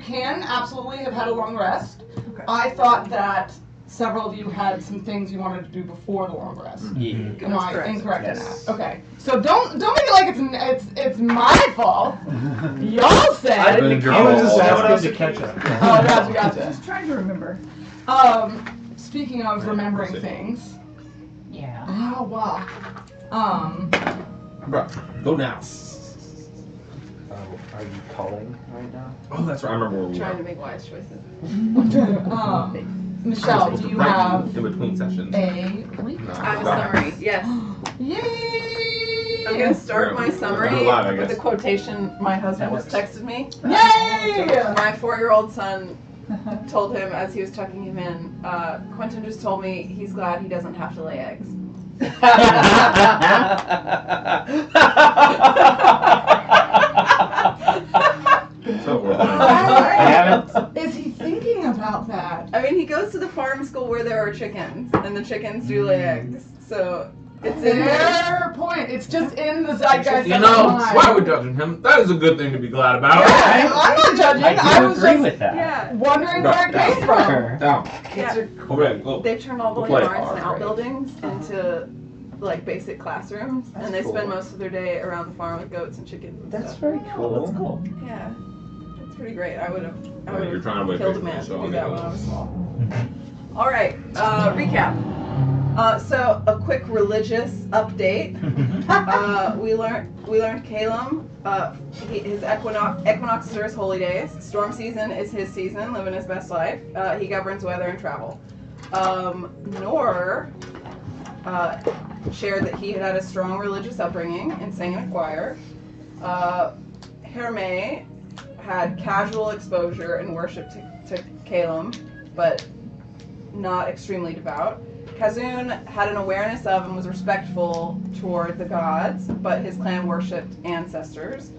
can absolutely have had a long rest. Okay. I thought that several of you had some things you wanted to do before the long rest. Yeah. Am I correct. incorrect in Yes. that? Okay. So don't make it like it's my fault. Y'all said. I was just asking to catch up. Oh, gotcha. Just trying to remember. Speaking of remembering things. Yeah. Oh wow. Bro, go now. Are you calling right now? Oh, that's right. I remember where we Trying to were. make wise choices. Michelle, do you have in between sessions? a recap? No. I have a summary. Yes. Yay! I'm gonna start my summary Do it live, I with a guess. quotation my husband That just texted me. Yay! My 4-year-old son told him as he was tucking him in, Quentin just told me he's glad he doesn't have to lay eggs. So we're I haven't. Is he thinking about that? I mean, he goes to the farm school where there are chickens, and the chickens do lay eggs, so it's in there. Fair point. It's just in the zeitgeist. You of know, the mind. why we're judging him? That is a good thing to be glad about. Yeah, I'm not judging. I I do was agree just with that. Yeah. wondering where it came from. Down. Yeah. Okay, go. They turned all the Play. barns and Oh, outbuildings into like basic classrooms, That's and they cool. spend most of their day around the farm with goats and chickens and That's stuff. very cool. That's cool. Yeah, it's pretty great. I would You're have trying to wait killed a for man it, to so do I'll that get when it. I was small. All right, recap. So a quick religious update. We learned Calum. His equinoxes are his holy days. Storm season is his season, living his best life. He governs weather and travel. Nor shared that he had a strong religious upbringing and sang in a choir. Hermé had casual exposure and worship to Calum, but not extremely devout. Kazun had an awareness of and was respectful toward the gods, but his clan worshipped ancestors.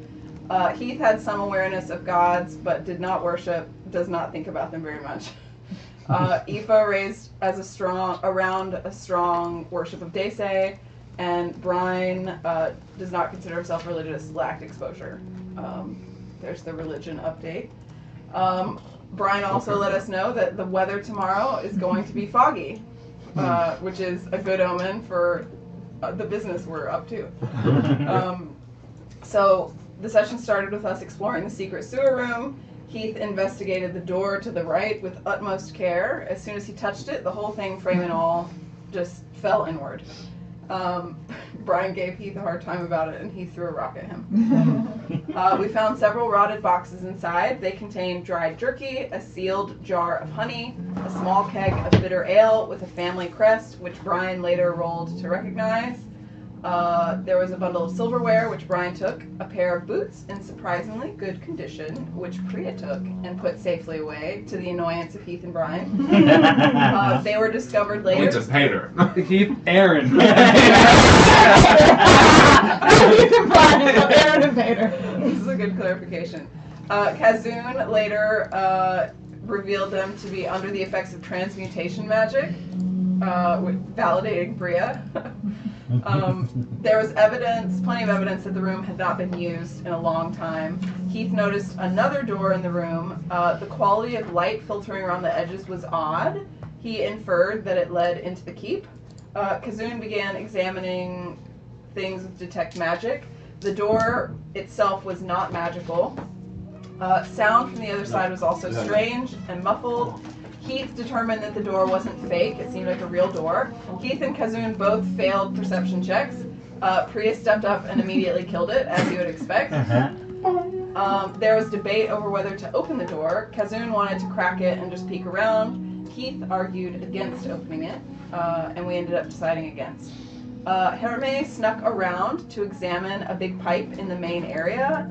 Heath had some awareness of gods, but did not worship, does not think about them very much. Aoife raised as around a strong worship of Daisei, and Brian does not consider himself religious, lacked exposure. There's the religion update. Brian also let us know that the weather tomorrow is going to be foggy, which is a good omen for the business we're up to. So the session started with us exploring the secret sewer room. Heath investigated the door to the right with utmost care. As soon as he touched it, the whole thing, frame and all, just fell inward. Brian gave Heath a hard time about it, and he threw a rock at him. We found several rotted boxes inside. They contained dried jerky, a sealed jar of honey, a small keg of bitter ale with a family crest, which Brian later rolled to recognize. There was a bundle of silverware, which Brian took, a pair of boots in surprisingly good condition, which Priya took and put safely away, to the annoyance of Heath and Brian. They were discovered later. He's a painter. Keith Aaron. Heath and Brian, Aaron and Vader. This is a good clarification. Kazun later revealed them to be under the effects of transmutation magic, validating Priya. There was plenty of evidence that the room had not been used in a long time. Heath noticed another door in the room. The quality of light filtering around the edges was odd. He inferred that it led into the keep. Kazun began examining things with detect magic. The door itself was not magical. Sound from the other side was also strange and muffled. Heath determined that the door wasn't fake. It seemed like a real door. Heath and Kazun both failed perception checks. Priya stepped up and immediately killed it, as you would expect. There was debate over whether to open the door. Kazun wanted to crack it and just peek around. Heath argued against opening it, and we ended up deciding against. Hermé snuck around to examine a big pipe in the main area.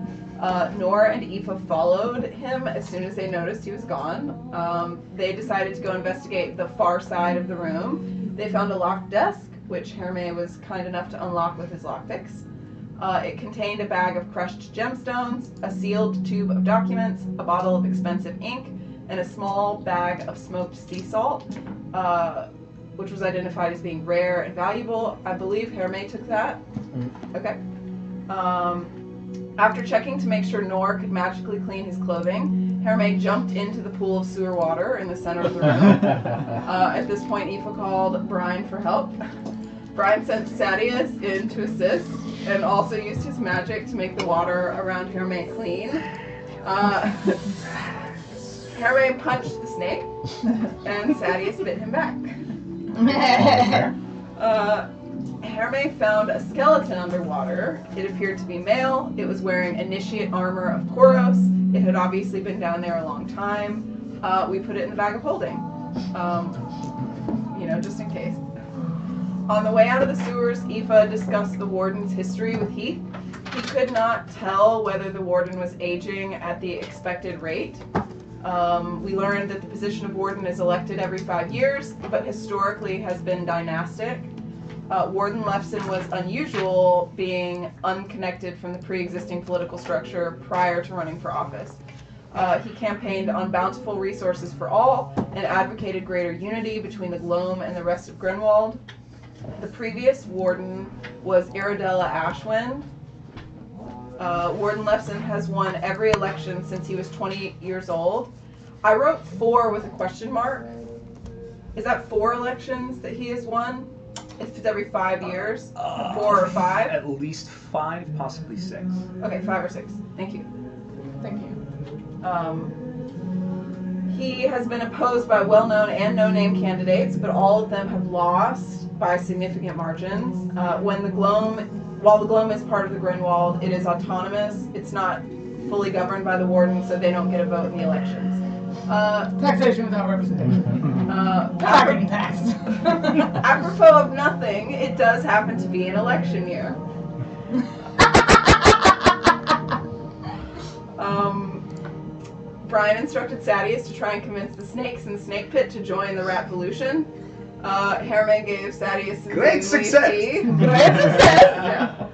Nora and Aoife followed him as soon as they noticed he was gone. They decided to go investigate the far side of the room. They found a locked desk, which Hermé was kind enough to unlock with his lockpicks. It contained a bag of crushed gemstones, a sealed tube of documents, a bottle of expensive ink, and a small bag of smoked sea salt, which was identified as being rare and valuable. I believe Hermé took that. Okay. After checking to make sure Nor could magically clean his clothing, Hermé jumped into the pool of sewer water in the center of the room. At this point, Aoife called Brian for help. Brian sent Sadius in to assist and also used his magic to make the water around Hermé clean. Hermé punched the snake, and Sadius bit him back. Hermé found a skeleton underwater. It appeared to be male. It was wearing initiate armor of Koros. It had obviously been down there a long time. We put it in the bag of holding, just in case. On the way out of the sewers, Aoife discussed the warden's history with Heath. He could not tell whether the warden was aging at the expected rate. We learned that the position of warden is elected every 5 years, but historically has been dynastic. Warden Lefson was unusual, being unconnected from the pre-existing political structure prior to running for office. He campaigned on bountiful resources for all and advocated greater unity between the Gloam and the rest of Grinwald. The previous warden was Iridella Ashwind. Warden Lefson has won every election since he was 20 years old. I wrote 4 with a question mark. Is that 4 elections that he has won? If it's every 5 years? 4 or 5? At least 5, possibly 6. Okay, 5 or 6. Thank you. Thank you. He has been opposed by well-known and no-name candidates, but all of them have lost by significant margins. While the Gloam is part of the Grinwald, it is autonomous. It's not fully governed by the warden, so they don't get a vote in the elections. Taxation without representation. Not getting taxed. Apropos of nothing, it does happen to be an election year. Brian instructed Sadius to try and convince the snakes in the snake pit to join the Ratvolution. Hermé gave Sadius some Great success! tea. Great success! Yeah.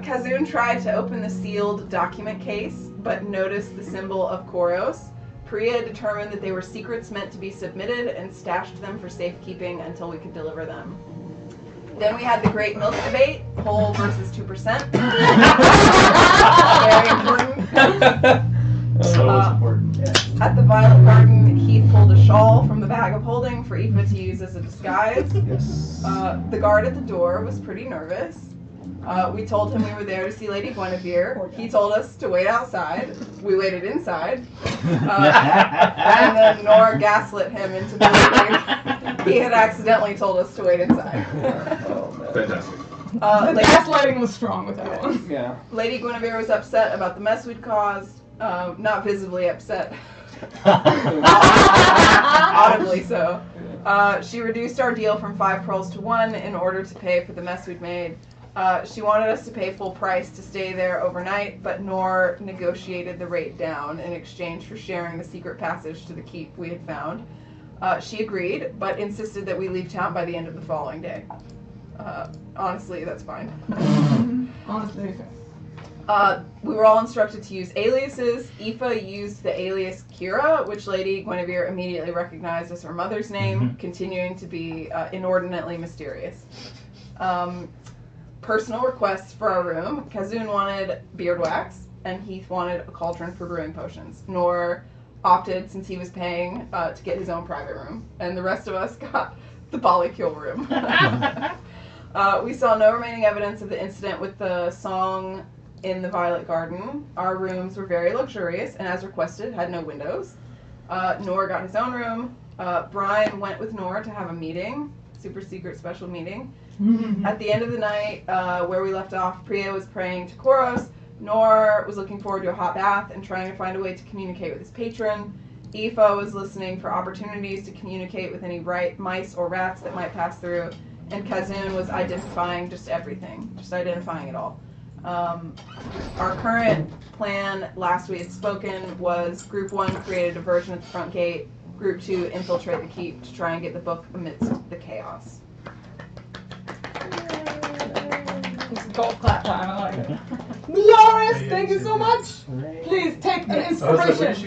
Kazoon tried to open the sealed document case, but noticed the symbol of Koros. Priya determined that they were secrets meant to be submitted and stashed them for safekeeping until we could deliver them. Then we had the great milk debate, whole versus 2%. Very important. So important. At the Violet Garden, Heath pulled a shawl from the bag of holding for Aoife to use as a disguise. Yes. The guard at the door was pretty nervous. We told him we were there to see Lady Gwen. He told us to wait outside. We waited inside. And then Nora gaslit him into believing he had accidentally told us to wait inside. Fantastic. The gaslighting was strong with that one. Yeah. Lady Guinevere was upset about the mess we'd caused. Not visibly upset. Audibly so. She reduced our deal from 5 pearls to 1 in order to pay for the mess we'd made. She wanted us to pay full price to stay there overnight, but Nor negotiated the rate down in exchange for sharing the secret passage to the keep we had found. She agreed, but insisted that we leave town by the end of the following day. Honestly, that's fine. Honestly. We were all instructed to use aliases. Aoife used the alias Kira, which Lady Guinevere immediately recognized as her mother's name, continuing to be inordinately mysterious. Personal requests for our room. Kazoon wanted beard wax, and Heath wanted a cauldron for brewing potions. Nor opted, since he was paying, to get his own private room, and the rest of us got the polycule room. We saw no remaining evidence of the incident with the song in the Violet Garden. Our rooms were very luxurious, and as requested, had no windows. Nor got his own room. Brian went with Nor to have a meeting, super secret special meeting. At the end of the night, where we left off, Priya was praying to Koros. Nor was looking forward to a hot bath and trying to find a way to communicate with his patron. Aoife was listening for opportunities to communicate with any mice or rats that might pass through. And Kazoon was identifying just everything, just identifying it all. Our current plan, last we had spoken, was Group 1 created a diversion at the front gate. Group 2 infiltrate the keep to try and get the book amidst the chaos. It's golf clap time, I like it. Glorious, thank you so much. Please take an inspiration.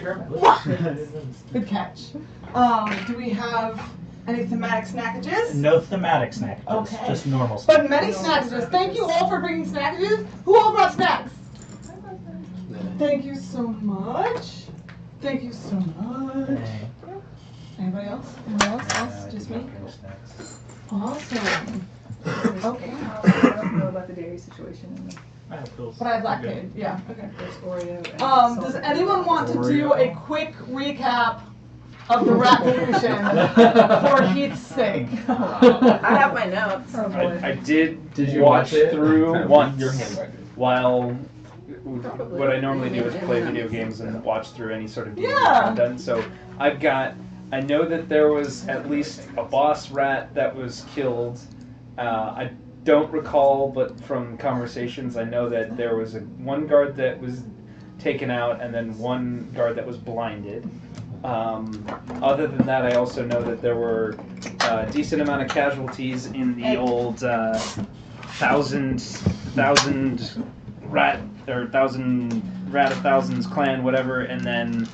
Good catch. Do we have any thematic snackages? No thematic snackages. Okay. Just normal snackages. But many snackages. Thank you all for bringing snackages. Who all brought snacks? Thank you so much. Thank you so much. Anybody else? Anyone else? Just me? Awesome. Okay. I don't know about the dairy situation. I have pills. But I have lactated. Yeah. Okay. There's Oreo. And Does anyone want to do a quick recap of the Refuge for Heath's sake? I have my notes. I did you watch watch it? through once Your handwriting. while Probably. what I normally do is play video games and watch through any sort of D&D Yeah. content. So I know that there was at least a boss rat that was killed. I don't recall, but from conversations I know that there was one guard that was taken out and then one guard that was blinded. Other than that, I also know that there were a decent amount of casualties in the old thousand rat of thousands clan, whatever, and then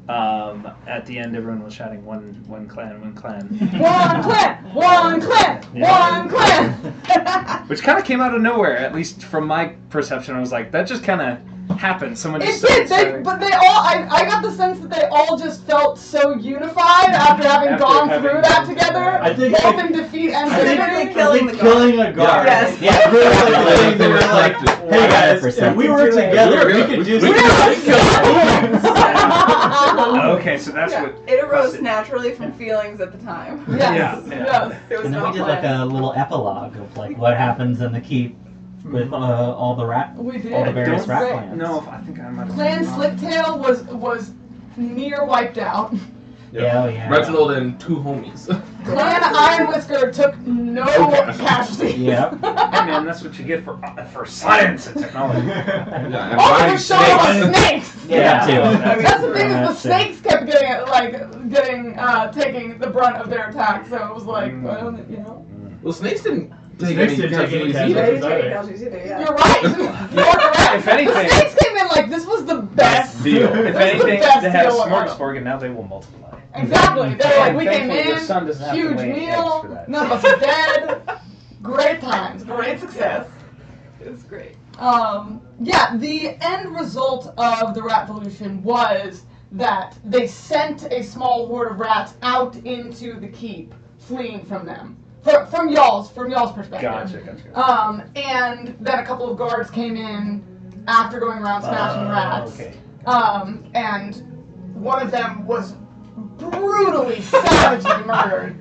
at the end everyone was shouting one clan. One clan! One clan! Yeah. One clan! Which kind of came out of nowhere, at least from my perception. I was like, that just kind of happened. Someone just It did, started. but they all, I got the sense that they all just felt so unified after having gone through that together, I think both in defeat and I think- victory. killing the guard. killing a guard. Yes. Yeah, really like, They they were were like, collected. hey guys, if we were together, we could do something. Okay, so that's Yeah, what. it arose naturally from feelings at the time. Yes, Yeah. yes. It was And then we not did like planned. a little epilogue of like what happens in the keep with all the We did. all the various Don't rat Great. clans. No, I think I might have. Clan Slicktail was near wiped out. Yeah, oh, yeah. Reginald and two homies. Clan Iron Whisker took no casualties. Yep. Hey man, that's what you get for science and technology. Yeah, and Oh, buying we're showing us snakes. snakes! Yeah, too. That's the thing is the That's it. snakes kept taking the brunt of their attack, so it was like, well, you know. Well, snakes didn't take Snakes any didn't take any casualties casualties. either. You're right. You're correct. If anything- the snakes came in like this was the best Deal. If This is the anything, best they had a deal ever. smorgasbord, and now they will multiply. Exactly. They're like, And we came thankfully, your son doesn't in, have to huge lay eggs meal, for that. none of us are dead. Great times, great success. It was great. Yeah, the end result of the Ratvolution was that they sent a small horde of rats out into the keep, fleeing from them. From y'all's perspective. Gotcha. And then a couple of guards came in after going around smashing rats. Okay. And one of them was brutally, savagely murdered.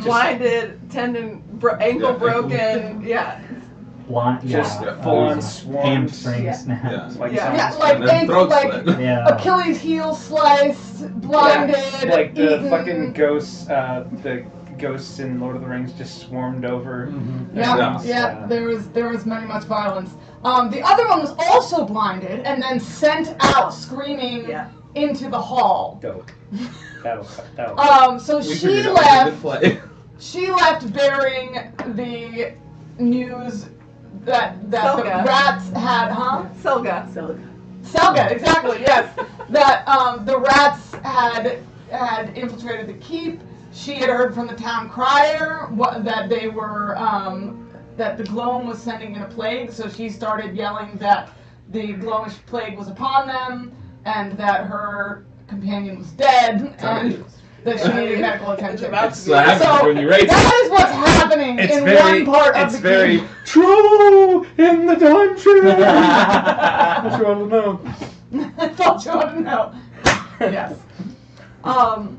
Blinded, tendon, ankle Yeah, broken. Yeah. Blind, Just yeah. full on swarm. Hamstring Yeah. snaps. Yeah. Like Yeah. Yeah, someone's- like And then ankle, throat like slit. Yeah. Achilles heel sliced, blinded, like the eaten. fucking ghosts, the ghosts in Lord of the Rings just swarmed over. Yeah, And, yeah, there was much violence. The other one was also blinded and then sent out screaming Yeah. into the hall. Dope. That'll. So We she figured out a good left. play. She left bearing the news that the Selga. rats had, Selga. Selga, exactly, yes. That the rats had infiltrated the keep. She had heard from the town crier that they were that the Gloam was sending in a plague. So she started yelling that the Gloamish plague was upon them and that her companion was dead and that she needed medical attention. That's what happens when you raise it. That is what's happening in one part of It's the very keep. true in the dungeon. That's what you want to know. I thought you ought to know. Yes.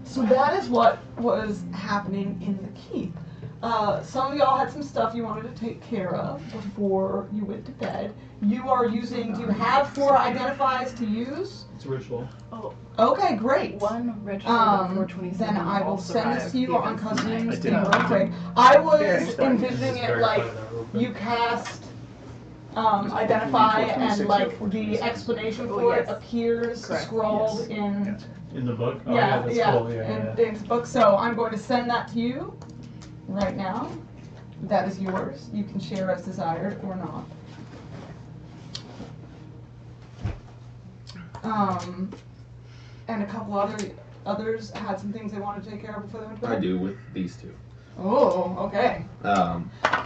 So that is what was happening in the keep. Some of y'all had some stuff you wanted to take care of before you went to bed. You are using, do you have 4 identifies to use? It's ritual. Oh, Okay, great. one regimental 427. Then I will send this to you on Cousins I did. real quick. I was Very exciting. envisioning it like you cast identify and like the explanation for it Yes. appears Correct. scrawled in In the book? Oh, yeah, that's yeah, cool. Yeah, in Dave's book. So I'm going to send that to you right now. That is yours. You can share as desired or not. And a couple others had some things they wanted to take care of before they went to bed. I do with these two. Oh, okay.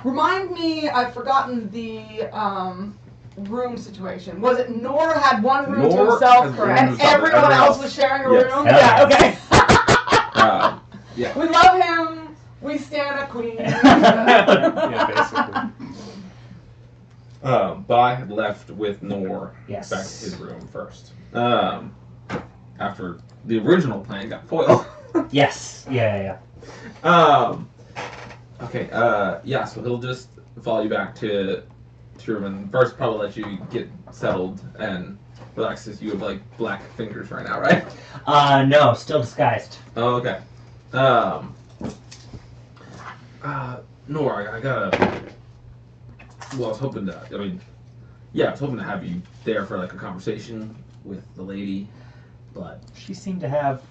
Remind me, I've forgotten the room situation? Was it Nora had one room to Nora herself, has one and room to herself, everyone everyone else else- was sharing a yes. room? Yeah. Okay. Yeah. We love him. We stand a queen. Yeah, basically. But I had left with Nor Yes. back to his room first. After the original plan got foiled. Yes. Yeah. Okay, yeah, so he'll just follow you back to your room and first probably let you get settled and relax since you have like black fingers right now, right? No, still disguised. Oh, okay. Nora, I gotta. Well, I was hoping to. I mean, yeah, I was hoping to have you there for like a conversation with the lady, but She seemed to have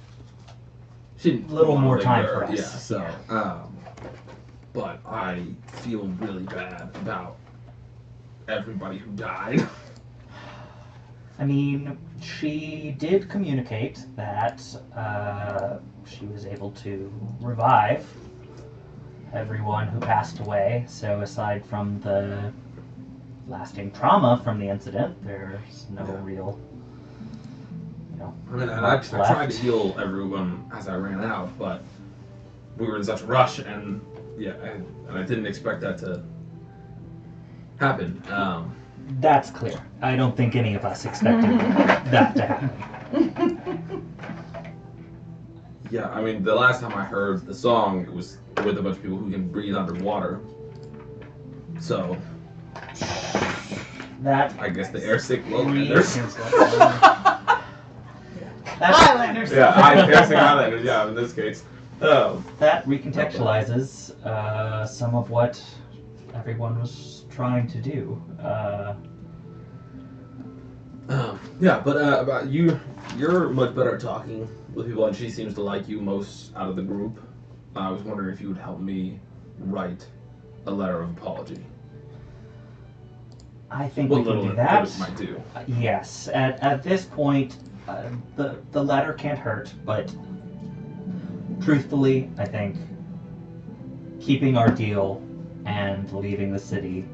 she didn't. Little wanna more linger. time for us. Yeah. So, but I feel really bad about everybody who died. I mean, she did communicate that she was able to revive everyone who passed away. So aside from the lasting trauma from the incident, there's no real, I mean, I marks tried to left. heal everyone as I ran out, but we were in such a rush, and yeah, and I didn't expect that to happen. That's clear. I don't think any of us expected that to happen. Yeah, I mean, the last time I heard the song, it was with a bunch of people who can breathe underwater. So, That I guess the air sick re- lowlanders. That's, Highlanders. Yeah, air sick islanders, yeah, in this case. that recontextualizes some of what everyone was trying to do. Yeah, but about you're much better at talking with people, and she seems to like you most out of the group. I was wondering if you would help me write a letter of apology. I think What we can little do it that. might do. Yes. At this point, the letter can't hurt, but truthfully, I think keeping our deal and leaving the city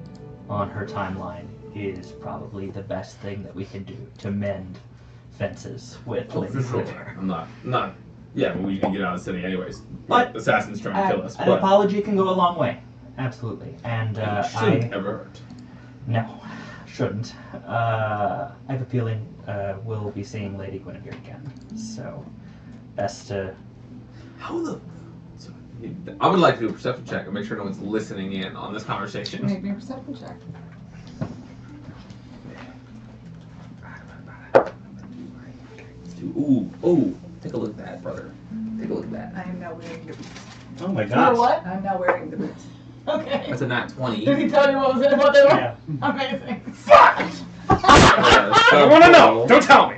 on her timeline is probably the best thing that we can do to mend fences with Oh, Lady for sure. Gwen. I'm not. Yeah, but we can get out of the city anyways. But assassins trying to kill us. An But apology can go a long way. Absolutely. And it shouldn't ever hurt. No, shouldn't. I have a feeling we'll be seeing Lady Gwen here again. So, best to. How the? So, I would like to do a perception check and make sure no one's listening in on this conversation. Make me a perception check. Ooh, take a look at that, brother. Take a look at that. I am now wearing the boots. Oh my You know gosh. what? I'm now wearing the boots. Okay. That's a nat 20. Did he tell you what was in it? What they were? Yeah. Amazing. I want to know. Don't tell me.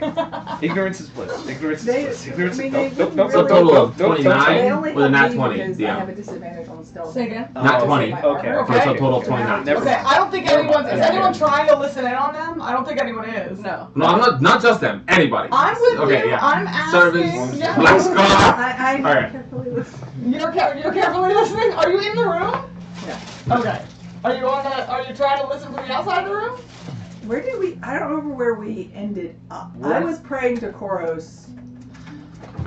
Ignorance is bliss. Ignorance is They- bliss. Ignorance I is mean, nope, they nope, So a really- total of nope, don't tell 29 They only with a help nat me 20. because I Yeah. have a disadvantage on stealth. Say again. Nat Oh, 20. my Okay, armor. So it's a total of 29. Never Okay, mind. I don't think anyone's. Is Yeah. anyone trying to listen in on them? I don't think anyone is. No. No, I'm not just them. Anybody. I'm with Okay, you. yeah. I'm asking. Service. Yeah. Let's go. I Alright. carefully listen. You're carefully listening. Are you in the room? Yeah. Okay. Are you trying to listen from the outside of the room? Where did we? I don't remember where we ended up. I Where? was praying to Koros.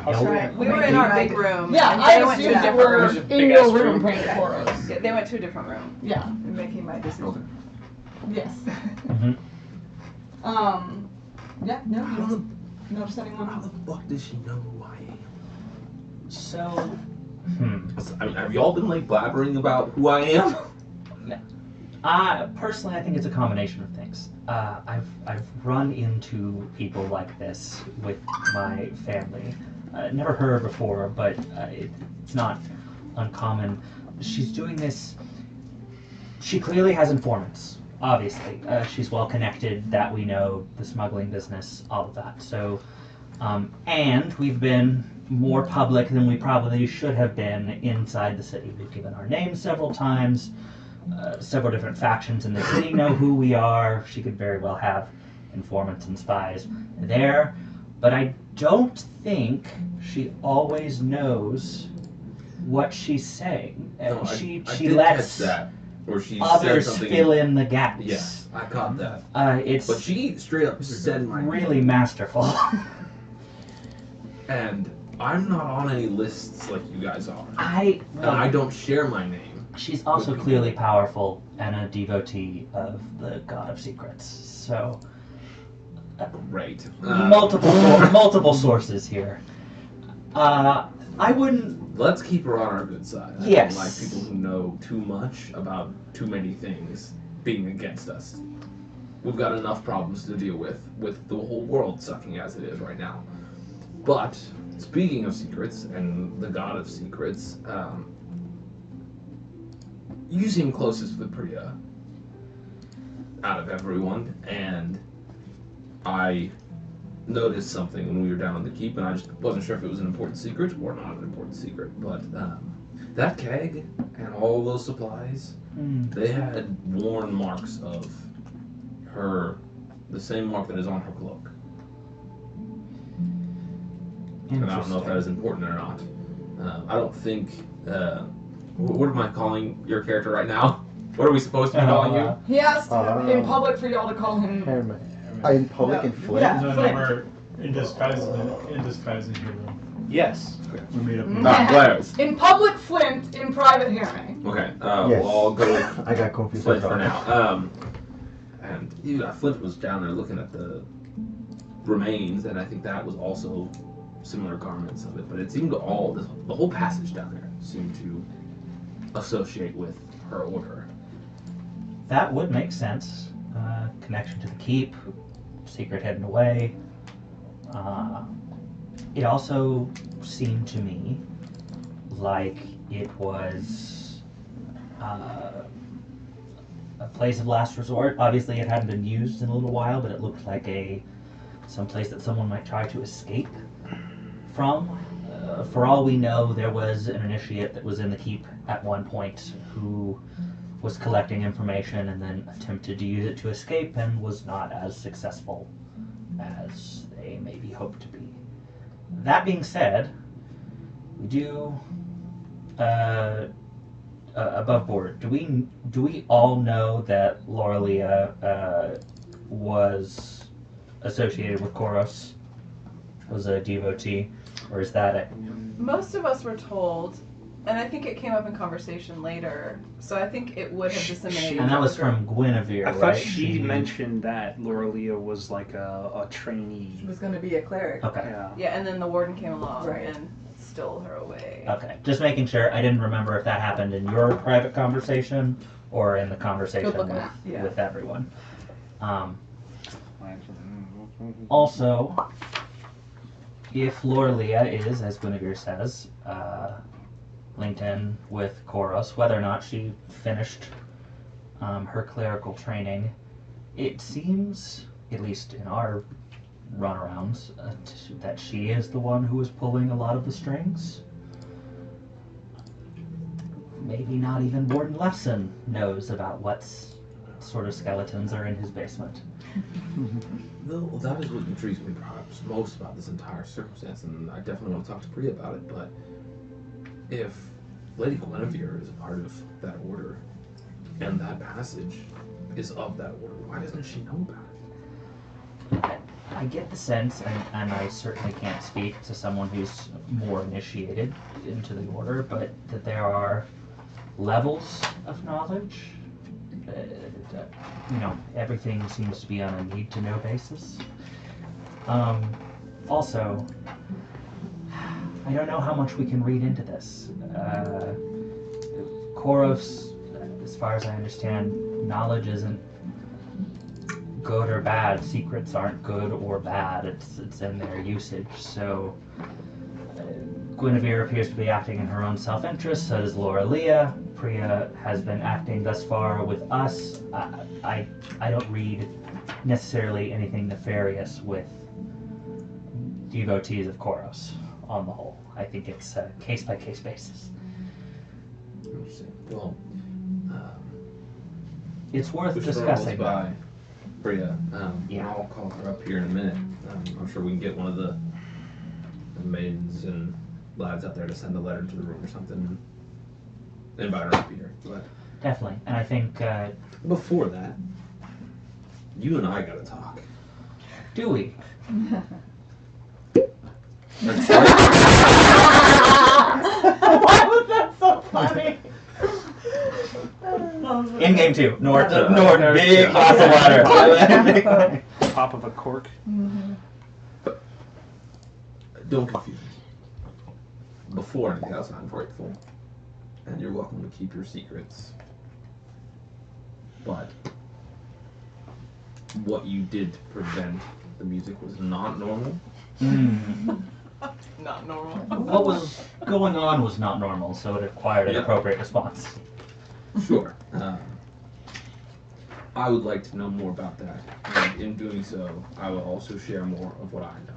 Yeah, We were in our big room. Yeah, and I they went to assumed a you different were There's a in big your ass room room. praying for us. Yeah, they went to a different room. Yeah. I'm making my decision. Yes. Mhm. Yeah. No. How You the, don't notice how anyone? the fuck does she know who I am? So, I mean, have y'all been like blabbering about who I am? personally, I think it's a combination of things. I've run into people like this with my family. Never heard her before, but it's not uncommon. She's doing this. She clearly has informants. Obviously, she's well connected. That we know, the smuggling business, all of that. So, and we've been more public than we probably should have been inside the city. We've given our names several times. Several different factions in the city know who we are. She could very well have informants and spies there, but I don't think she always knows what she's saying. No, she I did lets catch that. Or she said Others something. fill in the gaps. Yes, I caught that. It's But she straight up said my really name. masterful. And I'm not on any lists like you guys are. I don't share my name. She's also clearly powerful and a devotee of the God of Secrets. So Right. multiple sources here. I wouldn't. Let's keep her on our good side. I Yes. don't like people who know too much about too many things being against us. We've got enough problems to deal with the whole world sucking as it is right now. But speaking of secrets and the God of Secrets, you seem closest with Priya out of everyone, and I noticed something when we were down in the keep, and I just wasn't sure if it was an important secret or not an important secret. But that keg and all those supplies, they had worn marks of her, the same mark that is on her cloak. And I don't know if that is important or not. I don't think. What am I calling your character right now? What are we supposed to be calling you? He asked in public for y'all to call him. In public in Flint? Yeah. No, we're in disguise in here. Yes. We made up. Not Blair's. In public Flint, in private hearing. Okay. Yes. Well, I'll go with I got confused. Flint for now. And Flint was down there looking at the remains, and I think that was also similar garments of it. But it seemed to the whole passage down there seemed to associate with her order. That would make sense. Connection to the keep, secret hidden away. It also seemed to me like it was a place of last resort. Obviously, it hadn't been used in a little while, but it looked like some place that someone might try to escape from. For all we know, there was an initiate that was in the keep at one point who was collecting information and then attempted to use it to escape and was not as successful as they maybe hoped to be. That being said, we do above board. Do we all know that Lorelia was associated with Koros? Was a devotee, or is that it? Most of us were told, and I think it came up in conversation later, so I think it would have disseminated. And that was from Guinevere, I right? thought she mentioned that Lorelia was like a trainee. She was going to be a cleric. Okay. Yeah. Yeah, and then the warden came along Right. and stole her away. Okay. Just making sure. I didn't remember if that happened in your private conversation or in the conversation Good looking. with everyone. Also, if Lorelia is, as Guinevere says, linked in with Koros, whether or not she finished her clerical training, it seems, at least in our runarounds, that she is the one who is pulling a lot of the strings. Maybe not even Warden Lefson knows about what sort of skeletons are in his basement. No, that is what intrigues me perhaps most about this entire circumstance, and I definitely want to talk to Priya about it, but if Lady Guinevere is a part of that order, and that passage is of that order, why doesn't she know about it? I get the sense, and I certainly can't speak to someone who's more initiated into the order, but that there are levels of knowledge. Everything seems to be on a need-to-know basis. Also, I don't know how much we can read into this. Koros, as far as I understand, knowledge isn't good or bad. Secrets aren't good or bad. It's in their usage. So Guinevere appears to be acting in her own self-interest, so does Lorelia. Priya has been acting thus far with us. I don't read necessarily anything nefarious with devotees of Koros on the whole. I think it's a case-by-case basis. Interesting. Well, It's worth we should run discussing. those by Priya. Yeah. I'll call her up here in a minute. I'm sure we can get one of the maidens and lads out there to send a letter to the room or something and invite her up here. But definitely. And I think, Before that, you and I gotta talk. do we? Why was that so funny? In game 2, Nord, Nord, big glass of water. Pop of a cork. Don't confuse me. Before anything else, I'm grateful. And you're welcome to keep your secrets. But what you did to prevent the music was not normal. Not normal. What was going on was not normal, so it required an Yeah. appropriate response. Sure. I would like to know more about that. And in doing so, I will also share more of what I know.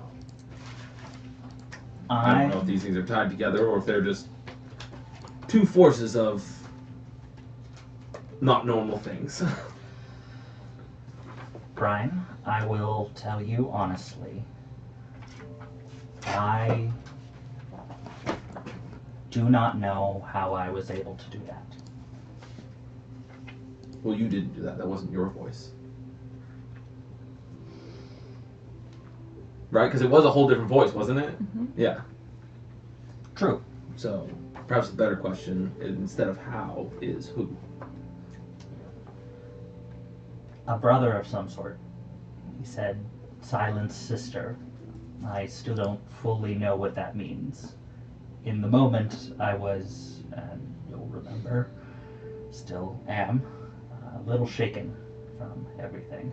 I don't know if these things are tied together or if they're just two forces of not normal things. Brian, I will tell you honestly. I do not know how I was able to do that. Well, you didn't do that. That wasn't your voice. Right? Because it was a whole different voice, wasn't it? Mm-hmm. Yeah. True. So, perhaps the better question, instead of how, is who. A brother of some sort. He said, silent sister. I still don't fully know what that means. In the moment, I was, and you'll remember, still am, a little shaken from everything.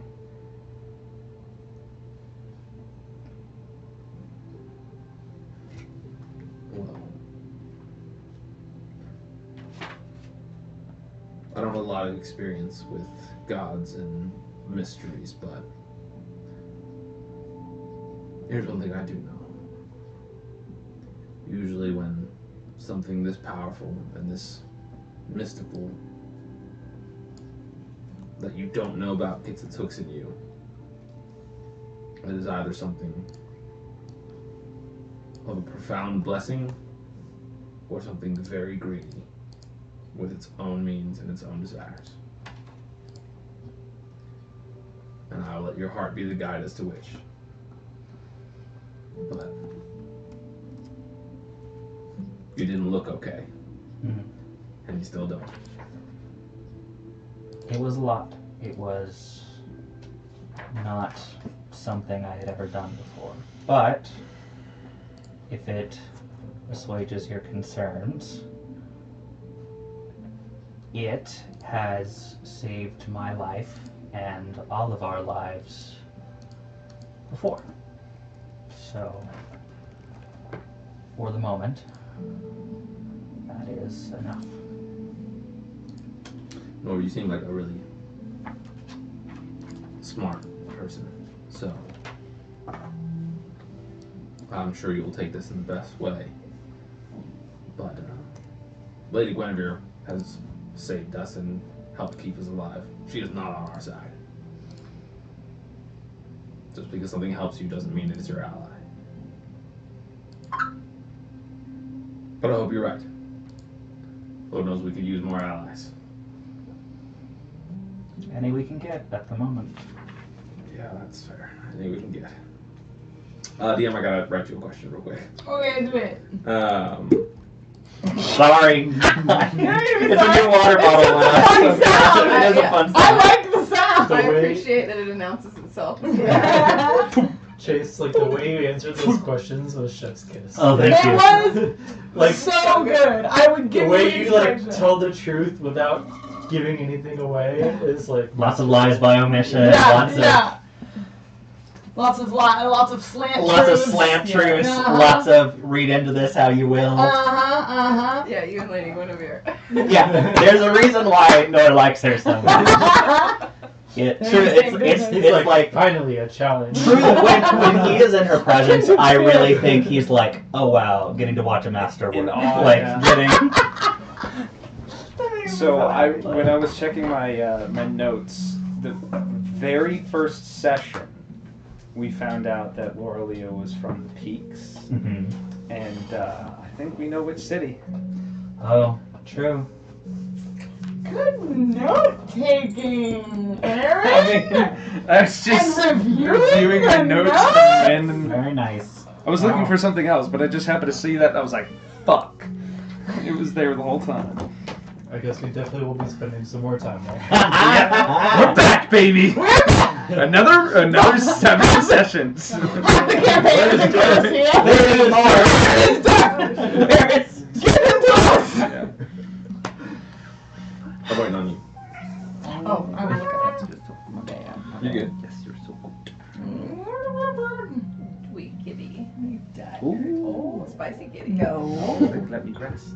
Well, I don't have a lot of experience with gods and mysteries, but here's one thing I do know. Usually when something this powerful and this mystical that you don't know about gets its hooks in you, it is either something of a profound blessing or something very greedy with its own means and its own desires. And I'll let your heart be the guide as to which. But you didn't look okay. Mhm. And you still don't. It was a lot. It was not something I had ever done before. But if it assuages your concerns, it has saved my life and all of our lives before. So, for the moment, that is enough. Nor you seem like a really smart person. So I'm sure you will take this in the best way. But Lady Gwen has saved us and helped keep us alive. She is not on our side. Just because something helps you doesn't mean it's your ally. But I hope you're right. Lord knows we could use more allies. Any we can get at the moment. Yeah, that's fair. I think we can get. DM, I gotta write you a question real quick. Okay, do it. Sorry. It's a new water bottle. It's a funny sound. It is a fun sound. I like the sound. The I way- appreciate that it announces itself. Chase, like the way you answered those questions was chef's kiss. Oh, thank you. It was Like so good. I would give the way you you like instructions. told the truth without giving anything away is like Lots of lies by omission. Yeah, lots of slant Lots of truths. slant truths. Uh-huh. Lots of read into this how you will. Yeah, you and Lady Guinevere. Yeah, there's a reason why Nora likes her so much. Yeah, true. It's like finally a challenge. true. When he is in her presence, I really think he's like, oh wow, getting to watch a master In work. awe, Like yeah. getting. So when I was checking my my notes, the very first session, we found out that Laura Leo was from the Peaks, Mhm. and I think we know which city. Oh, true. Good note taking, Eric. I was just And reviewing my notes notes? from random. Very nice. I was looking for something else, but I just happened to see that and I was like, fuck. It was there the whole time. I guess we definitely will be spending some more time there. Yeah, we're back, baby! Another 7 sessions. The campaign isn't close yet. There is more. It's done. There is. Get into us. Yeah. I'm waiting on you. Oh, I will look at it. Okay, yeah. You're good. Yes, you're so good. Sweet kitty. Ooh. Oh, spicy kitty. No. Let me rest.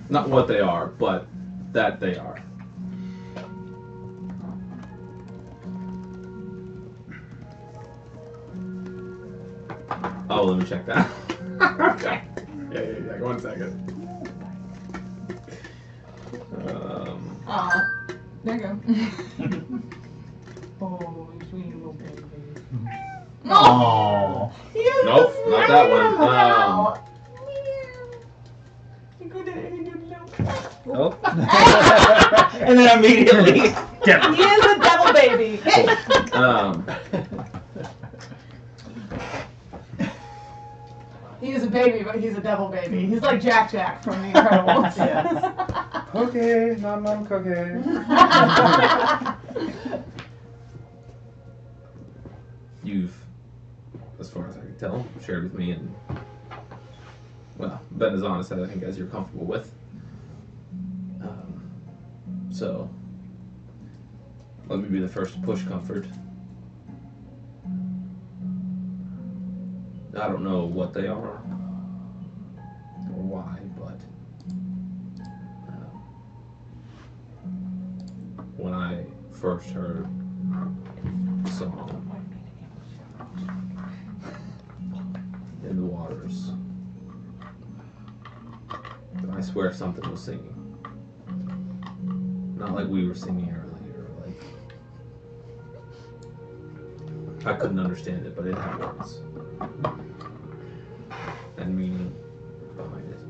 Not what they are, but that they are. Oh, let me check that. Okay. Yeah. 1 second. There you go. Oh, sweet little baby. Aww. Nope, not that one. Oh. And then immediately. He is a devil baby. He is a baby, but he's a devil baby. He's like Jack from The Incredibles. Okay, non cookie. You've, as far as I can tell, shared with me and, well, been as honest as I think as you're comfortable with. So, let me be the first to push comfort. I don't know what they are or why, but when I first heard the song in the waters, I swear something was singing. Not like we were singing earlier, like I couldn't understand it, but it had words and meaning behind it.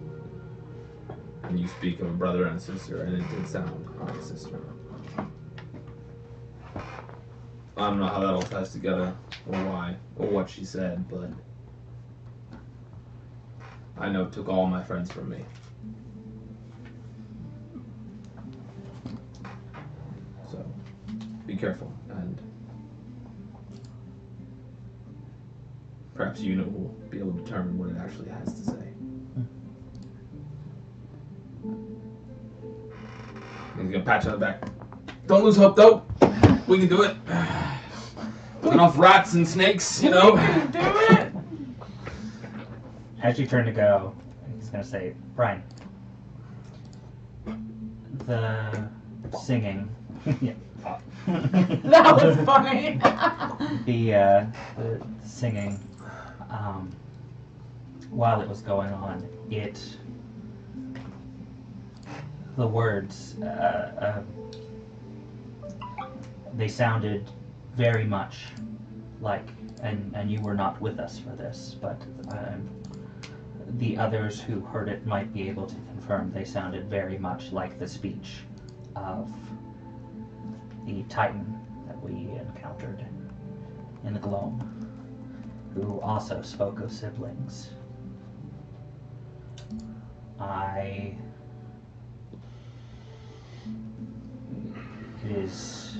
And you speak of a brother and a sister, and it did sound like a sister. I don't know how that all ties together, or why, or what she said, but I know it took all my friends from me. So, be careful, and perhaps you will be able to determine what it actually has to say. He's gonna pat you on the back. Don't lose hope, though. We can do it. Looking off rats and snakes, you know. We can do it. As you turn to go, he's gonna say, Brian, the singing. Yeah. That was funny. The singing, while it was going on, the words, they sounded very much like, and you were not with us for this, but the others who heard it might be able to confirm they sounded very much like the speech of the Titan that we encountered in the Gloam, who also spoke of siblings. It is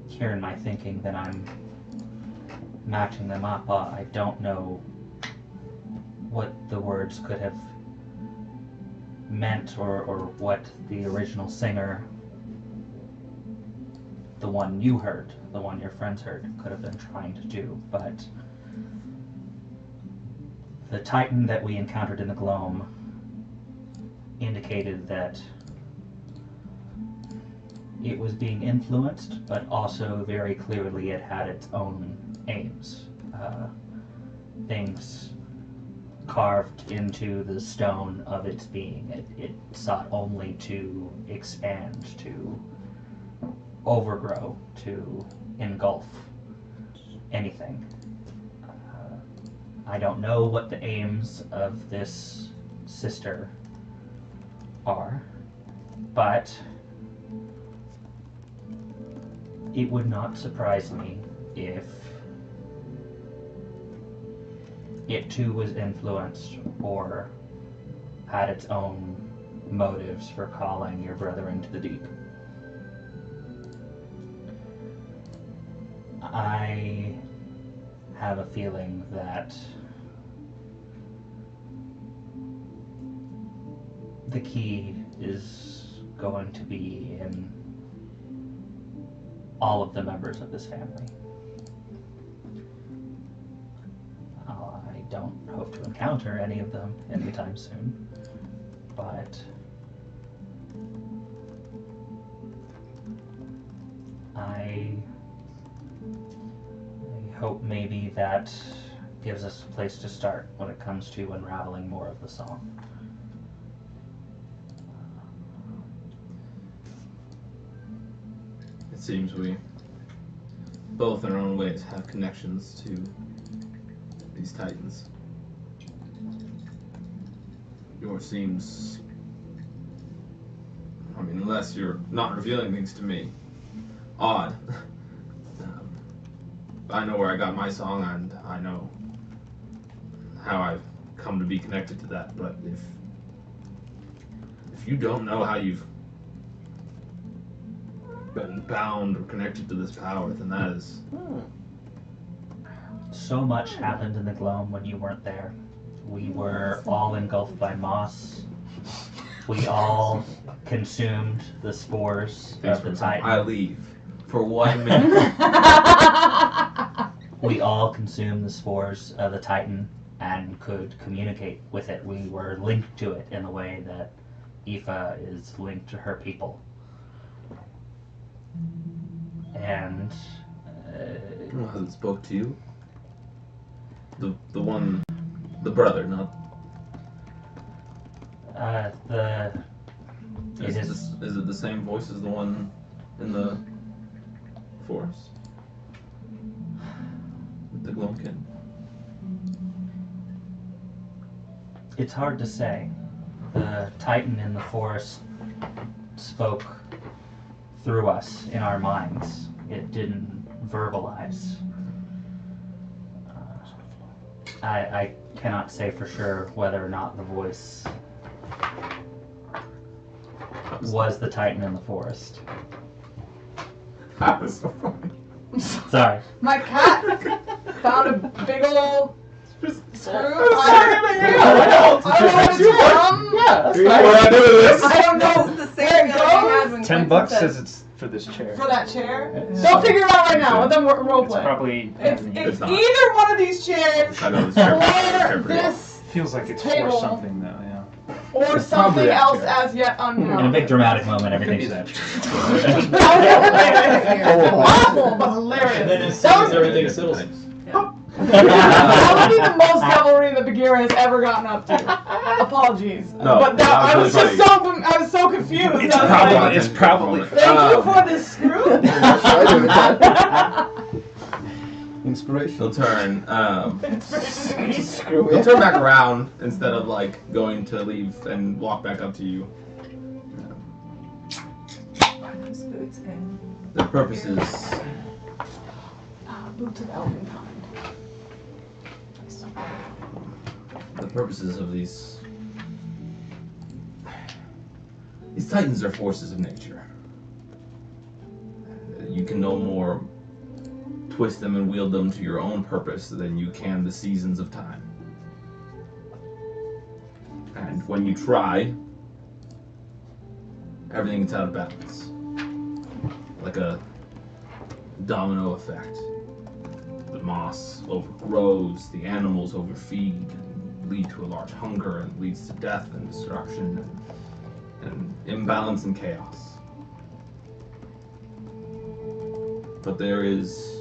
here in my thinking that I'm matching them up. I don't know what the words could have meant or what the original singer, the one you heard, the one your friends heard, could have been trying to do, but the Titan that we encountered in the Gloam indicated that it was being influenced, but also very clearly it had its own aims. Things carved into the stone of its being. It sought only to expand, to overgrow, to engulf anything. I don't know what the aims of this sister are, but it would not surprise me if it too was influenced or had its own motives for calling your brother into the deep. I have a feeling that the key is going to be in all of the members of this family. I don't hope to encounter any of them anytime soon, but I hope maybe that gives us a place to start when it comes to unraveling more of the song. It seems we both in our own ways have connections to these titans. Yours seems, I mean, unless you're not revealing things to me, odd. I know where I got my song, and I know how I've come to be connected to that, but if you don't know how you've been bound or connected to this power, then that is... So much happened in the Gloam when you weren't there. We were all engulfed by moss. We all consumed the spores of the Titan. I leave for 1 minute. We all consumed the spores of the Titan and could communicate with it. We were linked to it in the way that Aoife is linked to her people. And Has it spoke to you? The one, the brother, not... Is it the same voice as the one in the forest? With the Glomkin? It's hard to say. The Titan in the forest spoke through us in our minds. It didn't verbalize. I cannot say for sure whether or not the voice was the Titan in the forest. That was so funny. Sorry. My cat found a big ol' screw. Yeah, that's fine. What do I do with this? I don't know. This is the There same it feeling I had goes. when $10 Quentin says said- it's for this chair. For that chair? It's- Don't figure it out right now. Let them roleplay. It's probably It's not. either one of these chairs I know this chair. or this feels like it's table. for something though. Yeah. or It's probably something that else chair. as yet unknown. In a big dramatic moment, It could be everything's that. Awful, but And then hilarious. as That soon as was, everything settles. that would be the most devilry that Bagheera has ever gotten up to. Apologies. No, but that I was was really just I was so confused. It's I was probably- like, it's probably- thank you for this screw. Inspiration. He'll turn, Screw he'll turn back around instead of like going to leave and walk back up to you. Those boots in. The purpose is Boots of elven kind. the purposes of these titans are forces of nature. You can no more twist them and wield them to your own purpose than you can the seasons of time. And when you try, everything gets out of balance. Like a domino effect. The moss overgrows, the animals overfeed, and lead to a large hunger, and leads to death and destruction, and imbalance and chaos. But there is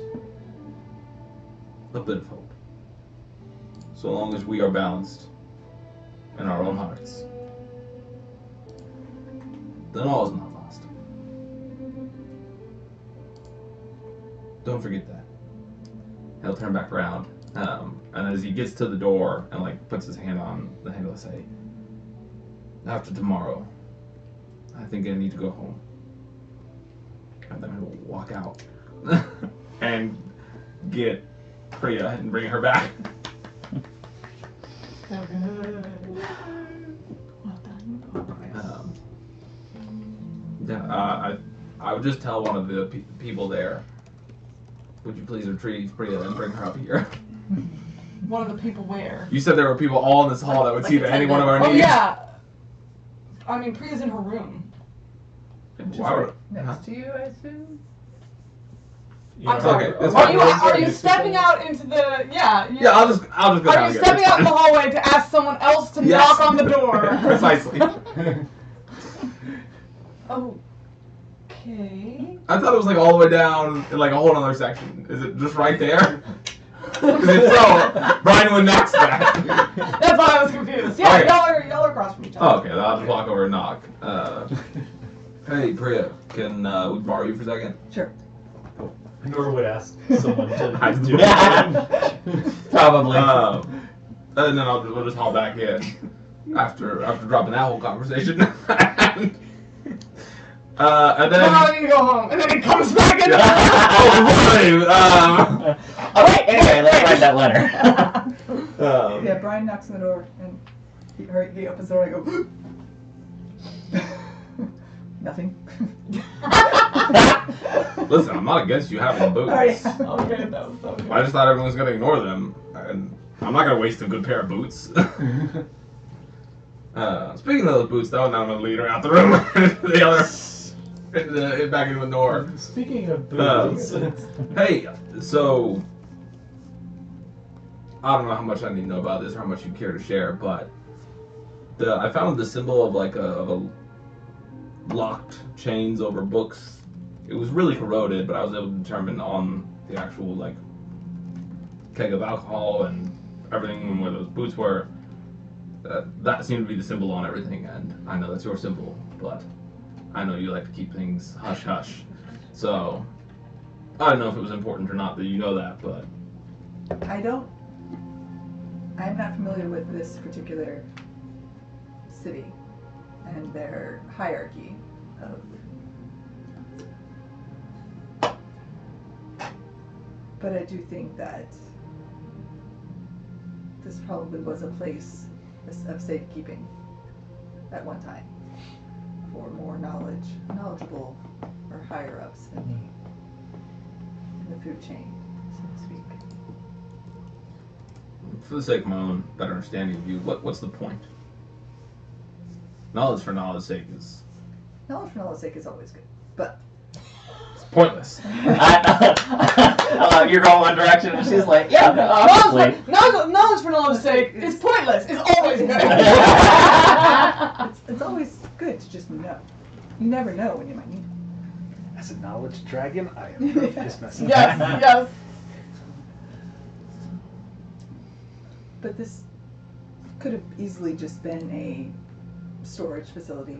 a bit of hope. So long as we are balanced in our own hearts, then all is not lost. Don't forget that. He'll turn back around And as he gets to the door and like puts his hand on the handle, I say, "After tomorrow, I think I need to go home." And then he'll walk out and get Priya and bring her back. So good. Well done. I would just tell one of the people there, "Would you please retrieve Priya and bring her up here?" One of the people where? You said there were people all in this hall that would see to any one of our Oh needs. yeah. I mean, Priya's in her room. Why would, Next to you, I assume. I'm sorry. Okay, that's Are you stepping out into the? Yeah. Yeah, I'll just go Are down you again. stepping out in the hallway to ask someone else to Yes. knock on the door? Precisely. Okay. I thought it was like all the way down in like a whole other section. Is it just right there? Because if so, Brian would next that. That's why I was confused. Yeah, Okay. y'all are across from each other. Oh, okay, then I'll just walk over and knock. Hey, Priya, can we borrow you for a second? Sure. Nor would ask someone to I do it. Probably. And then we'll just haul back in after dropping that whole conversation. And then. Now I need to go home, and then he comes back in. Okay, anyway, let's write that letter. Yeah, Brian knocks on the door, and he opens the door, and I go, nothing. Listen, I'm not against you having boots. Alright. Okay, that was so good. I just thought everyone was gonna ignore them, and I'm not gonna waste a good pair of boots. Speaking of those boots, though, now I'm gonna lead her out the room, the other, back into the door. Speaking of boots, Hey, so I don't know how much I need to know about this or how much you care to share, but I found the symbol of like a locked chains over books. It was really corroded, but I was able to determine on the actual like keg of alcohol and everything where those boots were. That seemed to be the symbol on everything, and I know that's your symbol, but I know you like to keep things hush hush. So I don't know if it was important or not that you know that, but I'm not familiar with this particular city and their hierarchy of. But I do think that this probably was a place of safekeeping at one time for more knowledgeable or higher ups in the food chain, so to speak. for the sake of my own better understanding of you, what's the point? Knowledge for knowledge's sake is Knowledge for knowledge's sake is always good, but it's pointless. You're going one direction, and she's like, yeah, obviously. Knowledge for knowledge's sake is pointless. It's always good. it's always good to just know. You never know when you might need it. As a knowledge dragon, I approve this message. Yes, yes. But this could have easily just been a storage facility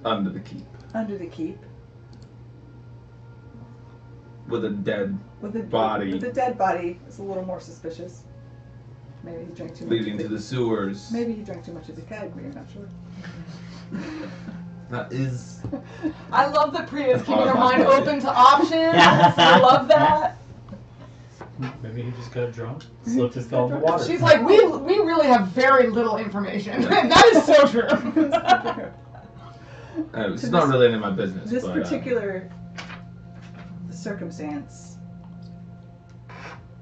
Under the keep. under the keep With a dead with a body. With a dead body, it's a little more suspicious. Maybe he drank too much. leading to the sewers. Maybe he drank too much of the keg. We're not sure. That is. I love that Priya is keeping her mind open to options. I love that. maybe he just got drunk, slipped his fell in the water. She's like, we really have very little information. That is so true. It's To not this- really any of my business. This but, particular circumstance,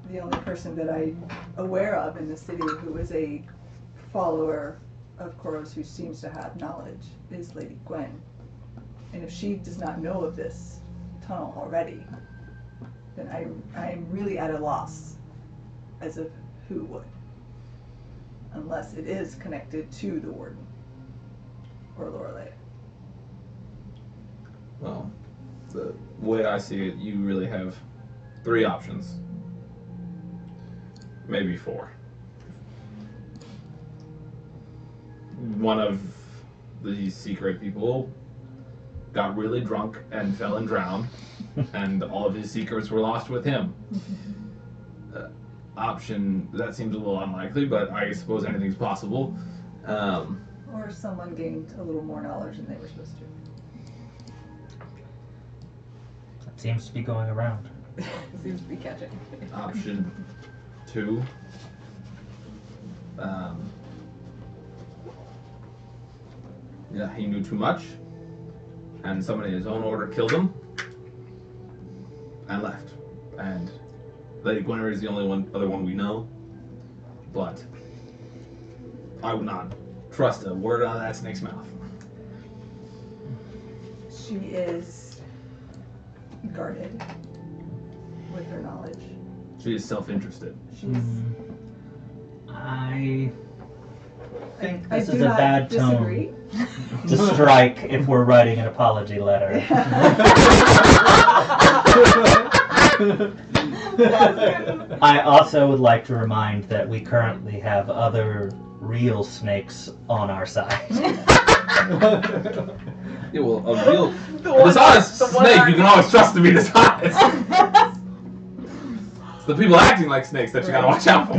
the only person that I'm aware of in the city who is a follower of Koros who seems to have knowledge is Lady Gwen. And if she does not know of this tunnel already, then I'm really at a loss as of who would. Unless it is connected to the warden or Lorelei. Well, the way I see it, you really have 3 options. Maybe 4. One of these secret people got really drunk and fell and drowned, and all of his secrets were lost with him. option, that seems a little unlikely, but I suppose anything's possible. Or someone gained a little more knowledge than they were supposed to. That seems to be going around. Seems to be catching. Option 2. Yeah, he knew too much, and somebody in his own order killed him, and left. And Lady Gwen is the only other one we know, but I would not trust a word out of that snake's mouth. She is guarded with her knowledge. She is self-interested. She's. I think I this do is a not bad disagree. tone to strike if we're writing an apology letter. I also would like to remind that we currently have other real snakes on our side. Yeah, well, a dishonest snake you can always trust to be dishonest. It's the people acting like snakes that you gotta watch out for.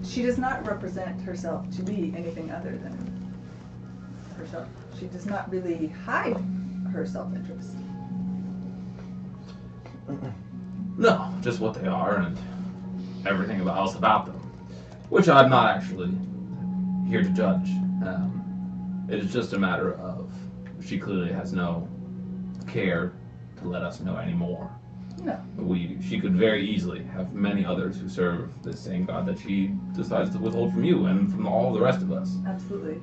She does not represent herself to be anything other than herself. She does not really hide her self-interest. No, just what they are and everything else about them, which I'm not actually here to judge. It is just a matter of she clearly has no care to let us know anymore. No. She could very easily have many others who serve the same God that she decides to withhold from you and from all the rest of us. Absolutely.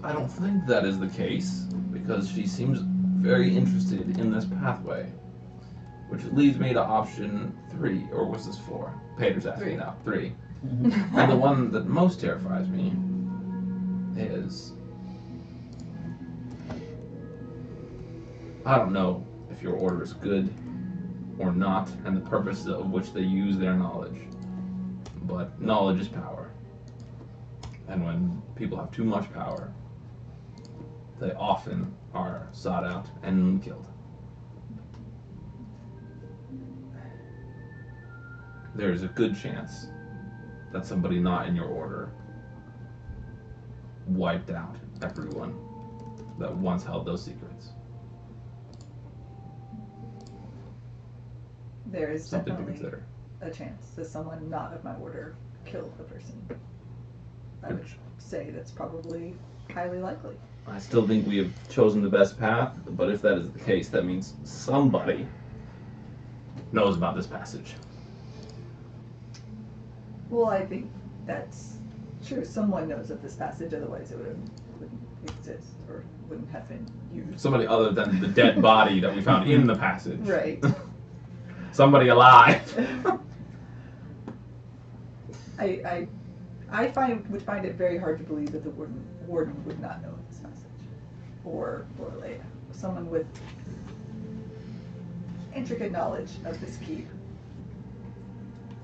I don't think that is the case, because she seems very interested in this pathway. Which leads me to option 3, or was this 4? Pater's asking now. 3. And the one that most terrifies me is... I don't know if your order is good or not, and the purpose of which they use their knowledge. But knowledge is power. And when people have too much power, they often are sought out and killed. There's a good chance that somebody not in your order wiped out everyone that once held those secrets. There is Something to definitely consider. a chance that someone not of my order killed the person. I would say that's probably highly likely. I still think we have chosen the best path, but if that is the case, that means somebody knows about this passage. Well, I think that's true. Someone knows of this passage, otherwise it wouldn't exist or wouldn't have been used. Somebody other than the dead body that we found in the passage. Right. Somebody alive. I would find it very hard to believe that the warden would not know of this passage, or Leia, someone with intricate knowledge of this keep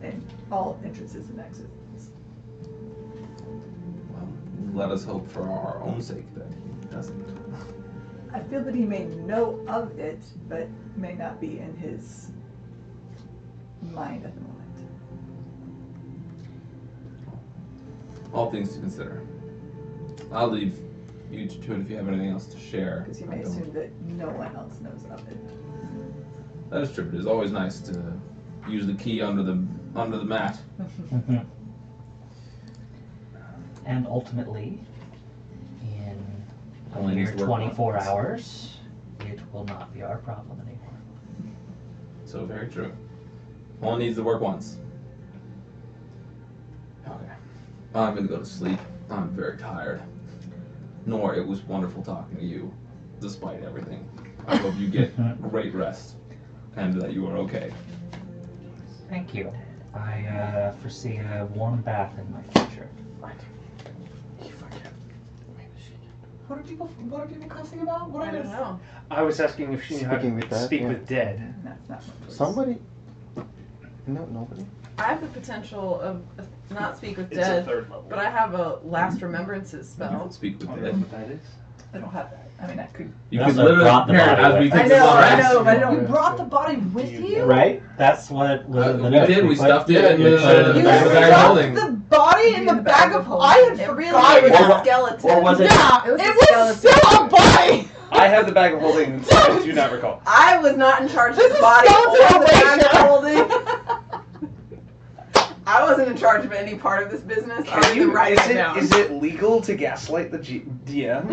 and all entrances and exits. Well, let us hope for our own sake that he doesn't. I feel that he may know of it, but may not be in his mind at the moment. All things to consider. I'll leave you to it if you have anything else to share. Because you may assume that no one else knows of it. That is true. It is always nice to use the key under the mat. And ultimately, in a Only needs mere to work 24 once. hours, it will not be our problem anymore. So very true. Only needs to work once. Okay. I'm gonna go to sleep. I'm very tired. Nor it was wonderful talking to you, despite everything. I hope you get great rest and that you are okay. Thank you. I foresee a warm bath in my future. What are people cussing about? What I don't know. I was asking if she knew how Speaking with to that, speak yeah. with dead. That's not my choice. Somebody? No, nobody. I have the potential of not speak with It's a dead, 3rd level. but I have a last remembrances You spell. can speak with I don't the know dead. what that is. I don't have that. I mean, I could. You We could also literally brought the prepare it body as we with take us. the I box. know, but I You don't. brought the body with you? Right? That's what was in the We notes. did. We put- stuffed it in we put it in the You bag of stuffed holding. the body in the bag of holding? I had It really forgotten. was Or- a skeleton. or was it- Yeah, It was a it was skeleton. still a body! I have the bag of holding. So I do not recall. I was not in charge of This the is body or skeleton the bag of operation. holding. I wasn't in charge of any part of this business. I Can was you, writing it down. is it legal to gaslight the DM?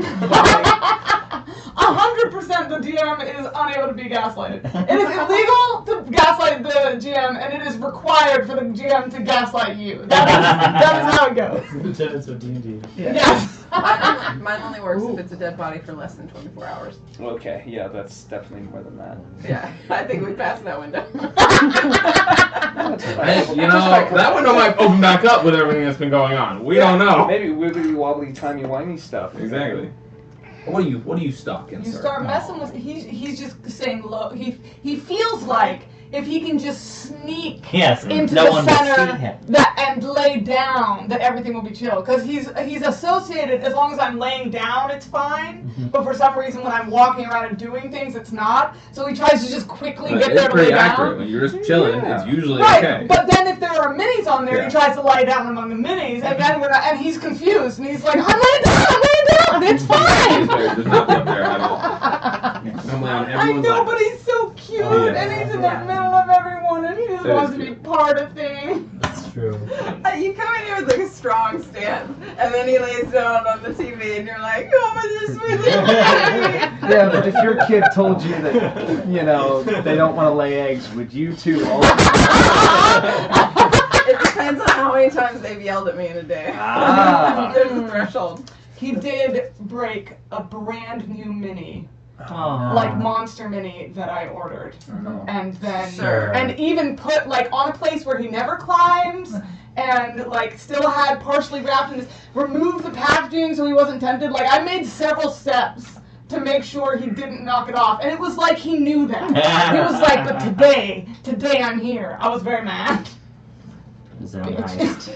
100% the DM is unable to be gaslighted. It is illegal to gaslight the GM, and it is required for the GM to gaslight you. That is how it goes. The tenets of D&D. Yes. Mine only works if it's a dead body for less than 24 hours. Okay, yeah, that's definitely more than that. Yeah, I think we passed that window. Hey, you know, that window might open back up with everything that's been going on. We don't know. Maybe wibbly wobbly timey wimey stuff. Exactly. What do you stock in, You sir? start messing with. He's just saying low. He feels like if he can just sneak Yes, into no the one will see center him. and lay down, that everything will be chill. Because he's associated. As long as I'm laying down, it's fine. Mhm. But for some reason, when I'm walking around and doing things, it's not. So he tries to just quickly But get it's there to lay pretty down. accurate. When you're just chilling, Yeah. it's usually Right, okay. but then if there are minis on there, Yeah. he tries to lie down among the minis, and then and he's confused, and he's like, I'm laying down, it's fine. There's nothing up there at all. Normally on I everyone's know, lap. but he's so cute, Oh, yeah. and he's in the middle of everyone, and he just That wants is to be cute. part of things. That's true. You come in here with like a strong stance, and then he lays down on the TV, and you're like, oh, but this was Yeah, but if your kid told you that, you know, they don't want to lay eggs, would you too? It depends on how many times they've yelled at me in a day. Ah. There's a threshold. He did break a brand new mini, Aw. like Monster Mini that I ordered, and then Sure. and even put like on a place where he never climbs, and like still had partially wrapped in this. Removed the packaging so he wasn't tempted. Like I made several steps to make sure he didn't knock it off, and it was like he knew that. He was like, but today I'm here. I was very mad. Zone heist.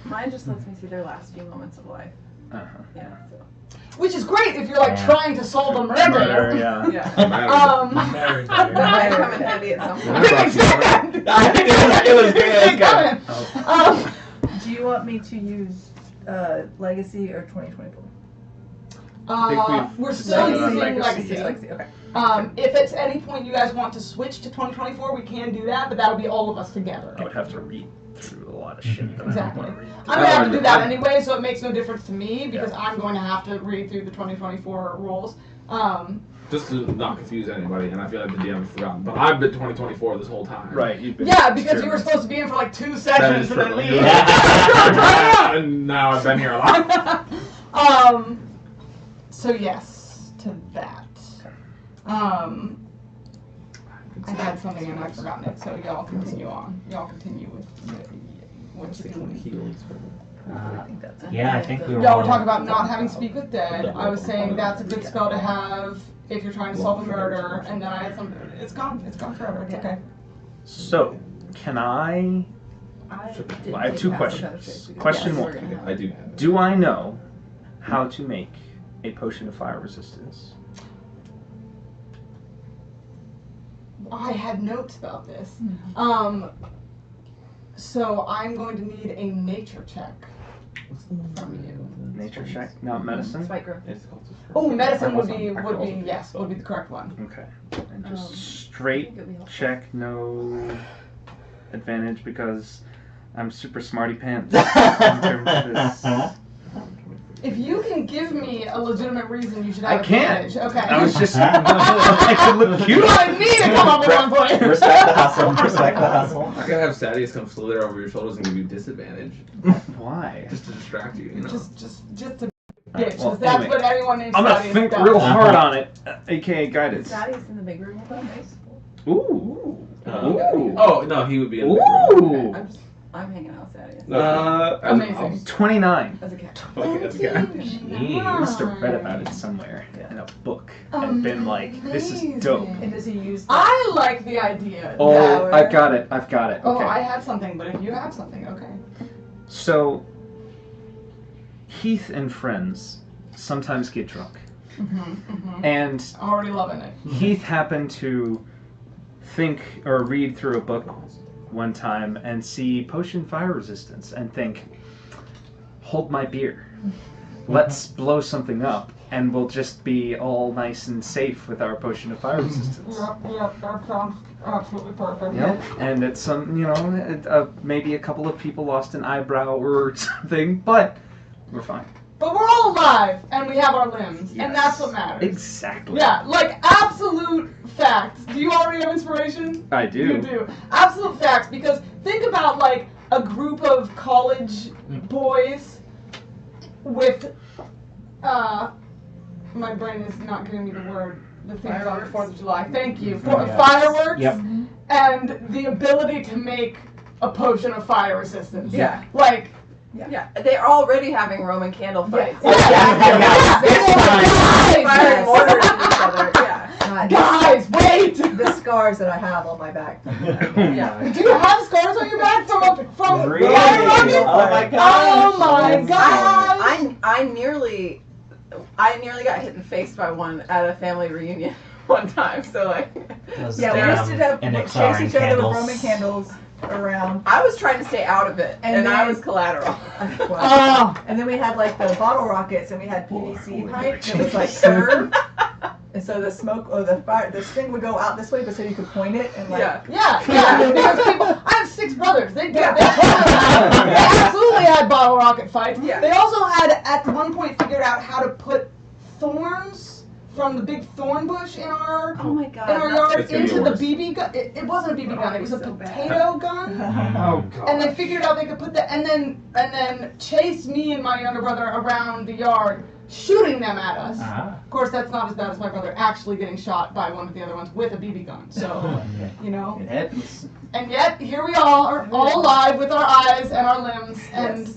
Mine just lets me see their last few moments of life. Yeah. So. Which is great if you're like Yeah. trying to solve a murder. Murder, yeah. Yeah. Married. That might come in handy at some point. Didn't expect that. I think it was good. Coming. Do you want me to use Legacy or 2024? We're still decided on using Legacy. Legacy. Okay. If at any point you guys want to switch to 2024, we can do that, but that'll be all of us together. I would have to read through a lot of shit that Exactly. I don't want to read. I'm gonna have to do that anyway, so it makes no difference to me because I'm going to have to read through the 2024 rules. Just to not confuse anybody, and I feel like the DM has forgotten, but I've been 2024 this whole time. Right, you've been Yeah, because you were supposed to be in for like 2 That sessions is and then true. leave. Yeah. And now I've been here a lot. So yes, to that. I had something and I've forgotten it, so y'all continue on. Y'all continue with what you're doing. Yeah, I think we were Y'all all were talking about not having Speak with Dead. I was saying that's a good spell to have if you're trying to solve a murder, and then I had some. It's gone forever. It's okay. So, can I have 2 questions. Question 1. I do. Do I know how to make a potion of fire resistance? I had notes about this. So I'm going to need a nature check from you. Nature check, not medicine? Spike growth. Oh, medicine would be the correct one. Okay. And just straight check, no advantage because I'm super smarty pants in terms of this. If you can give me a legitimate reason, you should I have can't. advantage. Okay. I was just I could look You cute. wanted me to come up with one for you. Respect the hustle. Respect the hustle. I could have Sadius come slither over your shoulders and give you disadvantage, Why? just to distract you. You know. Just to bitch, Alright, well, 'cause that's anyway. what everyone named I'm gonna Thaddeus think does. real hard on it, aka guidance. Daddy's in the big room with us. Ooh. Oh no, he would be in the Ooh. I'm hanging out with Daddy. Amazing. 29. As a cat. Okay, that's good. I must have read about it somewhere in a book and been like, this is dope. And does he use I like the idea. Oh, that- I've got it. Oh, Okay. I had something, but if you have something, okay. So, Heath and friends sometimes get drunk. And already loving it. Heath happened to think or read through a book one time and see potion fire resistance and think, hold my beer. Let's blow something up and we'll just be all nice and safe with our potion of fire resistance. Yep, that sounds absolutely perfect. Yep. And it's some, maybe a couple of people lost an eyebrow or something, but we're fine. But we're all alive, and we have our limbs, Yes. and that's what matters. Exactly. Yeah, like absolute facts. Do you already have inspiration? I do. You do. Absolute facts, because think about like a group of college boys with, my brain is not giving me the word, the thing on the 4th of July. Thank you. Fireworks. Yep. And the ability to make a potion of fire resistance. Yeah. Like, Yeah, they're already having Roman candle fights. Firing mortars at each other. Yeah. Guys, wait! The scars that I have on my back. Yeah. Do you have scars on your back from Really? fire rockets? Oh my god! Oh my god! I nearly got hit in the face by one at a family reunion one time. So like, Those Yeah, we damn used to have NXR chase each other with candles. Roman candles around. I was trying to stay out of it, and I then- was collateral. Oh, And then we had like the bottle rockets, and we had PVC pipe that was like curved. And so the smoke or the fire, the string would go out this way, but so you could point it and like. Yeah. yeah. Because people, I have 6 brothers. They absolutely had bottle rocket fights. Yeah. They also had at one point figured out how to put thorns from the big thorn bush in our Oh my god. in our yard It's gonna be into the worse. BB gun. It wasn't a BB gun. It was a So bad. potato gun. Oh god. And they figured out they could put that, and then chase me and my younger brother around the yard, shooting them at us. Ah. Of course, that's not as bad as my brother actually getting shot by one of the other ones with a BB gun. So, you know. It happens. And yet, here we all are, all alive with our eyes and our limbs, and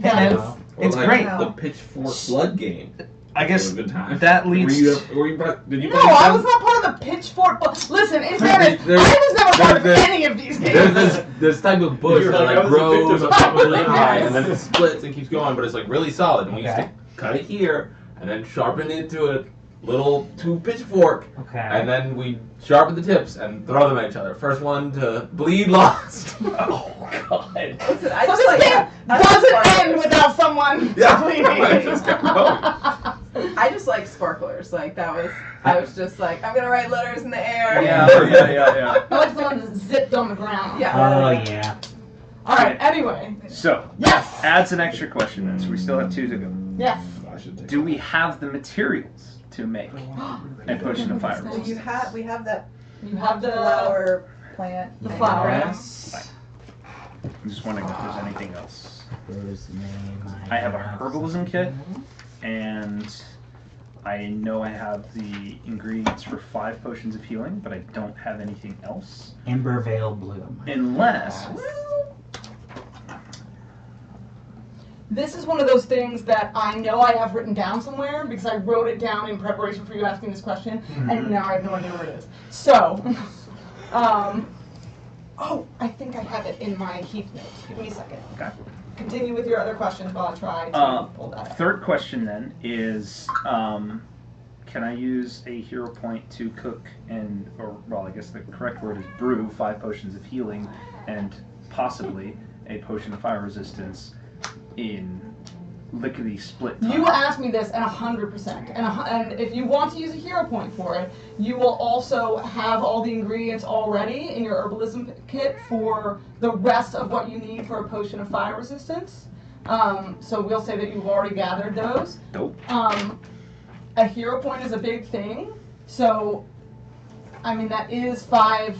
that And is. It's like great. The pitchfork blood game. I It guess was a good time. that leads. Did you No, I was not part of the pitchfork. Listen, in fairness, There's- I was never part of there's- any of these There's games. this type of bush You're that like, I like was a victim grows of up really something. high and then it splits and keeps going, but it's like really solid. And we used Okay. to cut it here and then sharpen it to a little 2 pitchfork, Okay. and then we sharpen the tips and throw them at each other. First one to bleed lost. Oh god. Listen, I So just this like game I doesn't like end without someone Yeah. bleeding. I just kept going. I just like sparklers. Like that was. I was just like, I'm gonna write letters in the air. Yeah. I like the one that zipped on the ground. Yeah. Oh yeah. All right. Anyway. So, Yes. adds an extra question then, so we still have 2 to go. Yes. Do we have the materials to make a potion of fire So resistance? we have that You have the flower plant. The thing. flower. Yes. I'm just wondering if there's anything else. I have a herbalism kit, and I know I have the ingredients for 5 potions of healing, but I don't have anything else. Ember Veil Bloom. Unless. This is one of those things that I know I have written down somewhere because I wrote it down in preparation for you asking this question, and now I have no idea where it is. So, oh, I think I have it in my Heath notes. Give me a second. Okay. Continue with your other questions while I try to pull that up. Third question then is, can I use a hero point to cook I guess the correct word is brew 5 potions of healing and possibly a potion of fire resistance in lickety split time? You asked me this, and 100%. And if you want to use a hero point for it, you will also have all the ingredients already in your herbalism kit for the rest of what you need for a potion of fire resistance. So we'll say that you've already gathered those. Dope. A hero point is a big thing, so I mean that is 5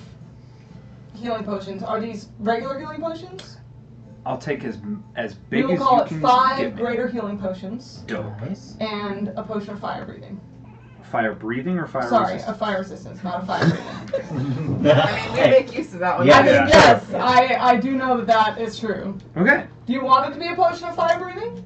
healing potions. Are these regular healing potions? I'll take as We big will as call you it can 5 give me. greater healing potions Dope. Nice. and a potion of fire breathing. Fire breathing or fire Sorry, resistance? a fire resistance, not a fire breathing. I mean, we make use of that one. Yeah. I mean, Yeah. yes, I do know that is true. Okay. Do you want it to be a potion of fire breathing?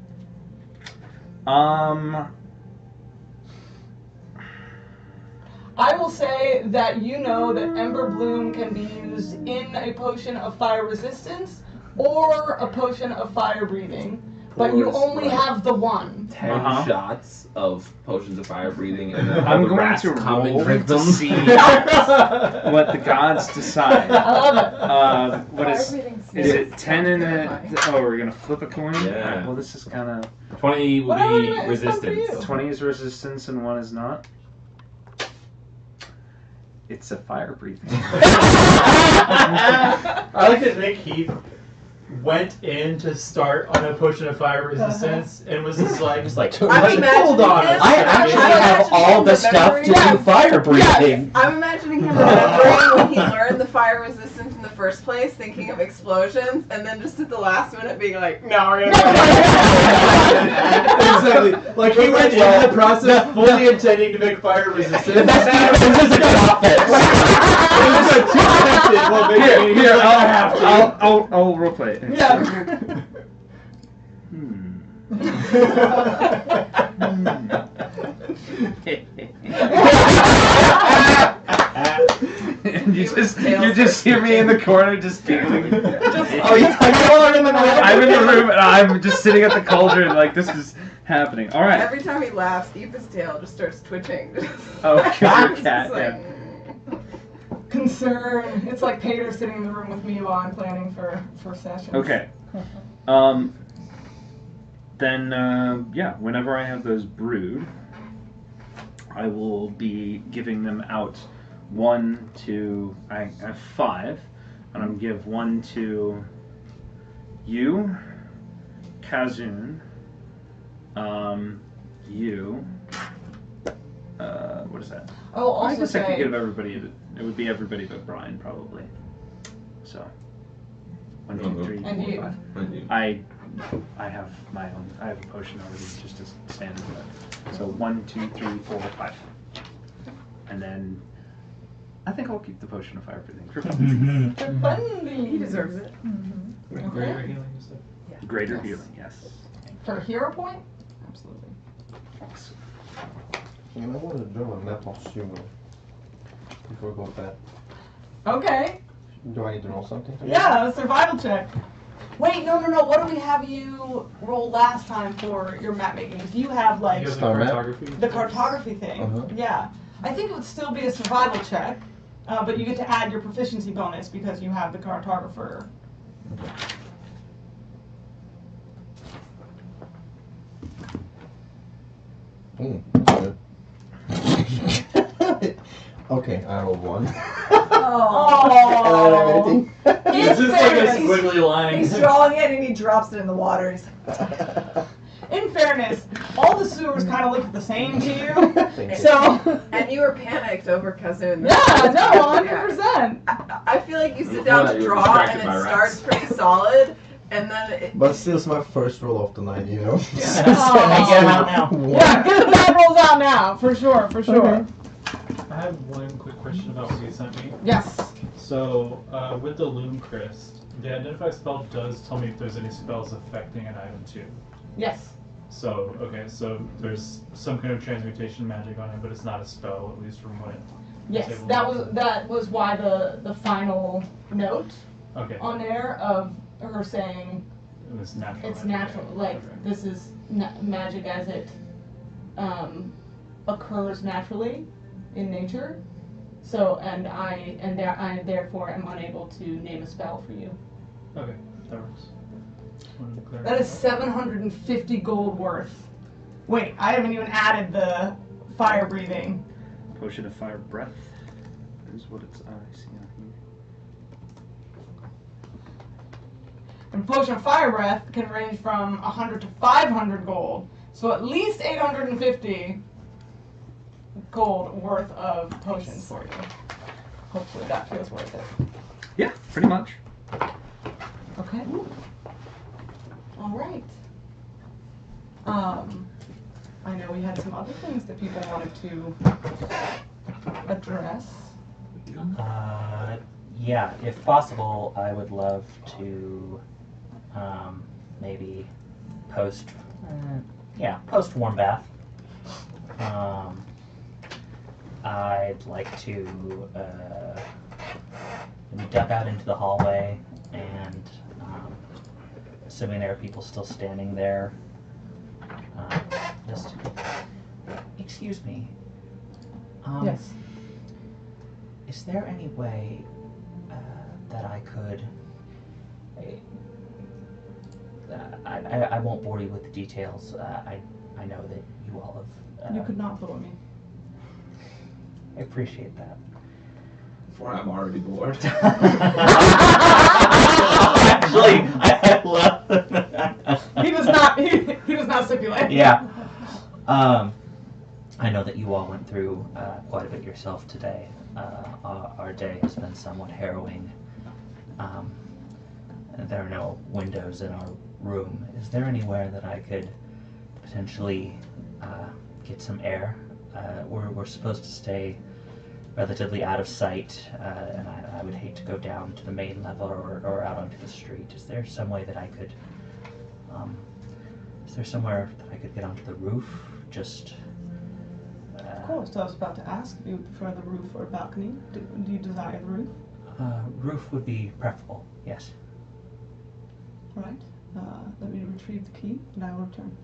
I will say that you know that Ember Bloom can be used in a potion of fire resistance or a potion of fire breathing, But you pours, only like, have the one. 10 Uh-huh. shots of potions of fire breathing, and then all I'm the going rats to come and roll drink to them. see what the gods decide. I love it. What is it? 10 and a. Oh, we're gonna flip a coin. Yeah. Alright, well, this is kind of 20 will Whatever be it is, it's fun for resistance. you. 20 is resistance and 1 is not. It's a fire breathing. I like to think he went in to start on a potion of fire resistance and was just like, I'm imagining hold on. him- I actually I'm have imagining all him the stuff to remembering- do fire breathing. I'm imagining him remembering when he learned the fire resistance in the first place, thinking of explosions, and then just at the last minute being like, no, we're gonna exactly. Like he went into the process fully intending to make fire resistant. That's just a profit. He was like too tempted. Well, maybe Here, I have to. I'll roleplay it. Yeah. And you just hear me in the corner just giggling. Oh, you're in the I'm in the room and I'm just sitting at the cauldron like this is happening. All right. Every time he laughs, Eva's tail just starts twitching. Oh, 'cause you're a It's cat. like, Yeah. Concern. It's like Pater sitting in the room with me while I'm planning for sessions. Okay. Then yeah, whenever I have those brewed, I will be giving them out. 1 to I have 5, and I'm gonna give 1 to you, Kazun, you. What is that? Oh, I also guess I could say, give everybody. It would be everybody but Brian probably. So 1, 2, 3, And 4, you. 5. And you. I have my own. I have a potion already, just as standard. So 1, 2, 3, 4, 5, and then I think I'll keep the potion of fire breathing for fun. for fundy. he deserves it. Greater healing, you said? Greater Yes. healing, yes. For hero point? Absolutely. Awesome. You might want to draw a map of sumo before we go to bed. Okay. Do I need to roll something? Yeah, a survival check. Wait, no. What do we have you roll last time for your map making? Do you have like You have the Star map? cartography? the cartography thing? Uh-huh. Yeah. I think it would still be a survival check, but you get to add your proficiency bonus because you have the cartographer. That's good. Okay, I rolled 1. Oh. I don't have anything. It's just like a He's- squiggly line. He's drawing it and he drops it in the water. He's In fairness, all the sewers kind of look the same to you. Thank you. So, And you were panicked over Kazun. yeah, no, Yeah. 100%. I feel like you sit Before down that, to you were draw and distracted by it rats. starts pretty solid, and then it, But still, it's my first roll of the night, you know? I get him out now. Yeah, get the bad rolls out now, for sure. Okay. I have one quick question about what you sent me. Yes. So, with the Loom Crest, the Identify spell does tell me if there's any spells affecting an item too. Yes. So, okay, so there's some kind of transmutation magic on it, but it's not a spell, at least from what Yes, Table that was why the final note Okay. on there of her saying It's natural. it's magic, natural, yeah. like Okay. this is magic as it occurs naturally in nature. So and I therefore am unable to name a spell for you. Okay, that works. Wanted to clarify That is 750 gold worth. Wait, I haven't even added the fire breathing. Potion of fire breath is what it's. I see on here. And potion of fire breath can range from 100 to 500 gold. So at least 850 gold worth of potions for you. Hopefully that feels worth it. Yeah, pretty much. Okay. All right. I know we had some other things that people wanted to address. Yeah, if possible, I would love to maybe post warm bath. I'd like to duck out into the hallway and assuming there are people still standing there. Just, excuse me. Yes. Is there any way that I could? I won't bore you with the details. I know that you all have. You could not bore me. I appreciate that. For I'm already bored. Actually, I love. He does not. He does not stipulate. Yeah. I know that you all went through quite a bit yourself today. Our day has been somewhat harrowing. There are no windows in our room. Is there anywhere that I could potentially get some air? We're supposed to stay relatively out of sight, and I would hate to go down to the main level or out onto the street. Is there some way that I could? Is there somewhere that I could get onto the roof? Just. Of course. I was about to ask if you would prefer the roof or balcony. Do you desire the roof? Roof would be preferable. Yes. Right. Let me retrieve the key, and I will return.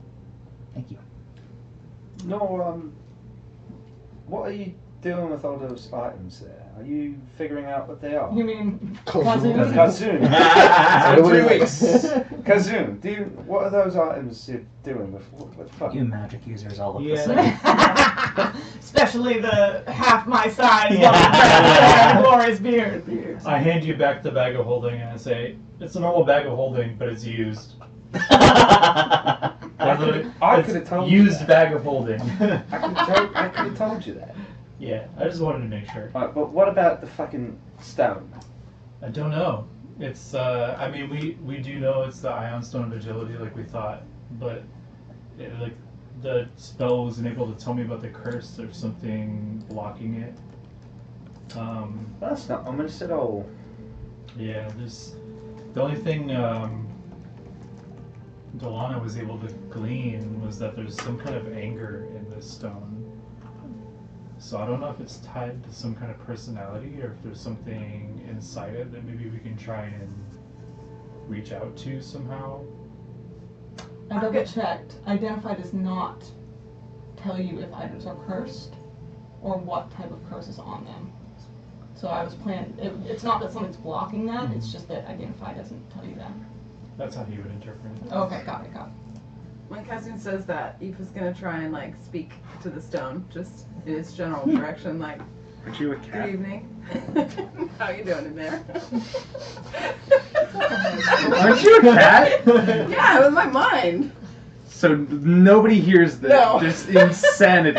Thank you. No, what are you doing with all those items there? Are you figuring out what they are? You mean Kazoon. Kazoon? Kazoon. 3 weeks. Kazoon, what are those items you're doing with? What the fuck? You magic users all look the Yeah. same. Especially the half my size, Yeah. glorious beard. I hand you back the bag of holding and I say, it's a normal bag of holding, but it's used. I could have told you used that. bag of holding. I could have told you that. Yeah, I just wanted to make sure. But what about the fucking stone? I don't know. It's I mean we do know it's the Ion Stone of Agility like we thought, but like the spell wasn't able to tell me about the curse. There's something blocking it. That's not ominous at all. Yeah, there's the only thing Delana was able to glean was that there's some kind of anger in this stone. So I don't know if it's tied to some kind of personality or if there's something inside it that maybe we can try and reach out to somehow. I double checked. Identify does not tell you if items are cursed or what type of curse is on them. So I was planning. It's not that something's blocking that. It's just that Identify doesn't tell you that. That's how he would interpret it. Okay, got it. When Kazoon says that, Aoife's gonna try and like speak to the stone, just in its general direction, like, Aren't you a good cat? evening. How you doing in there? Aren't you a cat? Yeah, with my mind. So nobody hears this. No. This insanity.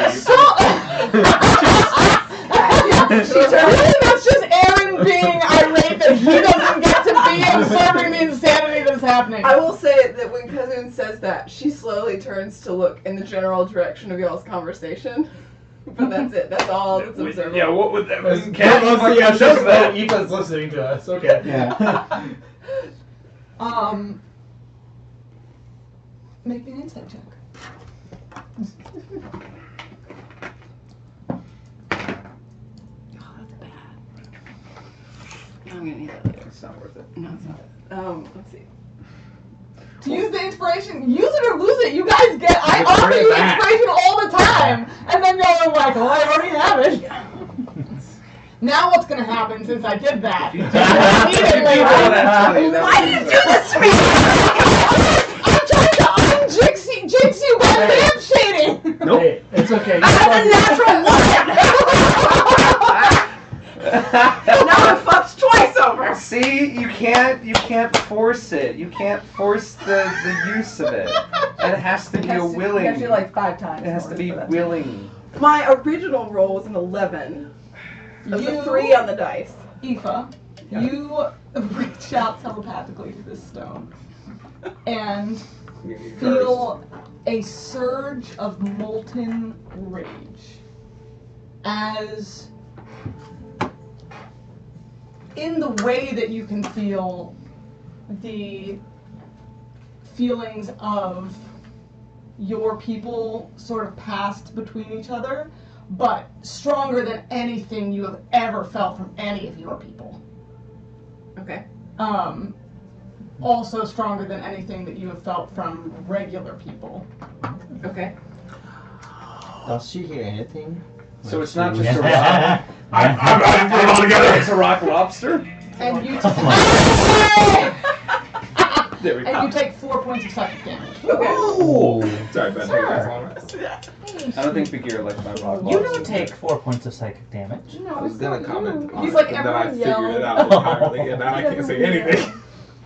Really, that's just Aaron being irate that he doesn't get to be observing the insanity that's happening. I will say that when Kazoon says that, she slowly turns to look in the general direction of y'all's conversation. But that's it. That's all that's observable. Yeah, what would that mean? Aoife's listening to us. Okay. Yeah. Make me an insight check. Oh, that's bad. I'm gonna need that later. It's not worth it. No, it's not. Let's see. To use the inspiration, use it or lose it. You guys get. I offer you inspiration all the time, and then y'all are like, "Oh, I already have it." Now what's gonna happen since I did that? Why did you do this to me? I'm trying to jinx you by lampshading. Nope. Hey, it's okay. I have a natural one. Now I'm fucked twice over. See, you can't force it. You can't force the use of it. It has to be a willing. You have to do like 5 times. It has to be willing. My original roll was an 11. That's a 3 on the dice. Aoife, you reach out telepathically to this stone and feel a surge of molten rage as in the way that you can feel the feelings of your people sort of passed between each other, but stronger than anything you have ever felt from any of your people. Okay. also stronger than anything that you have felt from regular people. Okay. Does she hear anything? So it's not just a rock. I'm put it all together. It's a rock lobster. And you There we and go. you take 4 points of psychic damage. Oh, sorry, Ben. I don't think Bagheera likes my rock You lobster. don't take 4 points of psychic damage. No, I was it's gonna not comment you. on He's it, like, and then I everyone figured it yelled. out entirely, and now I can't say anything.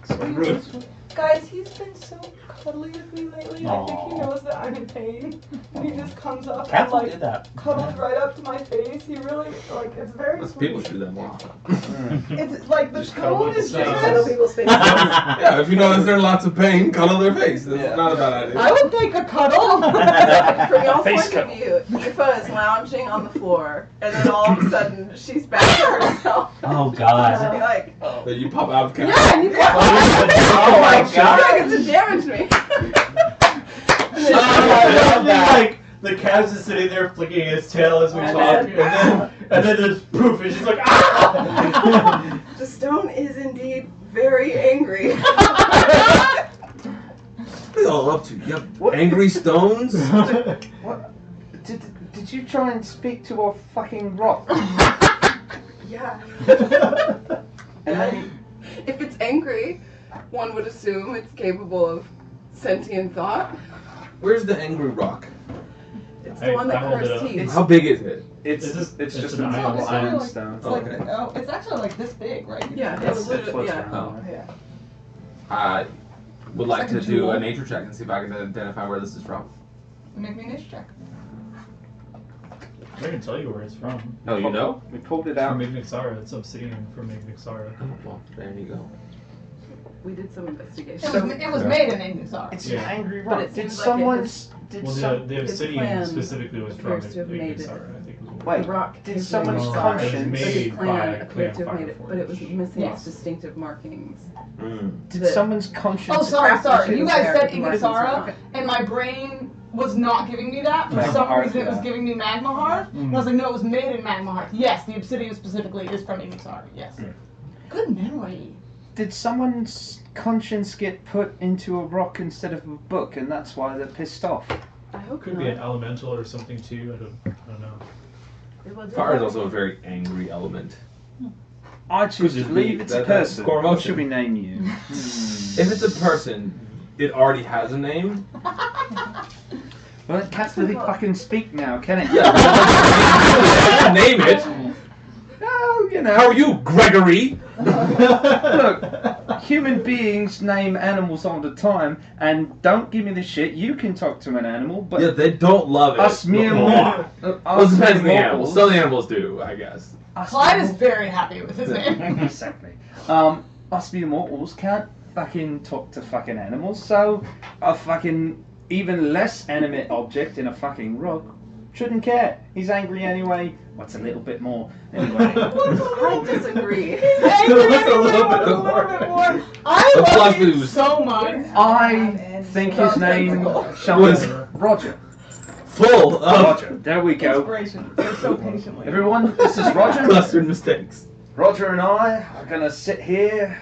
So rude. Guys, he's been so cuddly with me lately. I think he Aw. knows that I'm in pain. And he just comes up and Castle like did that. cuddles right up to my face. He really it's very Most sweet. people should do that more often. It's like the Just cuddle tone with is the face. Cuddle just. people's faces. Yeah, if you notice they're in lots of pain, cuddle their face. That's Yeah. not a bad idea. I would take a cuddle. From y'all's Face point of view, Aoife is lounging on the floor, and then all of a sudden she's back to herself. Oh She'd be god. like, Then you pop out of the Yeah, you got Oh my she's not going to damage me. Like the Cavs is sitting there flicking his tail as we talk, and then there's poof, and she's like, ah! The stone is indeed very angry. What are you all up to? You have angry stones? What? Did you try and speak to a fucking rock? Yeah. And then If it's angry, one would assume it's capable of sentient thought. Where's the angry rock? It's the one that I hold it cursed up. teeth. How big is it? it's It's just an a iron little stone. iron It's stone. like, Okay. oh, it's actually like this big, right? Yeah, It's- it's it literally, floats yeah. around. Yeah. I would like Like to a do jewel. a nature check and see if I can identify where this is from. Make me a nature check. I can tell you where it's from. Oh, you know? We pulled it It's from out. Ignaxara. It's obsidian from Ignaxara. Oh, well, there you go. We did some investigation. It was made in Ignisar. It's Yeah. an angry But rock. it Did seems like it someone's? Did Well, some? the its obsidian plan specifically was from appears to have made it. Ignaxara, I think. Was Wait, The rock did appears to someone's have No, made it was it. conscience? made His plan by appeared to have Clan made it, but it was Fireforge. missing Yes. its distinctive markings. Did The- someone's conscience? Oh, sorry. craftsmanship You is guys there, said the markings Ignisara, are- okay. and my brain was not giving me that. For Magma some Hearth, reason, it was yeah. giving me Magma Hearth. And I was like, no, it was made in Magma Hearth. Yes, the obsidian specifically is from Ignisara. Yes. Good memory. Did someone's conscience get put into a rock instead of a book, and that's why they're pissed off? I hope Could not. be an elemental or something too. I don't know. It was- Fire is also a very angry element. I choose to just believe be- it's a that's person. core What emotion. should we name you? If it's a person, it already has a name. Well, it can't really fucking speak now, can it? Yeah. Name it. No, you know. How are you, Gregory? Look, human beings name animals all the time, and don't give me the shit. You can talk to an animal, but Yeah, they don't love it. us mere Well, us it depends on the mere animals. Some of the animals do, I guess. us Clyde mere is very happy with his name. exactly. Us mere mortals can't fucking talk to fucking animals, so a fucking even less animate object in a fucking rock shouldn't care. He's angry anyway. What's a little bit more? Anyway. I disagree. Angry What's a little bit a little more? bit more. I The love philosophy you was- so much. I think his name shall Was- be Roger. Full of Roger. There we go. Inspiration. They're so patiently. Everyone, this is Roger. clustered mistakes. Roger and I are gonna sit here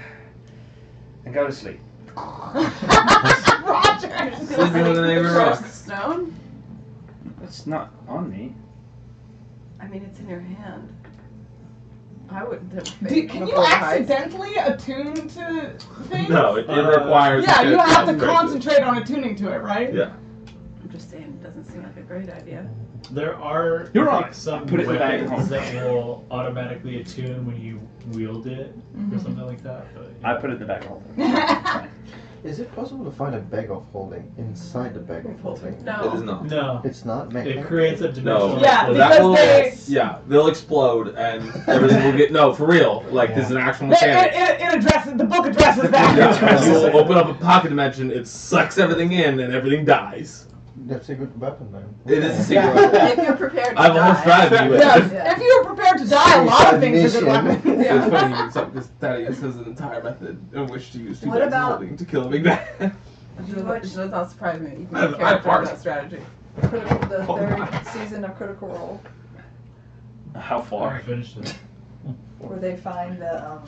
and go to sleep. Roger. Sleeping with an angry rock. Cursed stone? It's not on me. I mean, it's in your hand. I wouldn't have Can faked you before the heist. accidentally attune to things? No, it requires. Yeah, a you have to concentration. concentrate on attuning to it, right? Yeah. I'm just saying, it doesn't seem like a great idea. There are You're I think, right. some Put it in the bag at weapons home. that will automatically attune when you wield it or Mhm. something like that. But, I put it in the back hole. Is it possible to find a bag of holding inside the bag of holding? It is No. not. No, It's not it mechanical. creates a dimensional. Yeah, explosion. That because will, they- yeah, they'll explode and everything will get. No, for real. Like, this is an actual It, mechanic. it addresses, the book addresses that. Yeah, you'll open up a pocket dimension, it sucks everything in, and everything dies. That's a good weapon then. It is a secret Yeah. weapon. If you're prepared to I have a whole die. strategy with Yes, it. Yeah. if you are prepared to die, a lot of things are good weapons. It's funny, so this Thaddeus has an entire method in which to use two What bags of about- holding to kill a big guy. It does not surprise me. You can I have- make I have character parts. that strategy. The Oh, third my. season of Critical Role, How I far? finished it. where they find the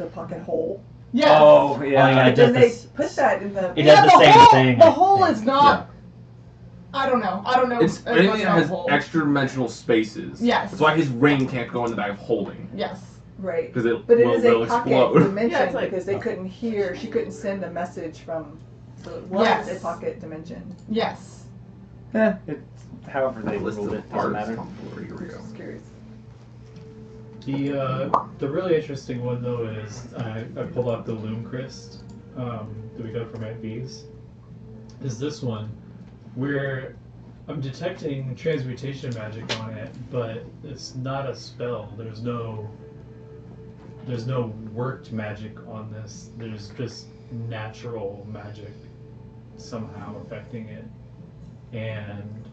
pocket hole Yes. Oh, Oh, yeah. yeah, But just then they this. put that in the. It does the same hole, thing. The I hole think. is not. I don't know. It's as anything much that about has hole. extra dimensional spaces. Yes. That's why his ring can't go in the bag of holding. Yes. Right. Because it But it will is a pocket explode. dimension Yeah, it's like- because they couldn't hear. She couldn't send a message from. So it was Yes. a pocket dimension. Yes. Yeah, however they List ruled of it, doesn't parts matter. come forward. Here we go. Just curious. The really interesting one though is I pulled out the Loom Crest that we got from Aunt B's. Is this one where I'm detecting transmutation magic on it, but it's not a spell. There's no worked magic on this. There's just natural magic somehow affecting it, and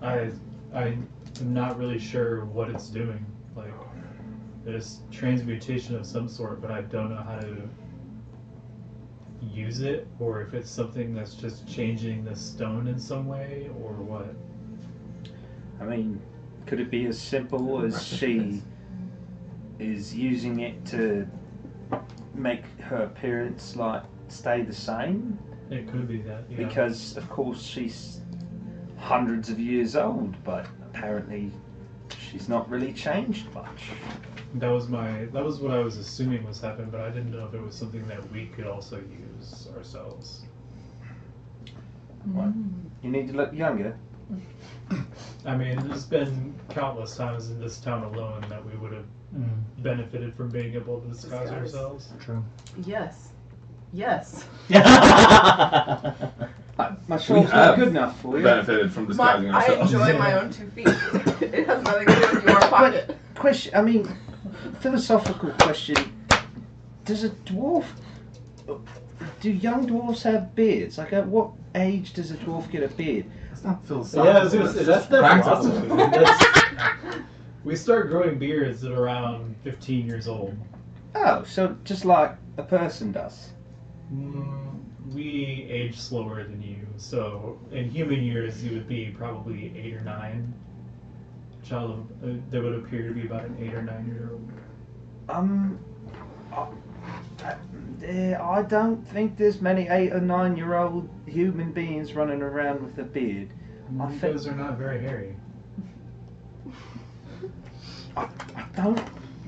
I'm not really sure what it's doing. Like, there's transmutation of some sort, but I don't know how to use it, or if it's something that's just changing the stone in some way, or what. I mean, could it be as simple as she is using it to make her appearance like stay the same? It could be that, yeah. Because of course she's hundreds of years old, but apparently she's not really changed much. That was what I was assuming was happening, but I didn't know if it was something that we could also use ourselves. What? You need to look younger. I mean, there's been countless times in this town alone that we would have benefited from being able to disguise ourselves. True. Yes. Yes. My show's not good enough for you. Benefited from disguising I ourselves. enjoy my own 2 feet. It has nothing to do with your pocket. Question. I mean, philosophical question. Does a dwarf? Do young dwarfs have beards? Like, at what age does a dwarf get a beard? It's not philosophical. Yeah, I was gonna say, that's the practical. philosophy. We start growing beards at around 15 years old. Oh, so just like a person does. We age slower than you, so in human years you would be probably 8 or 9. Child that would appear to be about an 8 or 9 year old. I don't think there's many 8 or 9 year old human beings running around with a beard. I think Those are not very hairy. I don't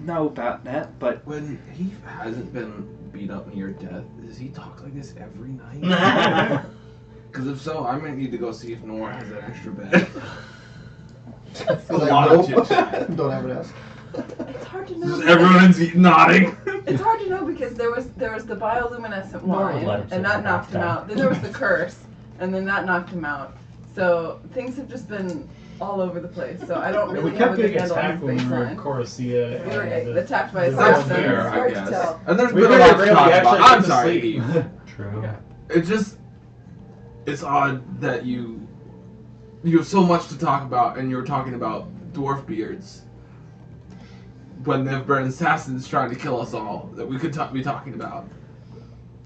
know about that, but When he hasn't been beat up near death, does he talk like this every night? Because if so, I might need to go see if Nora has that extra bed. A lot of chit-chat. Don't ever ask. It's hard to know. Just everyone's nodding. It's hard to know because there was the bioluminescent Nora wine, let him and sit that knocked him down. out. Then there was the curse, and then that knocked him out. So things have just been all over the place. So I don't We really have kept a good getting handle on attacked his when we were in baseline. Coruscant. We were and attacked by the assassins. That's fair, I Hard to guess. tell. And there's We been a very lot of rarely talk actually about. I'm get to sorry, sleep. Eve. True. Yeah. It just, it's odd that you have so much to talk about, and you're talking about dwarf beards when there have been assassins trying to kill us all that we could be talking about,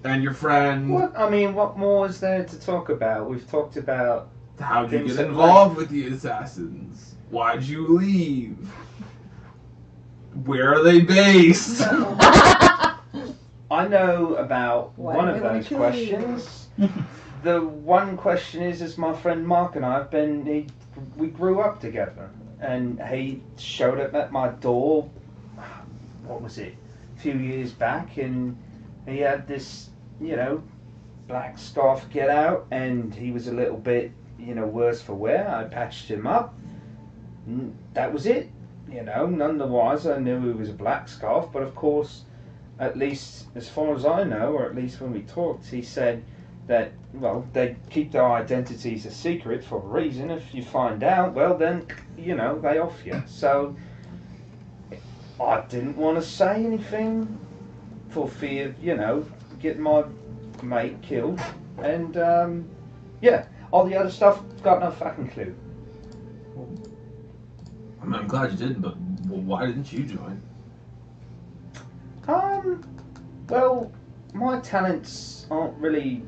and your friend. what? I mean, what more is there to talk about? We've talked about. How'd you Things get that involved with the assassins? Why'd you leave? Where are they based? I know about Why one do of they wanna those kill questions. The one question is my friend Mark and I have been. We grew up together, and he showed up at my door. What was it? A few years back, and he had this, black scarf get out, and he was a little bit, worse for wear. I patched him up. That was it. None the wiser. I knew he was a black scarf, but of course, at least as far as I know, or at least when we talked, he said that, well, they keep their identities a secret for a reason. If you find out, well, then, they off you. So, I didn't want to say anything for fear of, getting my mate killed. And, all the other stuff, got no fucking clue. I mean, I'm glad you didn't, but why didn't you join? Well, my talents aren't really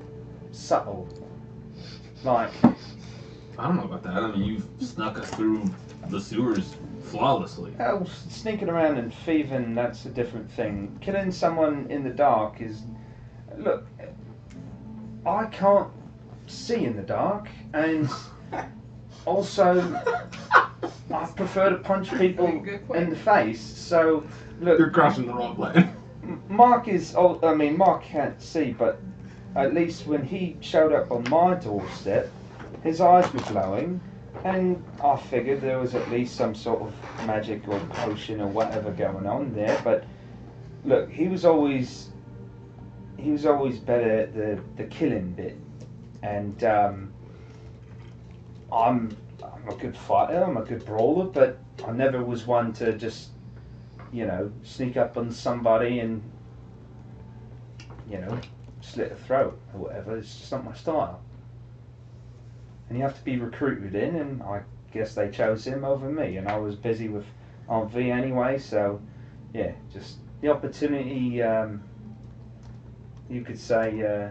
subtle. Like, I don't know about that. I mean, you've snuck us through the sewers flawlessly. Oh, sneaking around and thieving, that's a different thing. Killing someone in the dark is... Look, I can't see in the dark, and also I prefer to punch people in the face, so... Look, You're crossing the wrong line. Mark Mark can't see, but at least when he showed up on my doorstep, his eyes were glowing, and I figured there was at least some sort of magic or potion or whatever going on there. But look, he was always better at the killing bit, and I'm a good fighter, I'm a good brawler, but I never was one to just, sneak up on somebody and, slit a throat or whatever. It's just not my style. And you have to be recruited in, and I guess they chose him over me, and I was busy with Aunt V anyway, so yeah, just the opportunity, you could say,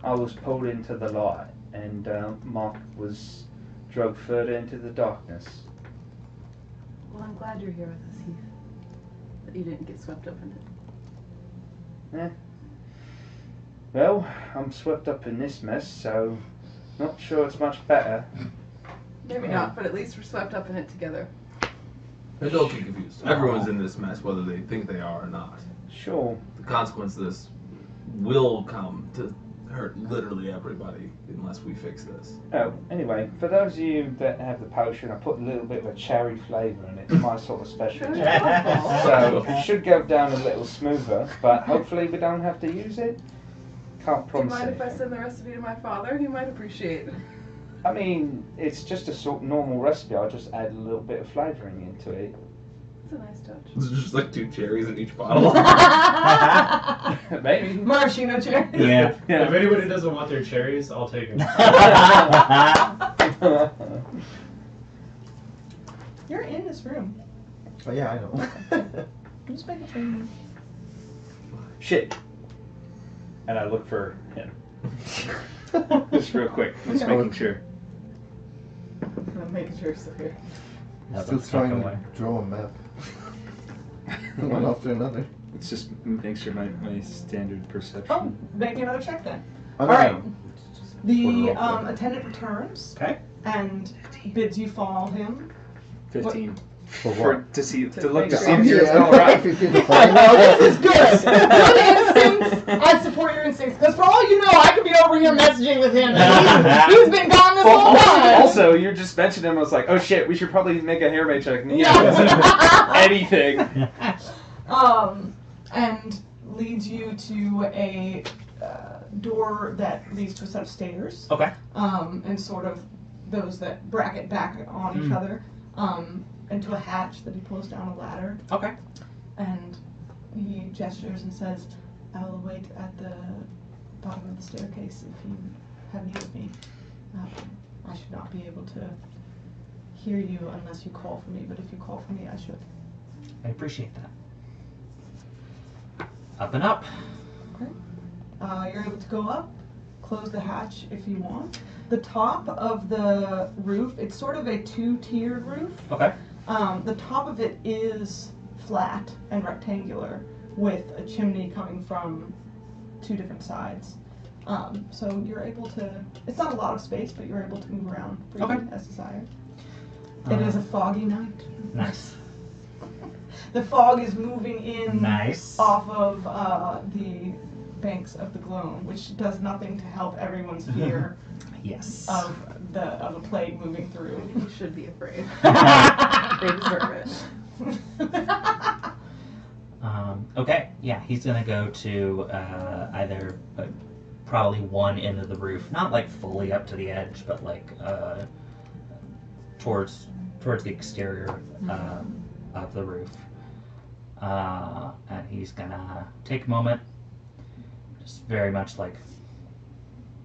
I was pulled into the light, and Mark was dragged further into the darkness. Well, I'm glad you're here with us, Heath. That you didn't get swept up in it. Yeah. Well, I'm swept up in this mess, so not sure it's much better. Maybe not, but at least we're swept up in it together. And don't get confused. Everyone's in this mess, whether they think they are or not. Sure. The consequence of this will come to hurt literally everybody unless we fix this. Oh, anyway, for those of you that have the potion, I put a little bit of a cherry flavour in it. It's my sort of specialty. So it should go down a little smoother, but hopefully we don't have to use it. Can't Do you promise mind if I anything. send the recipe to my father? He might appreciate it. I mean, it's just a sort of normal recipe. I just add a little bit of flavouring into it. It's a nice touch. There's just like 2 cherries in each bottle. Maybe. Maraschino cherry. Yeah. If anybody doesn't want their cherries, I'll take them. You're in this room. Oh, yeah, I know. I'm just making sure you... Shit. And I look for him. Just real quick. Just Okay. making sure. I'm making sure you're still here. Still trying to draw a map. One after another. Let's just make sure my standard perception. Oh, make me another check then. Oh, All right. no. The For the attendant returns Okay. and bids you follow him. 15. For what? To see To to look make to sure. see if you're Yeah, all right. 15 to No, 5. this is good. Good instincts. I support your instincts. Because for all you know, I could be over here messaging with him. And he's been gone this whole time. Also, you just mentioned him. I was like, oh shit, we should probably make a hair mage check. Yeah. Anything. And leads you to a door that leads to a set of stairs. Okay. And sort of those that bracket back on each other. Into a hatch that he pulls down a ladder. Okay. And he gestures and says, I will wait at the bottom of the staircase if you have need of me. I should not be able to hear you unless you call for me, but if you call for me, I should. I appreciate that. Up and up. Okay. You're able to go up, close the hatch if you want. The top of the roof, it's sort of a 2-tiered roof. Okay. The top of it is flat and rectangular with a chimney coming from 2 different sides. So you're able to, it's not a lot of space, but you're able to move around freely as desired. It is a foggy night. Nice. The fog is moving in Nice. off of the banks of the Glone, which does nothing to help everyone's fear Yes. of a plague moving through. You should be afraid. They deserve it. Okay. Yeah, he's gonna go to either probably one end of the roof, not like fully up to the edge, but like towards the exterior of the roof. And he's gonna take a moment, just very much like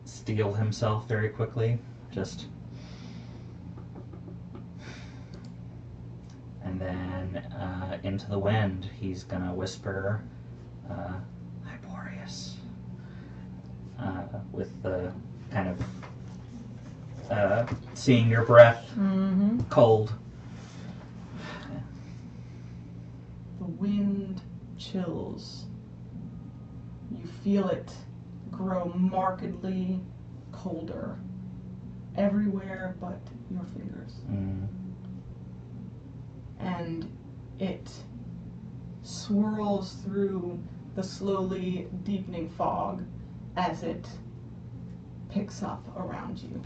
steel himself very quickly, just, and then into the wind he's gonna whisper, "Hi, Boreas," with the kind of seeing your breath, cold, chills. You feel it grow markedly colder everywhere but your fingers. And it swirls through the slowly deepening fog as it picks up around you.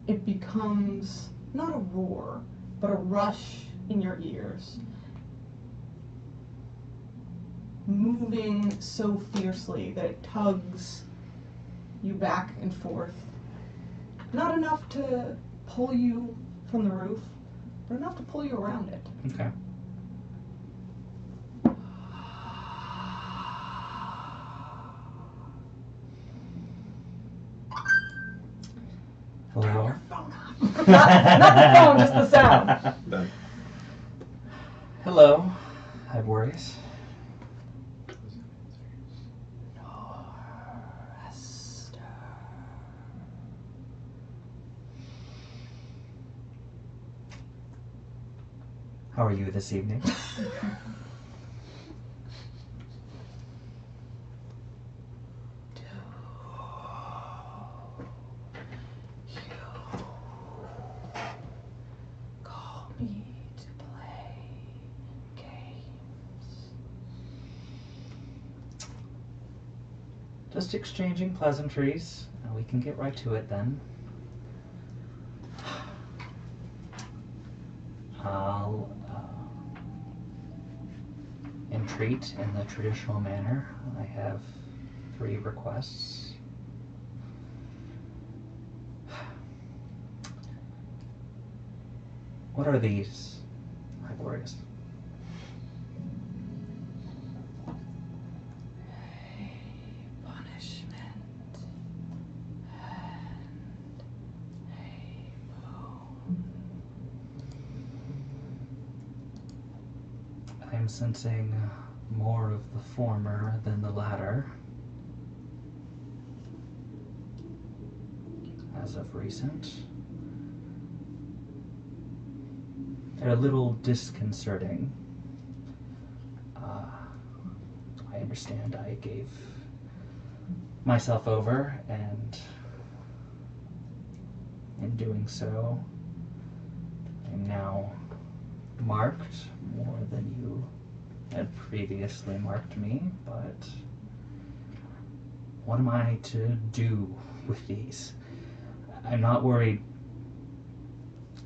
It becomes not a roar, but a rush in your ears, moving so fiercely that it tugs you back and forth. Not enough to pull you from the roof, but enough to pull you around it. Okay. Hello? Not the phone, just the sound. Done. Hello. I have worries. How are you this evening? Call me to play games. Just exchanging pleasantries, and we can get right to it then. I'll entreat in the traditional manner. I have 3 requests. What are these? I have worries. Punishment and a moon. I'm sensing more of the former than the latter. As of recent. They're a little disconcerting. I understand I gave myself over, and in doing so, I'm now marked more than you had previously marked me, but what am I to do with these? I'm not worried.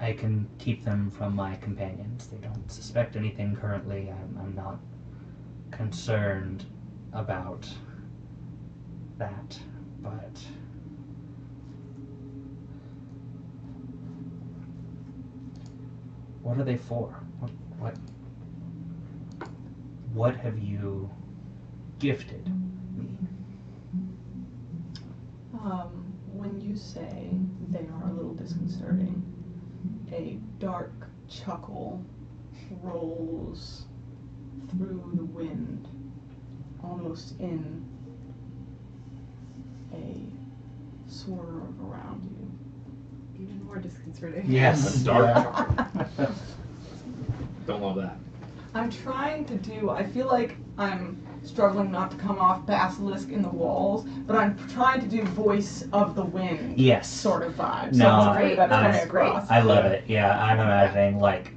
I can keep them from my companions. They don't suspect anything currently. I'm not concerned about that, but what are they for? What have you gifted me? When you say they are a little disconcerting, a dark chuckle rolls through the wind, almost in a swerve around you. Even more disconcerting. Yes. Dark. Yeah. Don't love that. I'm trying to do, I feel like I'm struggling not to come off basilisk in the walls, but I'm trying to do voice of the wind Yes. sort of vibe. No, so hopefully that's that's coming across. I love it. Yeah, I'm imagining like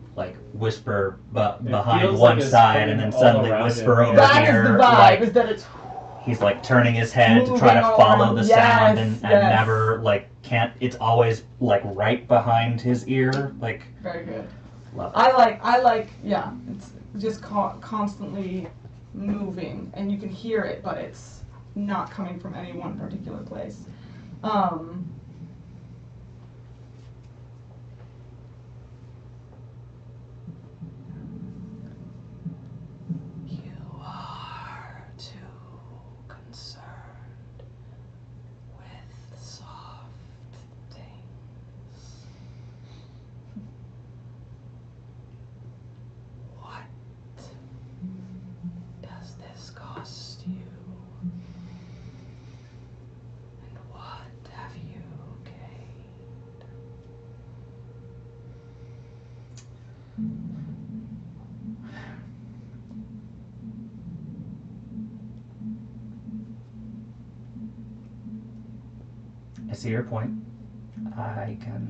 whisper behind feels one like it's side and coming then all suddenly around whisper it. over That is here. the vibe, Like, is that it's he's like turning his head to try to moving follow around. the Yes, sound and yes. never like can't. It's always like right behind his ear. Like, very good. love it. I like, yeah, it's just constantly moving, and you can hear it, but it's not coming from any one particular place. You are too concerned with soft things. What does this cost you? And what have you gained? see your point. I can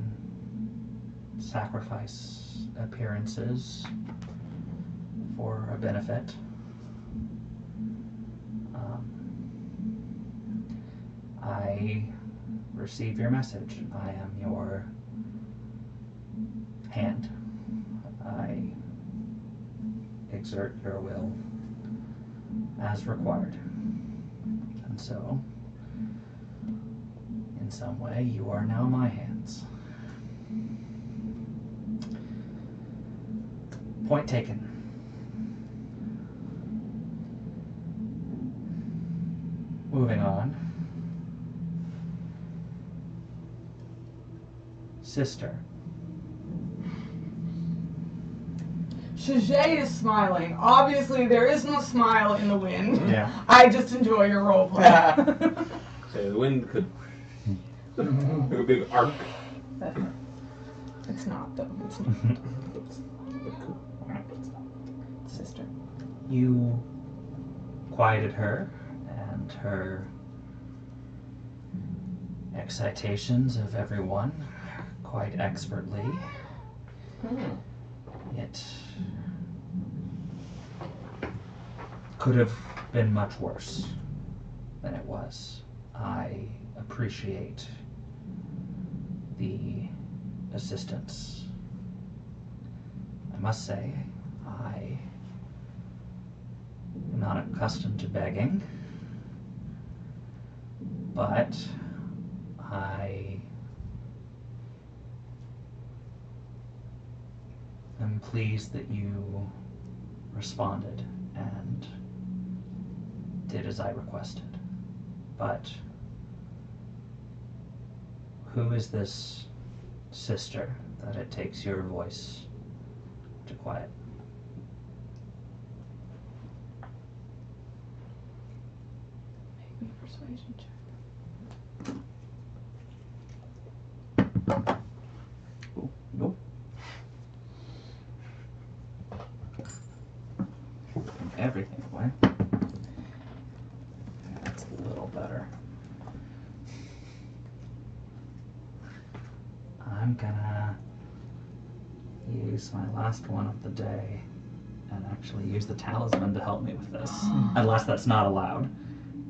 sacrifice appearances for a benefit. I receive your message. I am your hand. I exert your will as required. And so, in some way, you are now my hands. Point taken. Moving on. Sister. Shajay is smiling. Obviously, there is no smile in the wind. Yeah. I just enjoy your role play. So the wind could make a big arc. It's not, though. It's not. Sister. You quieted her and her excitations of everyone quite expertly. It could have been much worse than it was. I appreciate the assistance. I must say, I am not accustomed to begging, but I am pleased that you responded and did as I requested. But who is this sister that it takes your voice to quiet? Make me a persuasion check. Oh, nope. Everything away. That's a little better. I'm gonna use my last one of the day and actually use the talisman to help me with this. Unless that's not allowed,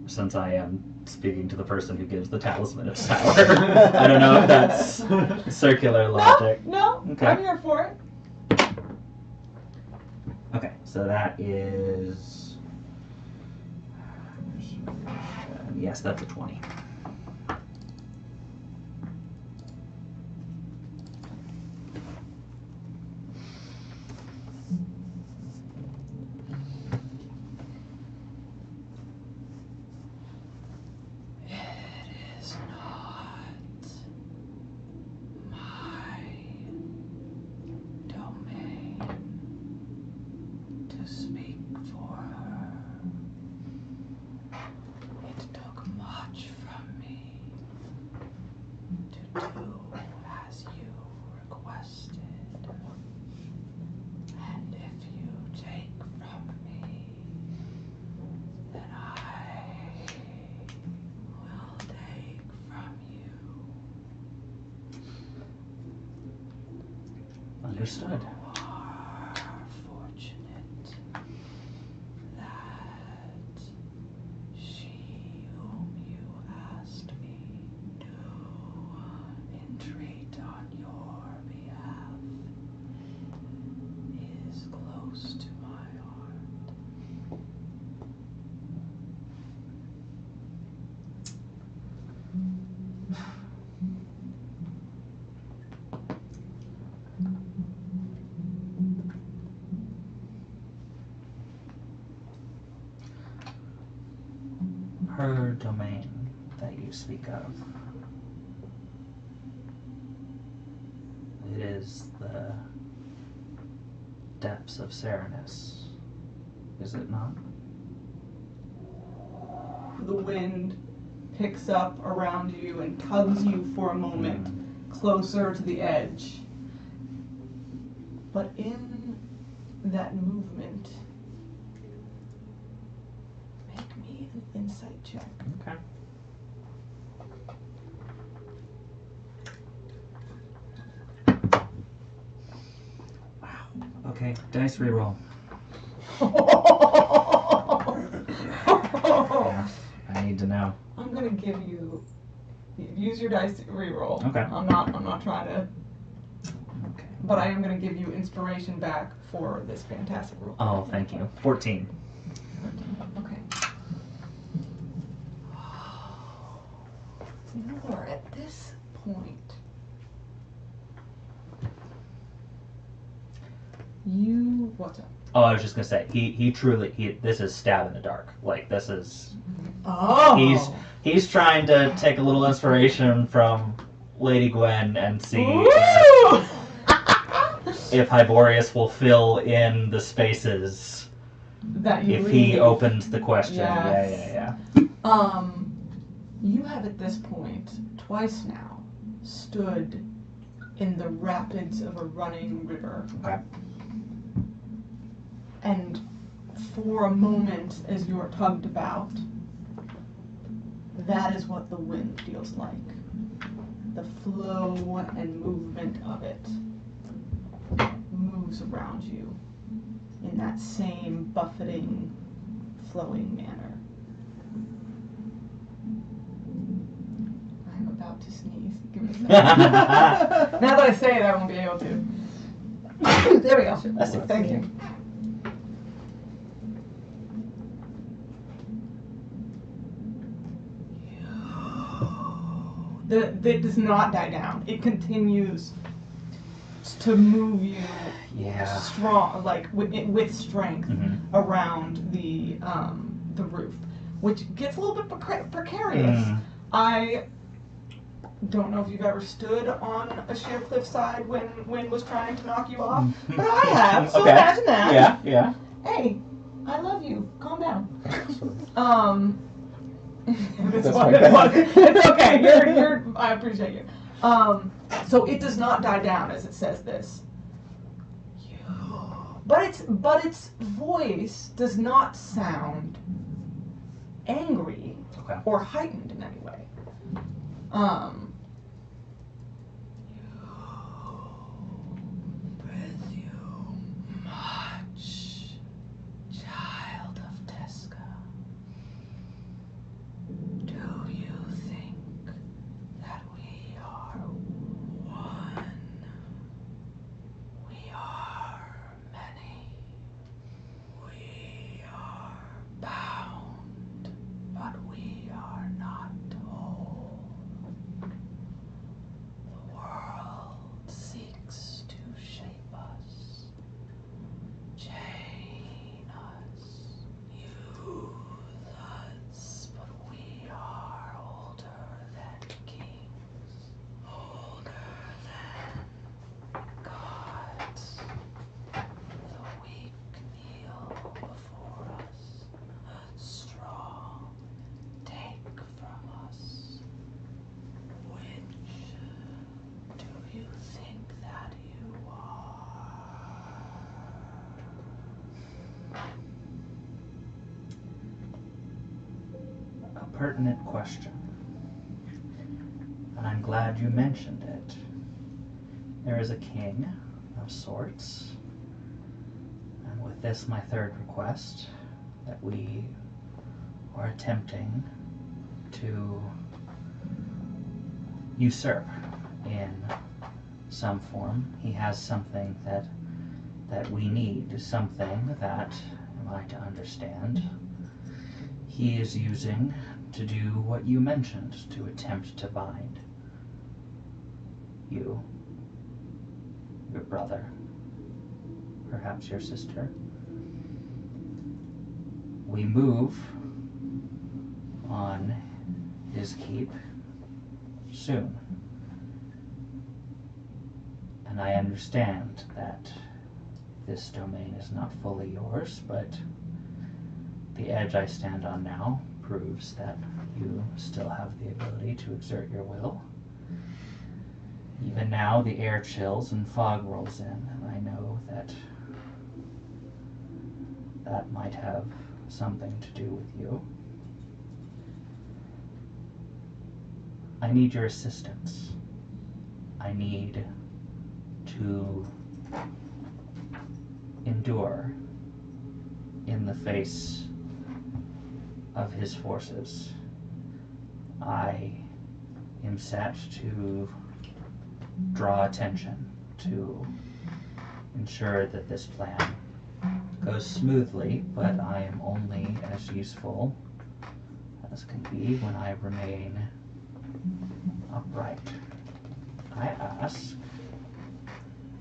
since I am speaking to the person who gives the talisman its power. I don't know if that's circular logic. No, Okay. I'm here for it. Okay, so that is... yes, that's a 20. Understood. Fortunate that she whom you asked me to entreat on your behalf is close to my heart. Her domain that you speak of, it is the depths of Serenus, is it not? The wind picks up around you and tugs you for a moment closer to the edge. But in that movement, make me an insight check. Okay. Okay, dice reroll. Yeah, I need to know. I'm gonna give you. Use your dice to reroll. Okay. I'm not trying to. Okay. But I am gonna give you inspiration back for this fantastic roll. Oh, thank you. 14. Okay. You're at this point. What's up? Oh, I was just gonna say, he truly, this is stab in the dark. Like, this is, Oh. he's trying to take a little inspiration from Lady Gwen and see if Hyborius will fill in the spaces that you if leave. he opens the question. Yes. Yeah. You have at this point, twice now, stood in the rapids of a running river. Okay. And for a moment, as you are tugged about, that is what the wind feels like. The flow and movement of it moves around you in that same buffeting, flowing manner. I'm about to sneeze. Give me a second. Now that I say it, I won't be able to. There we go. Thank you. It does not die down. It continues to move you strong, like with strength around the roof, which gets a little bit precarious. I don't know if you've ever stood on a sheer cliffside when wind was trying to knock you off, but I have. So imagine that. Yeah. Hey, I love you. Calm down. It's okay. You're. I appreciate you. So it does not die down as it says this. But its voice does not sound angry or heightened in any way. With you much, child of Tesca. Do you think that we are one? We are many. We are bound, but we are not whole. The world seeks to shape us, chain us, use us, but we are older than kings, older than gods. The weak kneel before us, strong take from us. Which do you think that you are? A pertinent question. And I'm glad you mentioned it. There is a king of sorts. And with this, my third request, that we are attempting to usurp in some form. He has something that we need, something that, am I to understand, he is using to do what you mentioned, to attempt to bind you, your brother, perhaps your sister. We move on his keep soon. And I understand that this domain is not fully yours, but the edge I stand on now proves that you still have the ability to exert your will. Even now, the air chills and fog rolls in, and I know that that might have something to do with you. I need your assistance. I need to the face of his forces. I am set to draw attention, to ensure that this plan goes smoothly, but I am only as useful as can be when I remain upright. I ask,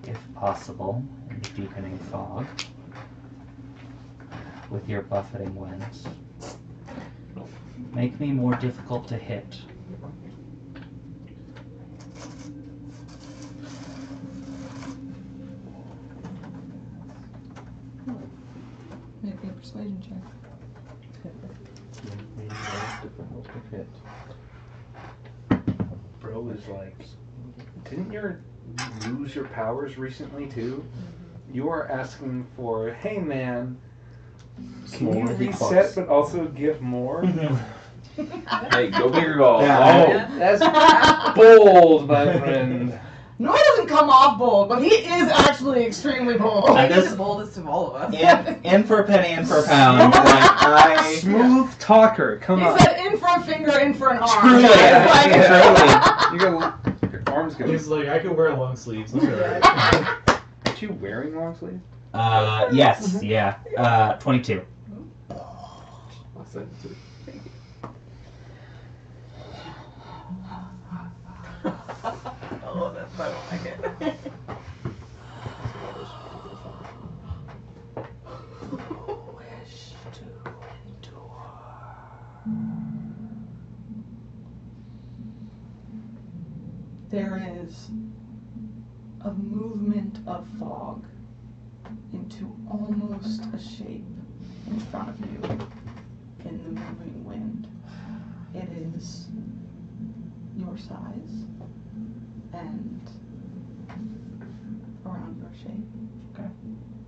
if possible, in the deepening fog, with your buffeting winds, make me more difficult to hit. Make a persuasion check. Difficult to hit. Bro is like, didn't you lose your powers recently too? You are asking for, hey man, can you Smaller reset bucks. but also give more? Hey, go big or go Yeah. home. That's bold, my friend. Noy doesn't come off bold, but he is actually extremely bold. And He's this- the boldest of all of us. in for a penny, in for a pound. Like, I... Smooth talker, come He on. said in for a finger, in for an arm. Truly, Like- You go, your arms go. He's like, I could wear long sleeves. Look at Aren't you wearing long sleeves? Yes, yeah. 22. I'll send it to you. Oh, that's I don't like it. Wish to endure. There is a movement of fog into almost a shape in front of you in the moving wind. It is your size and around your shape. Okay.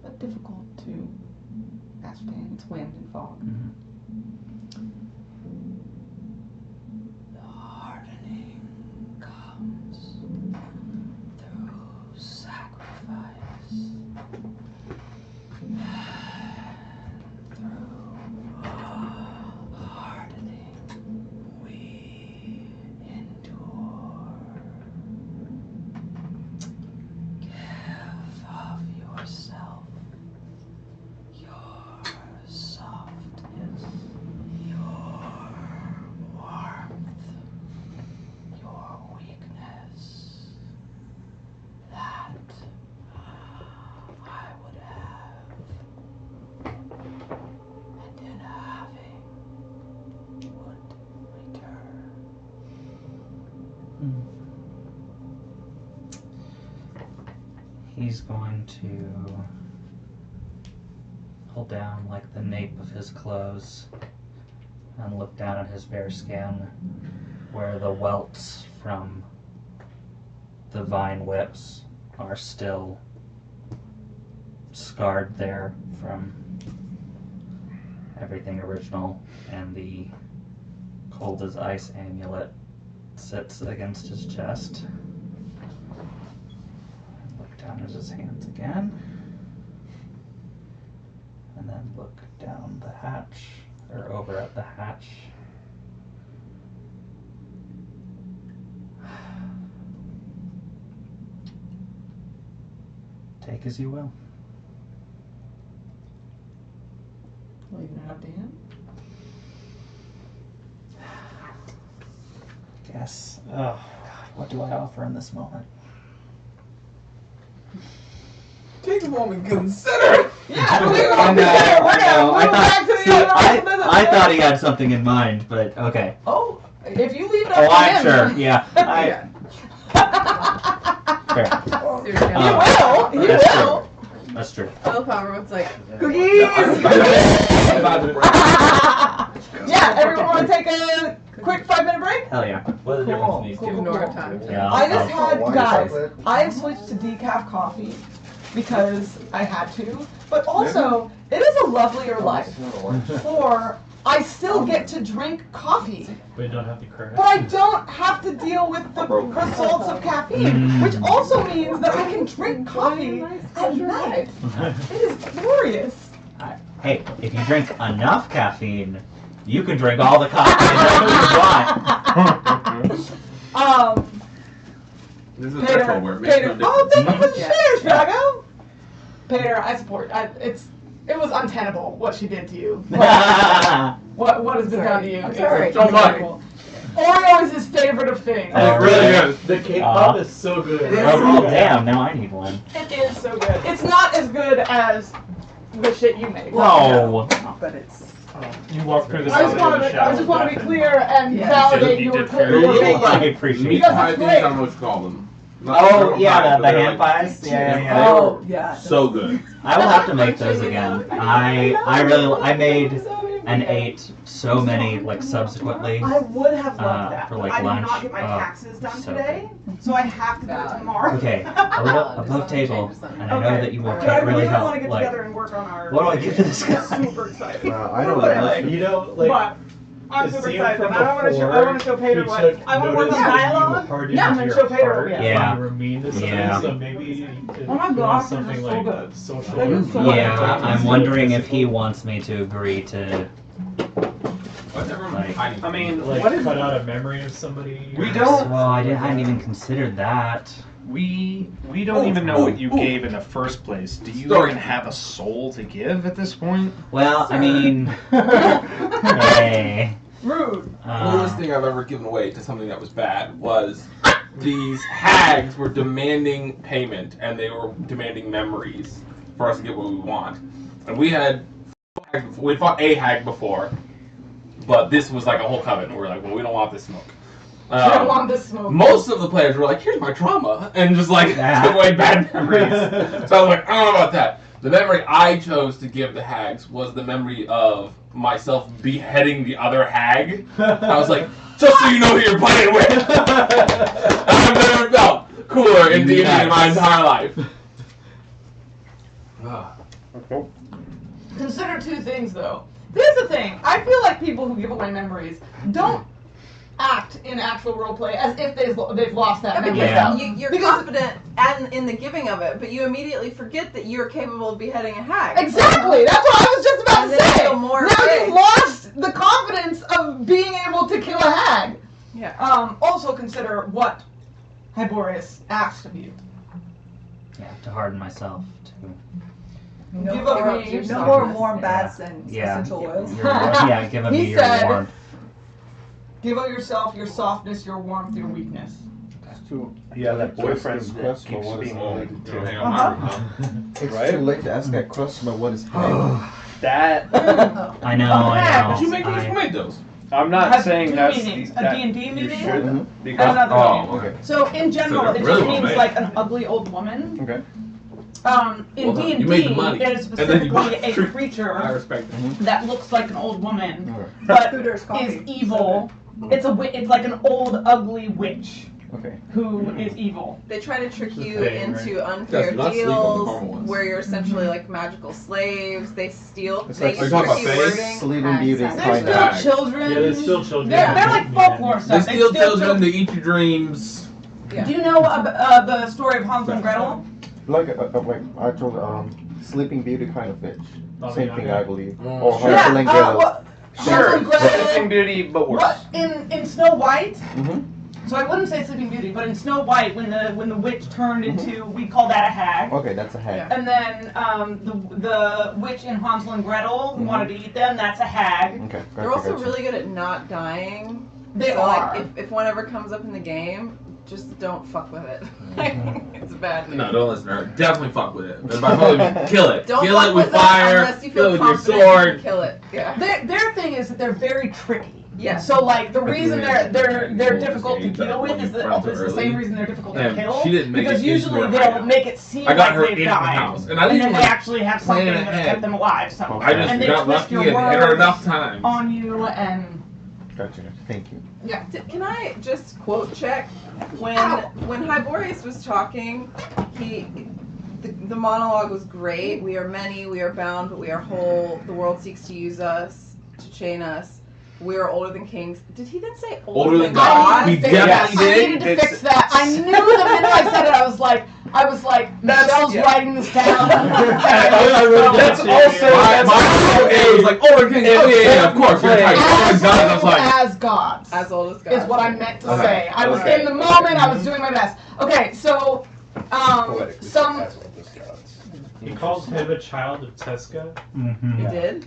But difficult to ascertain. It's wind and fog. The hardening comes through sacrifice. Through hardening, we endure. Give of yourself, your softness, your warmth, your weakness, that I would have, and in having would return. He's going to hold down like the nape of his clothes and look down at his bare skin where the welts from the vine whips are still scarred there from everything original, and the cold as ice amulet sits against his chest. Look down at his hands again, and then look down the hatch, or over at the hatch. Take as you will. Leaving it up to him. Yes. Oh, God, what do I offer in this moment? Take a moment, consider. Yeah, leave it I up know, there. We're I know. gonna move back to the See, other business. I thought he had something in mind, but okay. Oh, if you leave it up Oh, to I'm him. sure. Yeah. Fair. Seriously. He will. He That's will. true. That's true. Willpower was like, Cookies. About to break. Yeah, everyone want to take a quick 5-minute break? Hell yeah. What are the difference in these two? ignore time. Yeah. I just had, White guys, chocolate. I have switched to decaf coffee because I had to, but also, it is a lovelier life, for I still get to drink coffee, But you don't have to crash. but I don't have to deal with the results of caffeine, which also means that I can drink coffee at night. It is glorious. Hey, if you drink enough caffeine, you can drink all the coffee that you want. This is a Peter, threshold where it makes no Peter. difference. Oh, thank you for the Yeah. shares, Drago. Peter, I support. It was untenable what she did to you. What has been done to you? I'm sorry. It's untenable. Oreo is his favorite of things. Oh, really really? is. The cake pop is so good. Oh, damn, now I need one. It is so good. It's not as good as the shit you make. Whoa. But it's. You walk through the I just want to be clear and validate You your did very well. clear. I appreciate Meat Because pie it's things, great. I don't know what you call them. Oh, yeah, the hand pies? Yeah, They yeah. Oh, were yeah. so good. I will have to make those again. I made and ate so many, like, subsequently. I would have loved that. for, like, I did lunch. not get my Oh, taxes done so today, so I have to do it tomorrow. Okay, a little above table, and I know that you will But I can't really really want to help. get Like, together and work on our. what do I give to this guy? I'm super excited. I know What that. You know, like, But I'm the super scene excited. from I don't want to show. I want to show Peter before, what. he took I want to work on notice that you dialogue. hardened Yeah, and then your show Peter. heart Yeah. when you were mean to somebody, Yeah. so maybe you could Oh my do gosh, something this is so like good. social. That is so Yeah, good. I'm wondering if he wants me to agree to, Like, I mean, Like, what is cut out a memory of somebody. We don't. well, I hadn't even considered that. We don't even know what you gave in the first place. Do you Sorry. even have a soul to give at this point? Well, I mean, hey. Rude. the worst thing I've ever given away to something that was bad was these hags were demanding payment and they were demanding memories for us to get what we want. And we fought a hag before, but this was like a whole coven. We were like, well, we don't want this smoke. I don't want this smoke. Most of the players were like, here's my trauma, and just like took away bad memories. So I was like, I don't know about that. The memory I chose to give the hags was the memory of myself beheading the other hag. I was like, just so you know who you're playing with. I've never felt cooler in D&D in my entire life. Consider two things, though. Here's the thing. I feel like people who give away memories don't act in actual roleplay as if they've lost that memory. Yeah. You're Because- confident in the giving of it, but you immediately forget that you're capable of beheading a hag. Exactly. That's what I was just about And to then you say. feel more Now afraid. you've lost the confidence of being able to kill a hag. Yeah. Also consider what Hyborius asked of you. Yeah, to harden myself to. No Give up more, your no softness. more warm baths Yeah. and Yeah, essential oils. yeah, give me He your said- warmth. Give up yourself, your softness, your warmth, your weakness. Yeah, that boyfriend Just that question, keeps what is being hang? related Hang to. on. It's Right? too late to ask that question, but what is hang? That I know. Did you make these? I- Who made those? I'm not Has saying two that's meanings. A that D&D you meaning? should, Mhm. because Another meaning. Oh, Okay. So in general, So it they're just really well means made. like an ugly old woman. Okay. In Well done. D&D, You made the money. it is And then you bought specifically a three. I creature respect that. that looks like an old woman, Okay. but Hooters coffee. is evil. It's it's like an old ugly witch Okay. who is evil. They try to trick you thing, into unfair Yes, not sleep on the normal deals ones. where you're essentially like magical slaves. They steal. It's They like- use Are you talking tricky about face? wording. Sleeping Beauty They're kind still of. children. Yeah, they're still children. They're like Yeah. folklore They stuff. steal children, they eat your dreams. Yeah. Do you know the story of Hansel and Gretel? Like actual Sleeping Beauty kind of bitch. Baba Same thing, Yaga. I believe. Mm. Or Hansel and Gretel. What? sure, Hansel and Gretel. Sleeping Beauty, but worse. What in Snow White? Mm-hmm. So I wouldn't say Sleeping Beauty, but in Snow White, when the witch turned into, we call that a hag. Okay, that's a hag. And then the witch in Hansel and Gretel wanted to eat them. That's a hag. Okay. Gotcha, They're also gotcha. really good at not dying. They so, are. Like, if one ever comes up in the game, just don't fuck with it. It's bad news. No, don't listen to her. Definitely fuck with it. And by fuck with it, kill it. Don't Kill fuck it with with it fire. unless you Kill feel it with your confident you can sword. kill it. Yeah. Their thing is that they're very tricky. Yeah. So like the That's reason really they're interesting. difficult to Games that deal with when is you that front it's the early. same reason they're difficult to Damn, kill. she didn't make because it into usually her they'll hideout. make it seem I got like her they've in the died, house, and I didn't then even they actually have something plan that ahead. kept them alive. So Okay. I just and they got twist lucky your and hit her words enough times. on you and Gotcha. Thank you. yeah. Can I just quote check when Hyborius was talking? The monologue was great. We are many, we are bound, but we are whole. The world seeks to use us, to chain us. We are older than kings. Did he then say older Older than than God. God? He I definitely needed did. to fix that. I knew the minute I said it, I was like, I was like, Michelle's writing this down. That's also my A was like, oh, yeah, of course. We're tight. I was like, as gods. As old as gods. Is what I meant to say. I was in the moment. I was doing my best. Okay, so some. He calls him a child of Tesca. Mm-hmm. He did?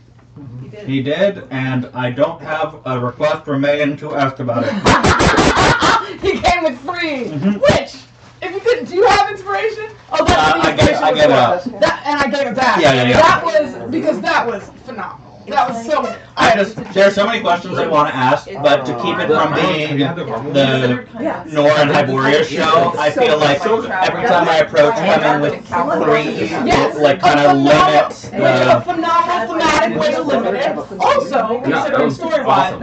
He did. He did, and I don't have a request from Megan to ask about it. He came with 3, which, if you could, do you have inspiration? Oh, that's the inspiration. I gave it up. And I gave it back. Yeah. That was, because that was phenomenal. That was so. There's so many questions I want to ask, but to keep it from being the Nora and Hyboria show, I feel like every time I approach coming with 3, like kind of limit a phenomenal thematic way to limit it. Also, considering story-wise,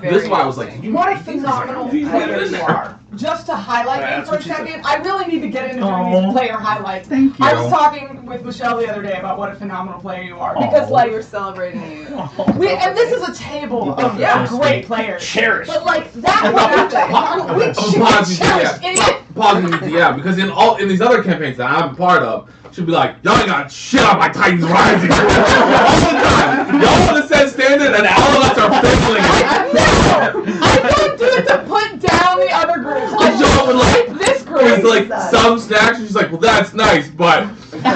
this is why I was like, what a phenomenal player you are. Just to highlight you for a second, I really need to get into doing these player highlights. Thank you. I was talking with Michelle the other day about what a phenomenal player you are. Because, like, we're celebrating you. And this is a table of great players. Cherish. But, like, that we cherish it. Pause, yeah, because in these other campaigns that I'm a part of, she'll be like, y'all ain't got shit on my Titans Rising. All the time. Y'all want to set standard and all of us are failing it. No! I don't do it to put down the other groups. I Y'all would like this group. It's like some snacks, and she's like, well, that's nice, but you got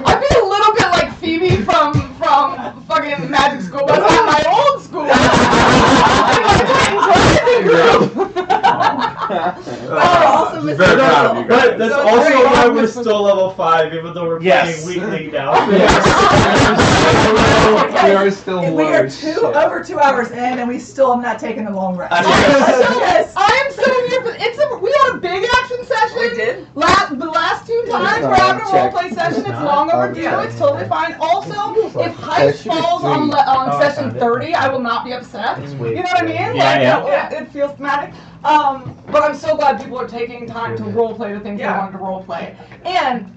I'd be a little bit like Phoebe from fucking Magic School, but not my old school. Also, very proud of you guys. But that's also why we're still level 5, even though we're playing weekly now. We are still We are over 2 hours in, and we still have not taken a long rest. Yes. I'm so here for we had a big action session. We did? The last 2 times we're having a roleplay session. It's long overdue. It's totally fine. Also, if heist falls on session 30, I will not be upset. You know what I mean? Yeah. It feels thematic. But I'm so glad people are taking time to roleplay the things they wanted to roleplay. And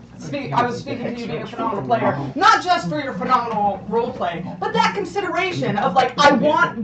I was speaking to you being a phenomenal player, not just for your phenomenal roleplay, but that consideration of like,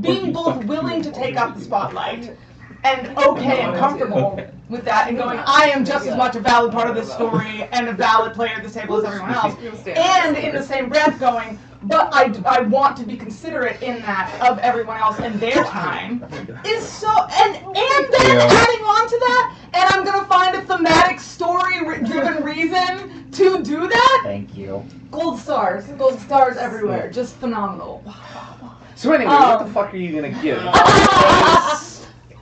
being both willing to take up the spotlight and okay and comfortable with that and going, I am just as much a valid part of this story and a valid player at this table as everyone else. And in the same breath going, but I want to be considerate in that of everyone else and their time is so, and then adding on to that, and I'm going to find a thematic story-driven reason to do that. Thank you. Gold stars everywhere, just phenomenal. So anyway, what the fuck are you gonna give?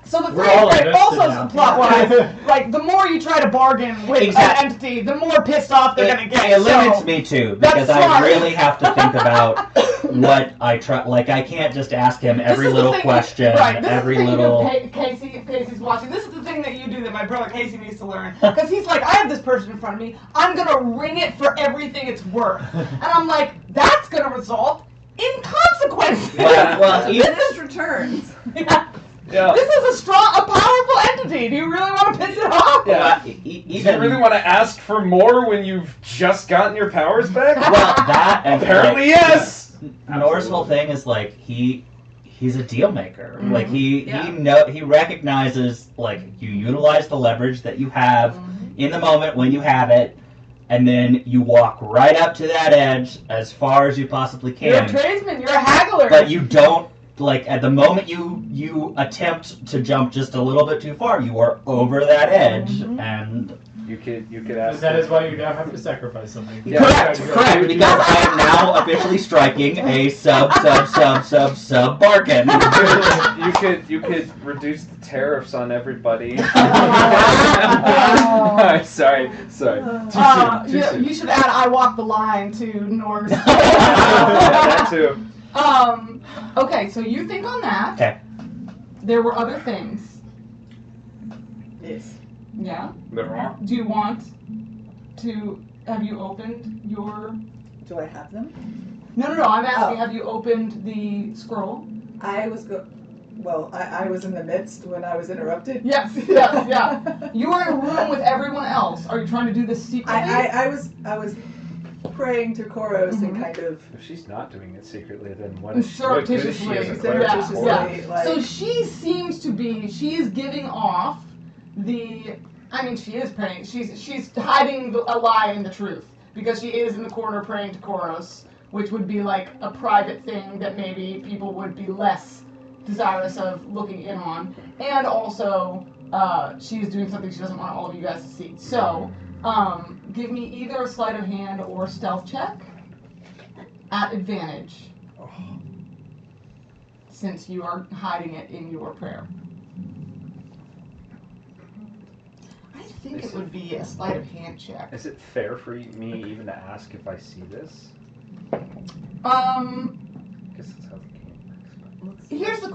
So the thing also plot-wise, like the more you try to bargain with an entity, the more pissed off they're gonna get. It limits me too, because I really have to think about what I try. Like I can't just ask him every little question, every little. Casey's watching. This is the thing that you do that my brother Casey needs to learn, because he's like, I have this person in front of me. I'm gonna ring it for everything it's worth, and I'm like, that's gonna result in consequences. Well, Business returns. Yeah. This is a powerful entity. Do you really want to piss it off? Yeah. Do you really want to ask for more when you've just gotten your powers back? Well, that and apparently yes. Nora's whole thing is like he's a deal maker. Mm-hmm. Like he recognizes like you utilize the leverage that you have in the moment when you have it. And then you walk right up to that edge as far as you possibly can. You're a tradesman. You're a haggler. But you don't. Like at the moment you attempt to jump just a little bit too far, you are over that edge, and you could ask. That is why you now have to sacrifice something. Yeah. Correct. Because I am now officially striking a sub bargain. You could reduce the tariffs on everybody. Sorry. Too soon. You should add "I walk the line" to Nor's. That too. Okay, so you think on that. Okay. There were other things. Yes. Yeah? There are. Do you want to, have you opened your... Do I have them? No, I'm asking, have you opened the scroll? I was I was in the midst when I was interrupted. Yes, yeah. You were in a room with everyone else. Are you trying to do this secretly? I was praying to Koros and kind of If she's not doing it secretly, then what good is she Surreptitiously. as a cleric? surreptitiously, Yeah. like So she seems to be. She is giving off the. I mean, she is praying. She's hiding a lie in the truth because she is in the corner praying to Koros, which would be like a private thing that maybe people would be less desirous of looking in on, and also she is doing something she doesn't want all of you guys to see. So, give me either a sleight of hand or stealth check at advantage, since you are hiding it in your prayer. I think it would be a sleight of hand check. Is it fair for me even to ask if I see this? Um, I guess that's how the game works. here's the.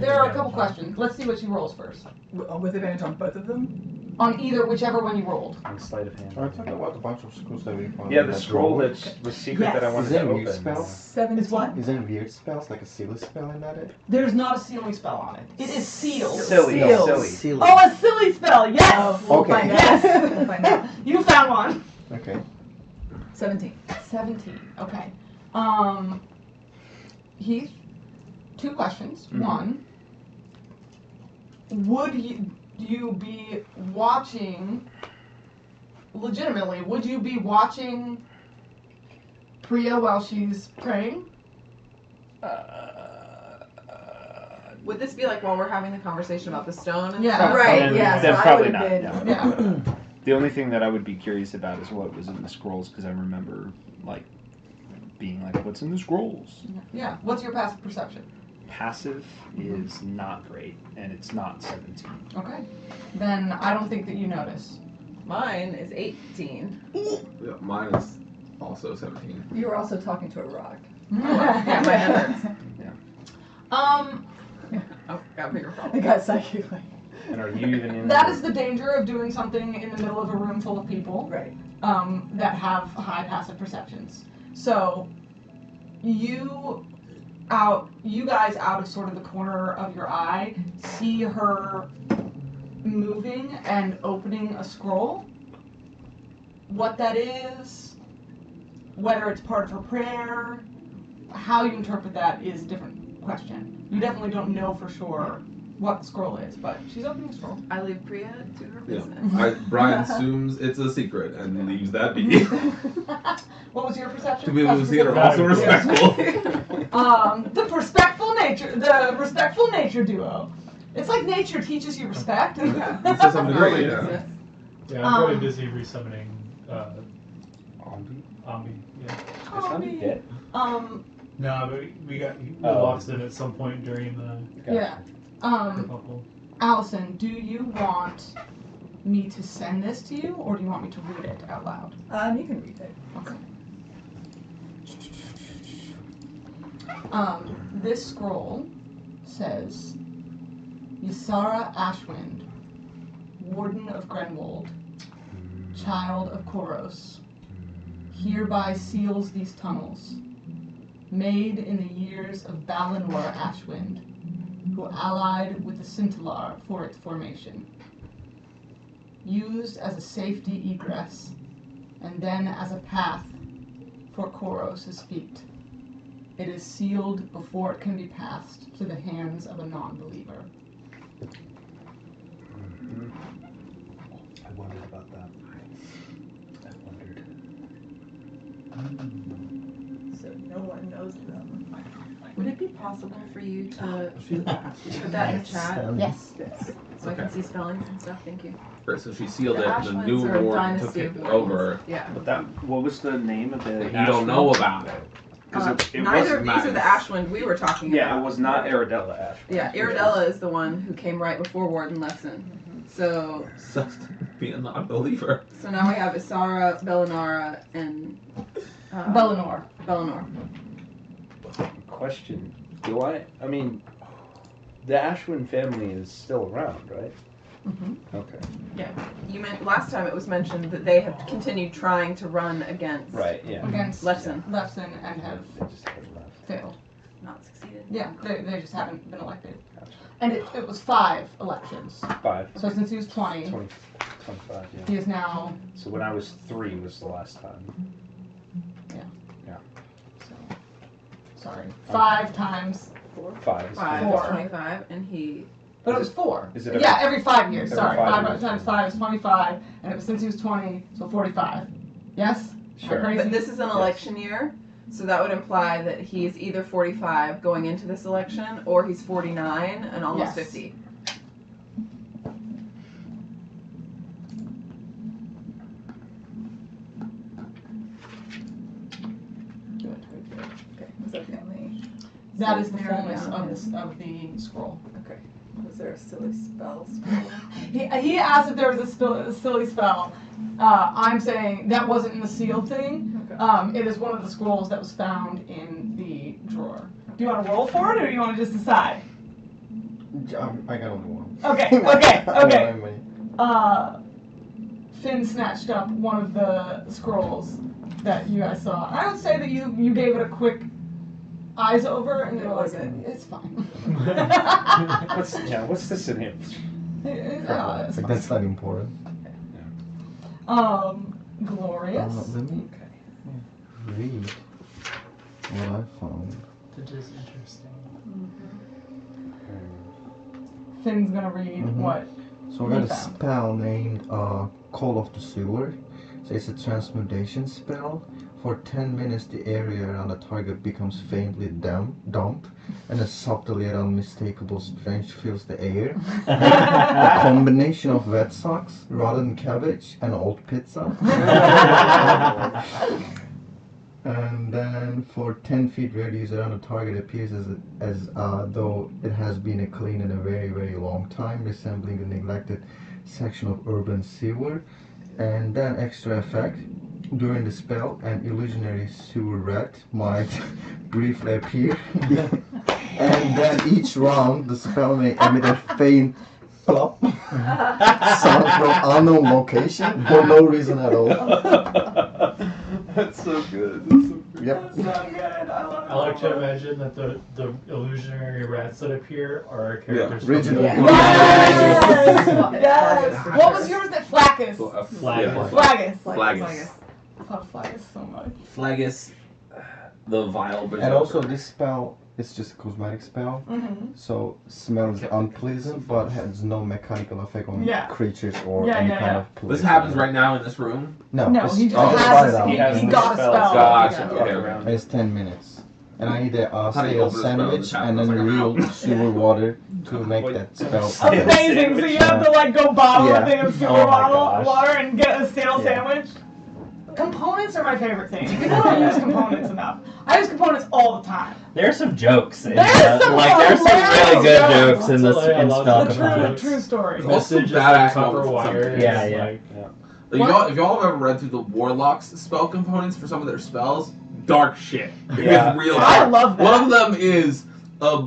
There are a couple questions. Let's see what she rolls first. with advantage on both of them. On whichever one you rolled. On sleight of hand. Are you talking about the bunch of scrolls that we found? Yeah, in the that scroll drawer? that was secret that I Yes. wanted Is that to a weird open. spell? 17. Is what? Is there weird spells, like a silly spell in that? There's not a sealing spell on it. It is sealed. Silly, Seals. silly. Oh, a silly spell. Yes. We'll Okay. find out. Yes. We'll find out. You found one. Okay. 17. 17. Okay. Heath, two questions. Mhm. One, would you be watching, legitimately, would you be watching Priya while she's praying? Would this be like while we're having the conversation about the stone and Yeah. stuff? Right, Then- yeah. then so probably I not, would've no. been. Yeah. The only thing that I would be curious about is what was in the scrolls, because I remember, like, being like, what's in the scrolls? Yeah. What's your passive perception? Passive is not great, and it's not 17. Okay. Then I don't think that you notice. Mine is 18. Yeah, mine is also 17. You were also talking to a rock. Yeah, my numbers. Oh, got bigger I problem. got psychically. And are you even in That the... is the danger of doing something in the middle of a room full of people. Right. That have high passive perceptions. So you guys out of sort of the corner of your eye see her moving and opening a scroll. What that is, whether it's part of her prayer, how you interpret that is a different question. You definitely don't know for sure what the scroll is, but she's opening a scroll. I leave Priya to her Yeah. business. Brian assumes it's a secret and leaves that be. What was your perception? To be able to see it are Passive also perception. respectful. The respectful nature duo. It's like nature teaches you respect. To some degree, yeah. Yeah, I'm really busy resummoning Ombi? Ambi. Yeah. Is Ombi dead? No, but we Oh. lost him at some point during the Yeah. kerfuffle. Allison, do you want me to send this to you, or do you want me to read it out loud? You can read it. Okay. This scroll says, Ysara Ashwind, Warden of Grenwold, Child of Koros, hereby seals these tunnels, made in the years of Balinor Ashwind, who allied with the Scintillar for its formation. Used as a safety egress, and then as a path for Koros' feet. It is sealed before it can be passed to the hands of a non-believer. Mm-hmm. I wondered about that. I wondered. So no one knows them. Would it be possible for you to put that in the chat Yes. so I can see spellings and stuff? Thank you. Right, so she sealed The it, the Ashwins new are a warden dynasty took it of wardens. over. Yeah. But that, what was the name of the... You don't know about it. Because it Neither of wasn't... these are the Ashwind we were talking Yeah, about. it was not Aradella Ash. Yeah, Iridella is the one who came right before Warden Lefson. So Sucks to be a non-believer. now we have Isara, Bellinara, and Bellinor. Bellinor. Question. I mean, the Ashwin family is still around, right? Mm-hmm. Okay. Yeah. You meant last time it was mentioned that they have continued trying to run against Right, yeah. Against Lefson. Lefson and have They just haven't left. failed. Not succeeded. Yeah, they just haven't been elected. Gotcha. And it was 5 elections. 5. So since he was 20, 20, 25, yeah. he is now... So when I was 3 was the last time. Yeah. Yeah. So, sorry. 5 times. 5 is 5 Four. is 25, and he. But it Is was it- 4. is it every- Yeah, every 5 years. every Sorry. 5 5 years. times 5 is 25, and it was since he was 20, so 45. Yes? Am I Sure. crazy? But this is an election year, so that would imply that he's either 45 going into this election, or he's 49 and almost Yes. 50. Good. Okay, was that the only? That is the Narrow fullness down of his- the scroll. Okay. Was there a silly spell? He asked if there was a silly spell. I'm saying that wasn't in the sealed thing. Okay. It is one of the scrolls that was found in the drawer. Do you want to roll for it, or do you want to just decide? I got only one. Okay, I don't okay. have many. Finn snatched up one of the scrolls that you guys saw. I would say that you gave it a quick eyes over, and you were like, it's fine. What's this in here? It's Like, fine. that's not important. Glorious. Let me read what I found. That is interesting. Finn's gonna read what. So I got You a found. spell named Call of the Sewer. So it's a transmutation spell. For 10 minutes, the area around the target becomes faintly damp, and a subtle yet unmistakable stench fills the air. A combination of wet socks, rotten cabbage, and old pizza. And then for 10 feet radius around the target appears as though it has been cleaned in a very, very long time, resembling a neglected section of urban sewer. And then extra effect, during the spell, an illusionary sewer rat might briefly appear. And then each round, the spell may emit a faint plop sound from unknown location for no reason at all. That's so good. That's so good. Yep. So good. I love it. I like to imagine that the illusionary rats that appear are our characters. from Original. the- Yes! Yes! What was yours? That Flackus. Flag. Flagus. Flagus. I love Flagus so much. Flagus, the vile berserker. And also, this spell is just a cosmetic spell, Mm-hmm. so smells unpleasant, but has no mechanical effect on Yeah. creatures or Yeah, any yeah, kind yeah. of place. This happens right now in this room. No, No, this- he just I'll has find a- it out. he has got a spell. Gotcha. Yeah. Okay. around. It's 10 minutes. And I need a How do you stale open a spell? sandwich This and happens then like real sewer water to make Wait. that spell. Stale Amazing. So you have to like go bottle Yeah. a thing of sewer Oh my gosh. water and get a stale Yeah. sandwich. Components are my favorite thing. People don't use components enough. I use components all the time. There are some jokes. There's some There's some really good hilarious jokes in this jokes. in I spell love The the true, components. true story. There's also Messages badass like copper moments wire. sometimes. Yeah, is yeah. like- If y'all have ever read through the Warlock's spell components for some of their spells, dark shit. It Yeah. gets real I dark. love that. One of them is a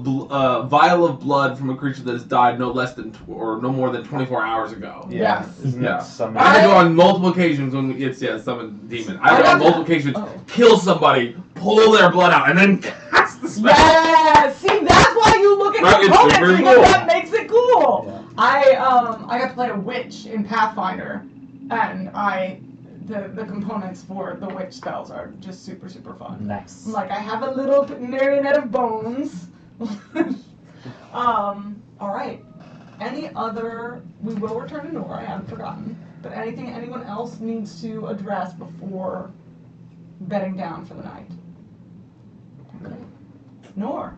vial of blood from a creature that has died no less than or no more than 24 hours ago. Yes. Isn't Yeah. that something? I had to go on multiple occasions when it's summon demon. I had to go on multiple occasions, kill somebody, pull their blood out, and then cast the spell. Yeah. See, that's why you look at Right, it's components super because cool. that makes it cool. Yeah. I got to play a witch in Pathfinder, and the components for the witch spells are just super, super fun. Nice. Like, I have a little marionette of bones. Alright. Any other... We will return to Nora, I haven't forgotten. But anything anyone else needs to address before bedding down for the night? Okay. Nor,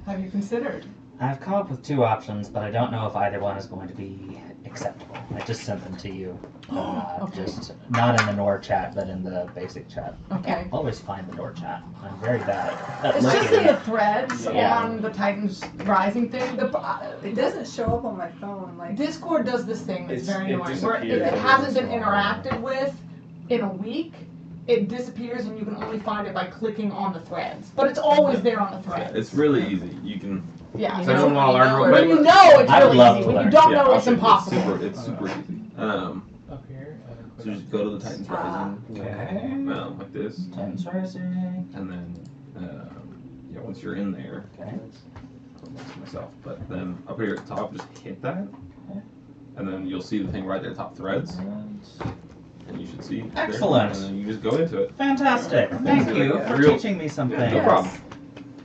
have you considered? I've come up with 2 options, but I don't know if either one is going to be acceptable. I just sent them to you. Okay. Just not in the Nor chat, but in the basic chat. I Okay. can't always find the Nor chat. I'm very bad at It's just looking. in the threads Yeah. on the Titans Rising thing. It doesn't show up on my phone. Like Discord does this thing that's It's- very it annoying, where if disappears it hasn't been every once in a while. interacted with in a week, it disappears and you can only find it by clicking on the threads. But it's always there on the threads. It's really easy. You can. Yeah. Does anyone want to learn real When quick? you know, it's I'd really love easy. to When you learn. don't Yeah, know, it's okay, impossible. It's super easy. Up here. So you just go to the Titans Rising, Okay. like this, Titans Rising. and then once you're in there, Okay. that's myself. But then up here at the top, just hit that, and then you'll see the thing right there, top threads, and you should see. Excellent. And then you just go into it. Fantastic. Thank you for Real- teaching me something. No problem.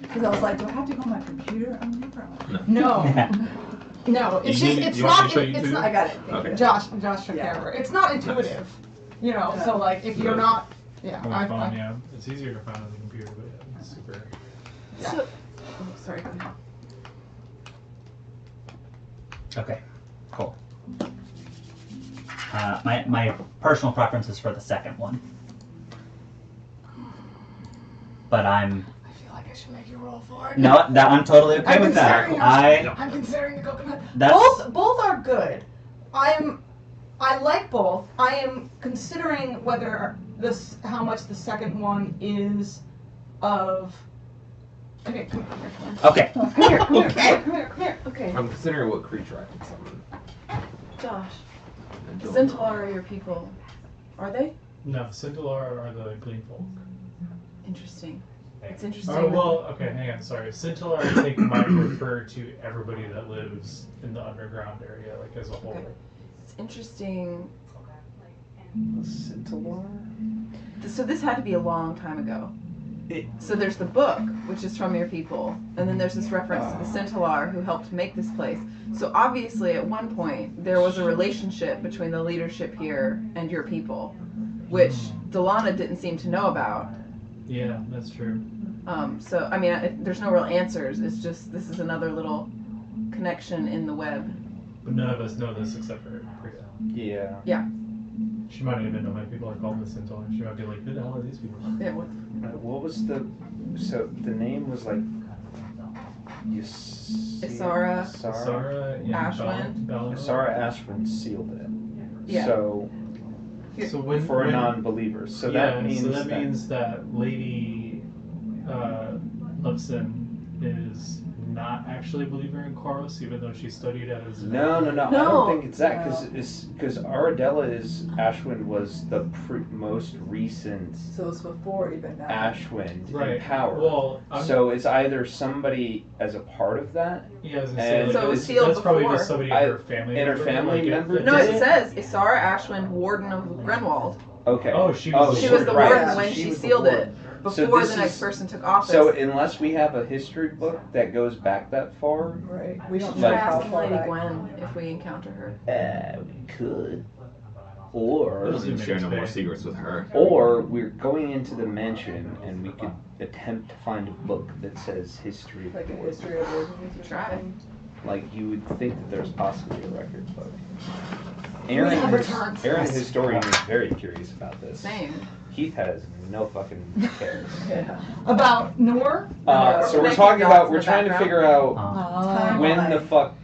Because I was like, do I have to go on my computer? I'm never on. No. No, it's You just, need- it's you want me not, to show you it's too? not, I got it. Thank Okay. you. Josh took Yeah. care of it. It's not intuitive, you know, so like, if you're not, yeah, On the phone, yeah. It's easier to find on the computer, but yeah, it's super. Yeah. So, oh, sorry. Go ahead. Okay, cool. My personal preference is for the second one. But I feel like I should make you roll for it. no, that I'm totally okay I'm with that. considering I'm considering the coconut. That's Both are good. I like both. I am considering whether how much the second one is of. Come here. okay. Come here. Come here. Okay. I'm considering what creature I can summon. Josh, And the don't- Centaur are your people. Are they? No, Cindelar are the Glean folk. Interesting. It's interesting. Oh, well, okay, hang on, sorry. Centaur, I think, might refer to everybody that lives in the underground area, like as a whole. Okay. It's interesting. Scintillar? So this had to be a long time ago. So there's the book, which is from your people, and then there's this reference to the Centaur who helped make this place. So obviously, at one point, there was a relationship between the leadership here and your people, which Delana didn't seem to know about. Yeah, that's true. So, I mean, there's no real answers. It's just, this is another little connection in the web. But none of us know this except for Priya. Yeah. She might not even know why people are called the Centaur. She might be like, who the hell are these people? Yeah, what? What was the? So the name was like. Isara. Sarah and Ashwin. Isara Ashwin sealed it. Yeah. So So when for a when- non-believer, so yeah, that means so that means that Lady Lupson is not actually a believer in Koros, even though she studied as No. I No. don't think it's that because Aradella is Ashwin was the most recent So it's before even that. Ashwin right in power. Well, So it's either somebody as a part of that. yeah, I was gonna and say, So it was that's sealed probably before. just somebody I- in her family. in her family member No, did it says Isara Ashwin, Warden of Grenwald. Okay. Oh, she was She was the right. warden So when she she was the sealed warden. it, So before this the next is- person took office. So unless we have a history book that goes back that far, Right. We don't Should know try how asking far Lady back. Gwen if we encounter her. we could. I Or don't need to share no more secrets with her. we're going into the mansion and we could attempt to find a book that says history of Like a the world. history of origins or Try. something. Like you would think that there's possibly a record book. We have Aaron, returns. the historian, is very curious about this. Same. Heath has no fucking cares. Yeah. About Noor? So we're Connected talking dots about, in we're the trying to background. figure out Timeline. when the fuck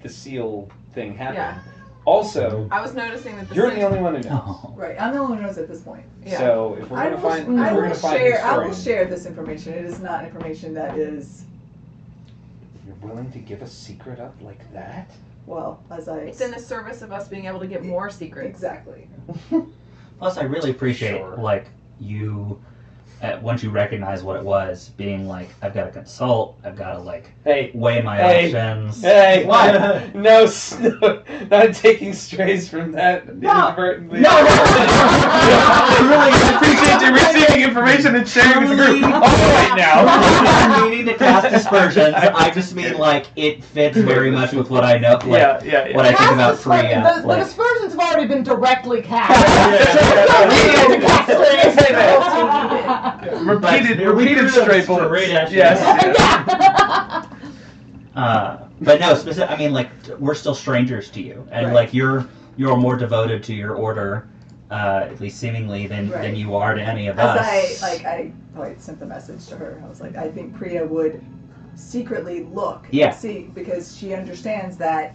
the seal thing happened. Yeah. Also, I was noticing that the you're the only one who knows. Oh. Right. I'm the one who knows at this point. Yeah. So if we're I gonna will, find, I if we're will gonna find share. I will historian, share this information. It is not information that is you're willing to give a secret up like that? well as I. It's in the service of us being able to get more secrets. Exactly. Plus, I really appreciate Sure. like you. Once you recognize what it was, being like, I've got to consult. I've got to like Hey, weigh my Hey. options. hey, what? No, not taking strays from that inadvertently. No. I appreciate you receiving information and sharing with the group all right now. I'm meaning to cast dispersions. I just mean like it fits very much with what I know. Like, yeah. what I think about Priya. The Like, dispersions have already been directly cast. Repeated stray bullets. Straight at you. Yes. But no, specific. I mean, like we're still strangers to you, and Right. like you're more devoted to your order, at least seemingly, than Right. you are to any of As us. I sent the message to her. I was like, I think Priya would secretly look. Yeah. And see, because she understands that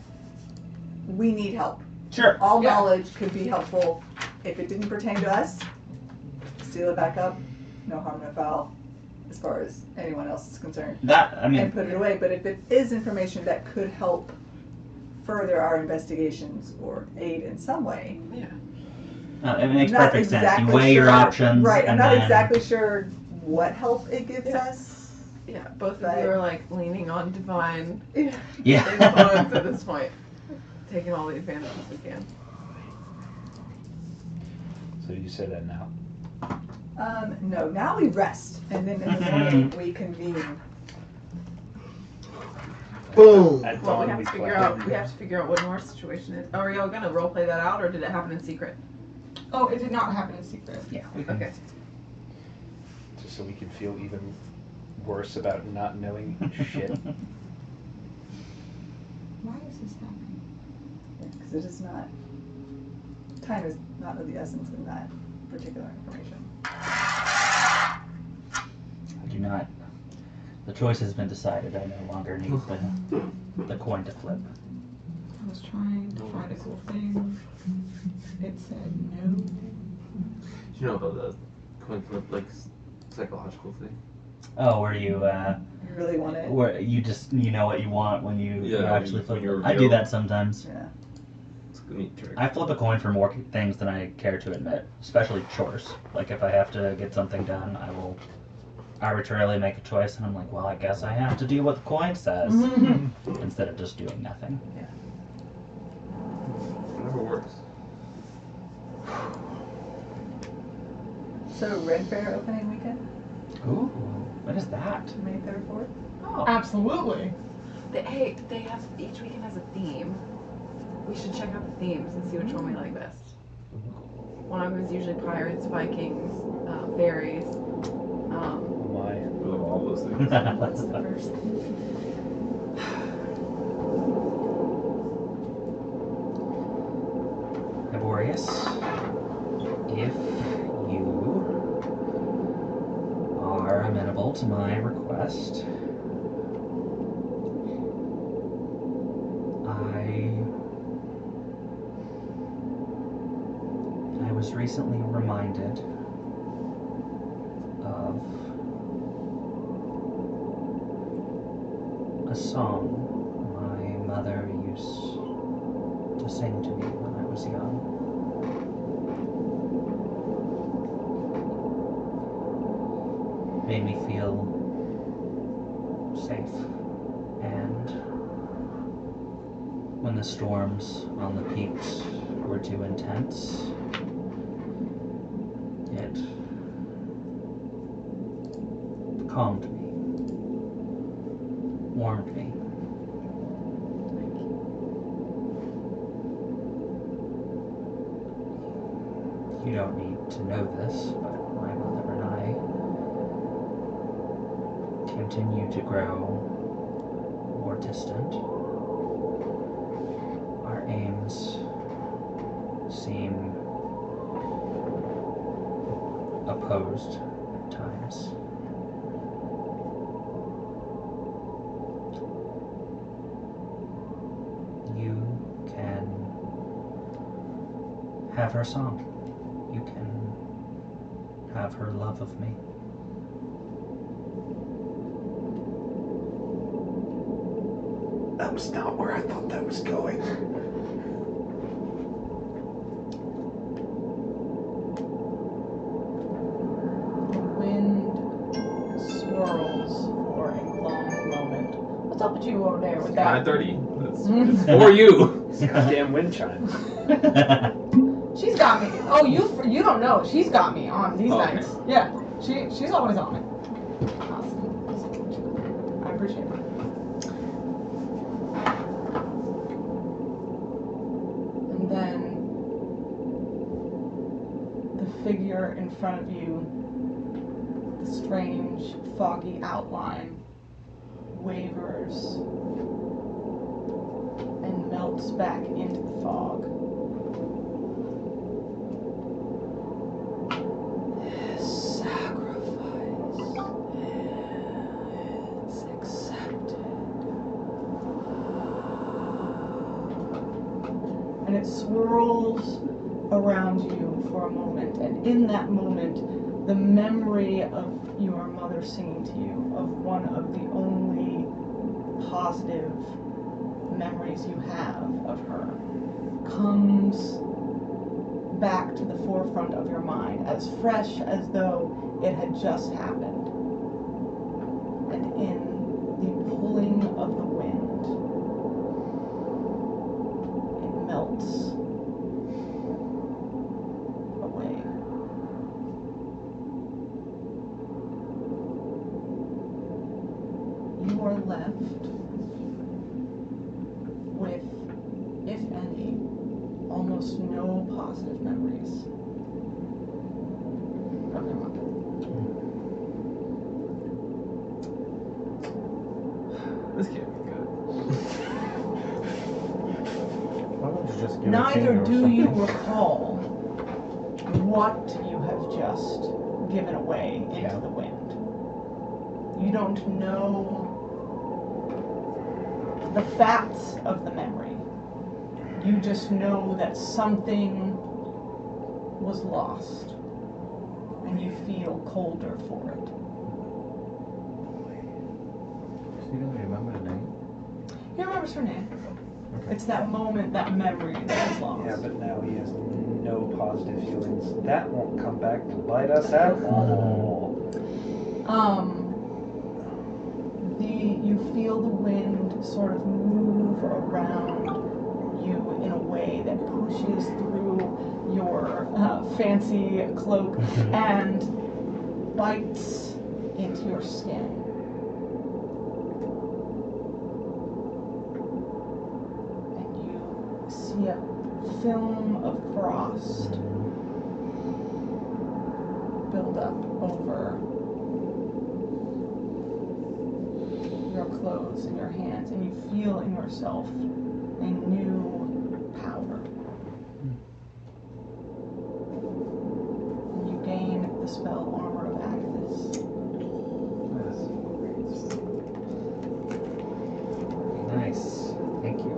we need help. Sure. All Yeah. knowledge could be helpful. If it didn't pertain to us, steal it back up. No harm, no foul, as far as anyone else is concerned. That I mean, And put it away. But if it is information that could help further our investigations or aid in some way, it makes not perfect sense. exactly You weigh your sure- options. Right. I'm and not then, exactly sure what help it gives us. Yeah, both of Right. you are like leaning on divine Yeah. influence at this point. Taking all the advantages we can. So you say that now? No, now we rest, and then in the morning we convene. Boom! At Well, we dawn have we to figure plan. out. We have to figure out what Nora's situation is. Oh, are y'all gonna role play that out, or did it happen in secret? Oh, it did not happen in secret. Yeah, we can. Okay. Just so we can feel even worse about not knowing shit. Why is this happening? Because it is not. Time is not of the essence in that particular information. I do not. The choice has been decided. I no longer need the coin to flip. I was trying to find a cool thing. It said no. Do you know about the coin flip, like, psychological thing? Oh, where you You really want it? where you know what you want when you Yeah, actually when flip you it. I do reveal. that sometimes. Yeah. It's a neat trick. I flip a coin for more things than I care to admit, especially chores. Like if I have to get something done, I will arbitrarily make a choice, and I'm like, well, I guess I have to do what the coin says, instead of just doing nothing. Whatever works. So Red Fair opening weekend, Ooh, what is that? May 3rd, 4th. Oh, Absolutely. Hey, they have each weekend has a theme. We should check out the themes and see which one we like best. One of them is usually pirates, Vikings, fairies. My. We love all those things. that's the First. laborious. If you are amenable to my request, I was recently reminded of a song my mother used to sing to me when I was young. Made me feel safe, and when the storms on the peaks were too intense, it calmed me, warmed me. You don't need to know this, but my mother and I continue to grow more distant. Our aims seem opposed at times. You can have her song. You can have her love of me. That was not where I thought that was going. The wind swirls for a long moment. What's up with you over there with that? 9:30. That's for you. It's goddamn wind chimes. She's got me. Oh, you don't know. She's got me on these Okay. nights. Yeah, she's always on it. Awesome. I appreciate it. And then the figure in front of you, the strange, foggy outline, wavers and melts back into the fog. Sacrifice is accepted. And it swirls around you for a moment, and in that moment, the memory of your mother singing to you, of one of the only positive memories you have of her, comes back to the forefront of your mind, as fresh as though it had just happened. And in the pulling of the wind, it melts away. almost no positive memories of their mother. This can't be good. Why don't you just give a Neither finger or do you something? recall what you have just given away into Yeah. the wind. You don't know the facts of the memory. You just know that something was lost, and you feel colder for it. So you don't remember the name? He remembers her name. Okay. It's that moment, that memory that was lost. Yeah, but now he has no positive feelings. That won't come back to bite us at all. You feel the wind sort of move around you in a way that pushes through your fancy cloak and bites into your skin. And you see a film of frost build up over your clothes and your hands, and you feel in yourself a new power. And you gain the spell Armor of Agathis. Nice. Thank you.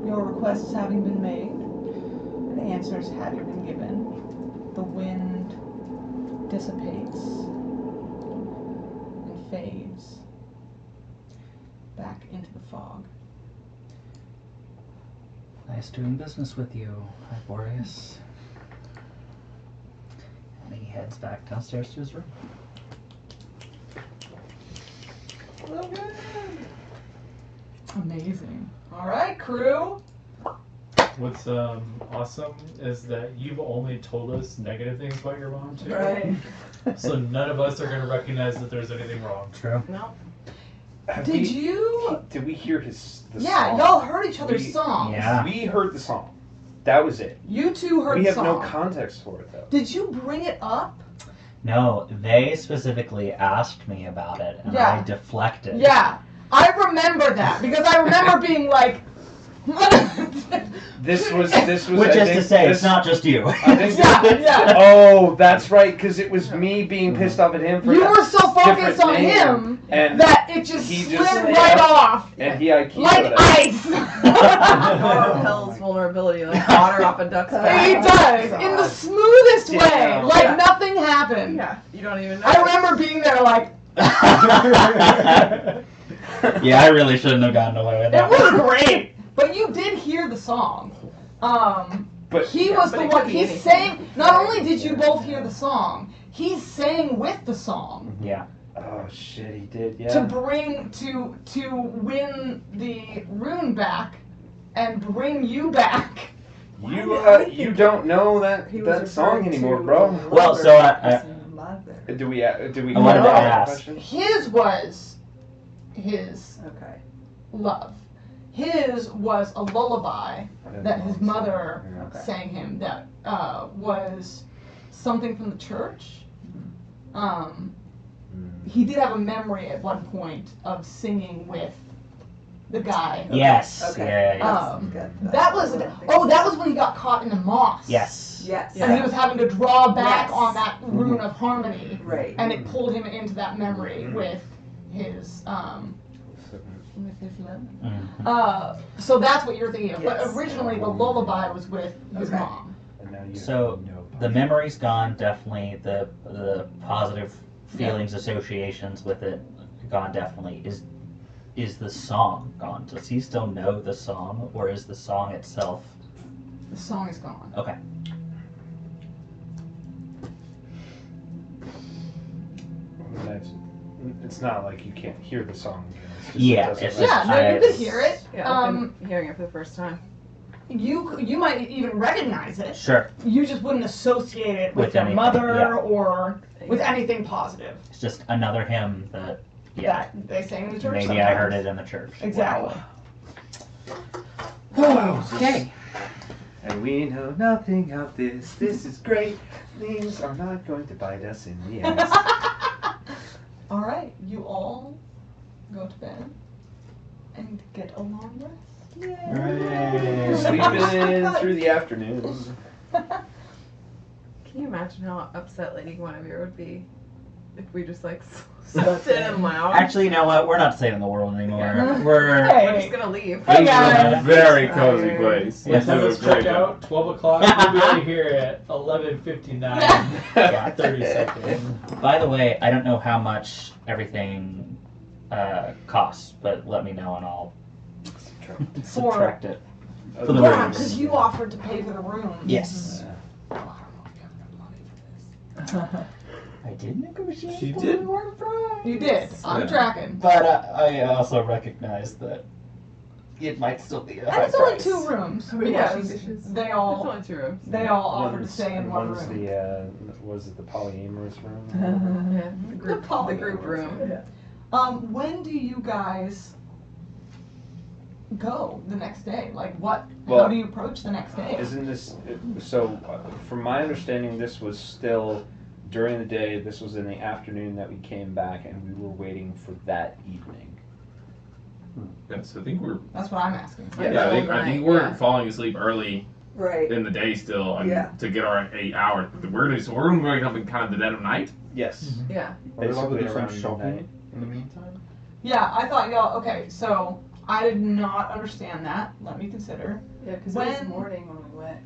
Your requests having been made, and answers having been given, the wind dissipates and fades back into the fog. Nice doing business with you, Boreas. And he heads back downstairs to his room. Amazing. All right, crew. What's awesome is that you've only told us negative things about your mom too. Right. So none of us are going to recognize that there's anything wrong. True. No. Did you? Did we hear the Yeah, song? y'all heard each other's We- songs. Yeah. We heard the song. That was it. You two heard We the have song. no context for it though. Did you bring it up? No, they specifically asked me about it, and Yeah. I deflected. Yeah, I remember that because I remember being like. This was. Which I is to think say, this- it's not just you. I think Yeah. Oh, that's right, because it was me being pissed off at him for You that were so focused different on name, him and that it just he slid just right left, off. and he IQ'd Like it. ice. Or Hell's vulnerability, like water off a duck's back. He does, in the smoothest way, Yeah. like Yeah. nothing happened. Yeah, you don't even know. I remember being there like, Yeah, I really shouldn't have gotten away with it that. was great, but you did hear the song. But He Yeah, was but the it one, could be he anything. sang, not only did you both hear the song, he sang with the song. Yeah. oh shit, he did. To Yeah. bring to win the rune back and bring you back. You don't know that He was song referring anymore, to bro. Well, so his mother. Do we? I wanted to clarify that ask. question? His was his Okay. love. His was a lullaby that his mother Yeah. sang him that was something from the church. He did have a memory at one point of singing with the guy. Yes. Okay. Yeah, yeah. Good. That was when he got caught in the moss. Yes. Yes. And he was having to draw back Yes. on that rune of harmony, Right. and it pulled him into that memory with his love. Mhm. So that's what you're thinking of. Yes. But originally, the lullaby was with his Okay. mom. And now you So, have no The memory's gone, definitely. The positive feelings, associations with it, gone, definitely. Is the song gone? Does he still know the song, or is the song itself? The song is gone. Okay. It's not like you can't hear the song again. It's just Yeah, it doesn't it's like- Yeah, no, you could hear it. Yeah, I'm hearing it for the first time. you might even recognize it. Sure. You just wouldn't associate it with, With your anything, mother yeah. or with anything positive. It's just another hymn that, yeah, That they sang in the church. maybe sometimes. I heard it in the church. Exactly. Okay. And we know nothing of this. This is great. Things are not going to bite us in the ass. All right, you all go to bed and get a long rest. Yay! Sleeping through the afternoons. Can you imagine how upset Lady Gwen would be if we just like slept in and lounge? Actually, you know what? We're not saving the world anymore. Yeah. We're We're just gonna leave. Hey guys. Very cozy place. Yes, So let's check out 12 o'clock. We'll be out of here at 11:59. Yeah. 30 seconds. By the way, I don't know how much everything costs, but let me know and I'll subtract it. For the Yeah, rooms. because you offered to pay for the room. Yes. Oh, I don't know if you have enough money for this. I did negotiate. She for did? a lower price. You did. I'm Yeah. tracking. But I also recognize that it might still be a And high it's only price. 2 rooms. Yeah, because it's they It's all only 2 rooms. offered to stay in one One's room. the, was it the polyamorous room? Yeah, the group room. When do you guys go the next day? Like how Well, do you approach the next day? Isn't this, so from my understanding, this was still during the day, this was in the afternoon that we came back and we were waiting for that evening. Yes, I think we're. That's what I'm asking. Yeah, I think we're Yeah. falling asleep early Right. in the day still, and Yeah. to get our 8 hours. We're going to wake up in kind of the dead of night. Yes. Yeah. Are we allowed to Basically do some around shopping midnight. in the meantime? Yeah, I thought y'all. Okay, so I did not understand that. Let me consider. Yeah, because it was When- morning when we went.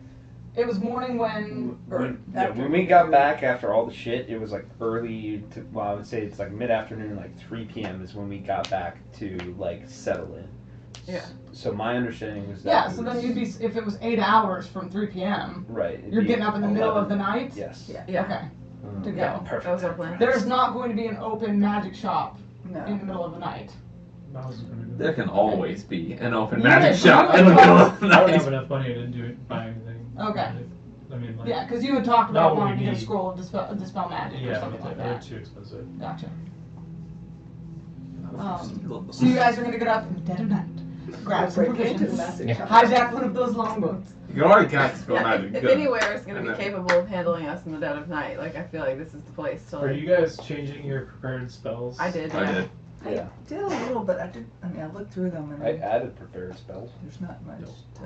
It was morning when. When we got back after all the shit, it was like early to, well, I would say it's like mid-afternoon, like 3 p.m. is when we got back to like settle in. Yeah. So my understanding was that. Yeah, it so then was- you'd be if it was 8 hours from 3 p.m. Right. it'd You're be getting up in the middle of 11. the night. Yes. Yeah. Okay. To go. Yeah. Perfect. That was our plan. There's not going to be an open magic shop in No. the middle of the night. I was gonna do There that. can always be an open Yeah, magic you shop would in the middle of the I don't night. have enough money to buy anything. Okay. I mean, like, Yeah, because you had talked Not about what we wanting to get a need. scroll of dispel magic or yeah, something like they're that. too expensive. Gotcha. So you guys are gonna get up in the dead of night, grab some Break into the provisions, magic shop. hijack one of those longboats. You can already cast spell Yeah, magic. if Good. anywhere is going to And be then- capable of handling us in the dead of night, like I feel like this is the place to Are like. you guys changing your prepared spells? I did. I Yeah. did. Yeah. I did a little, but I looked through them and I added prepared spells. there's not much to.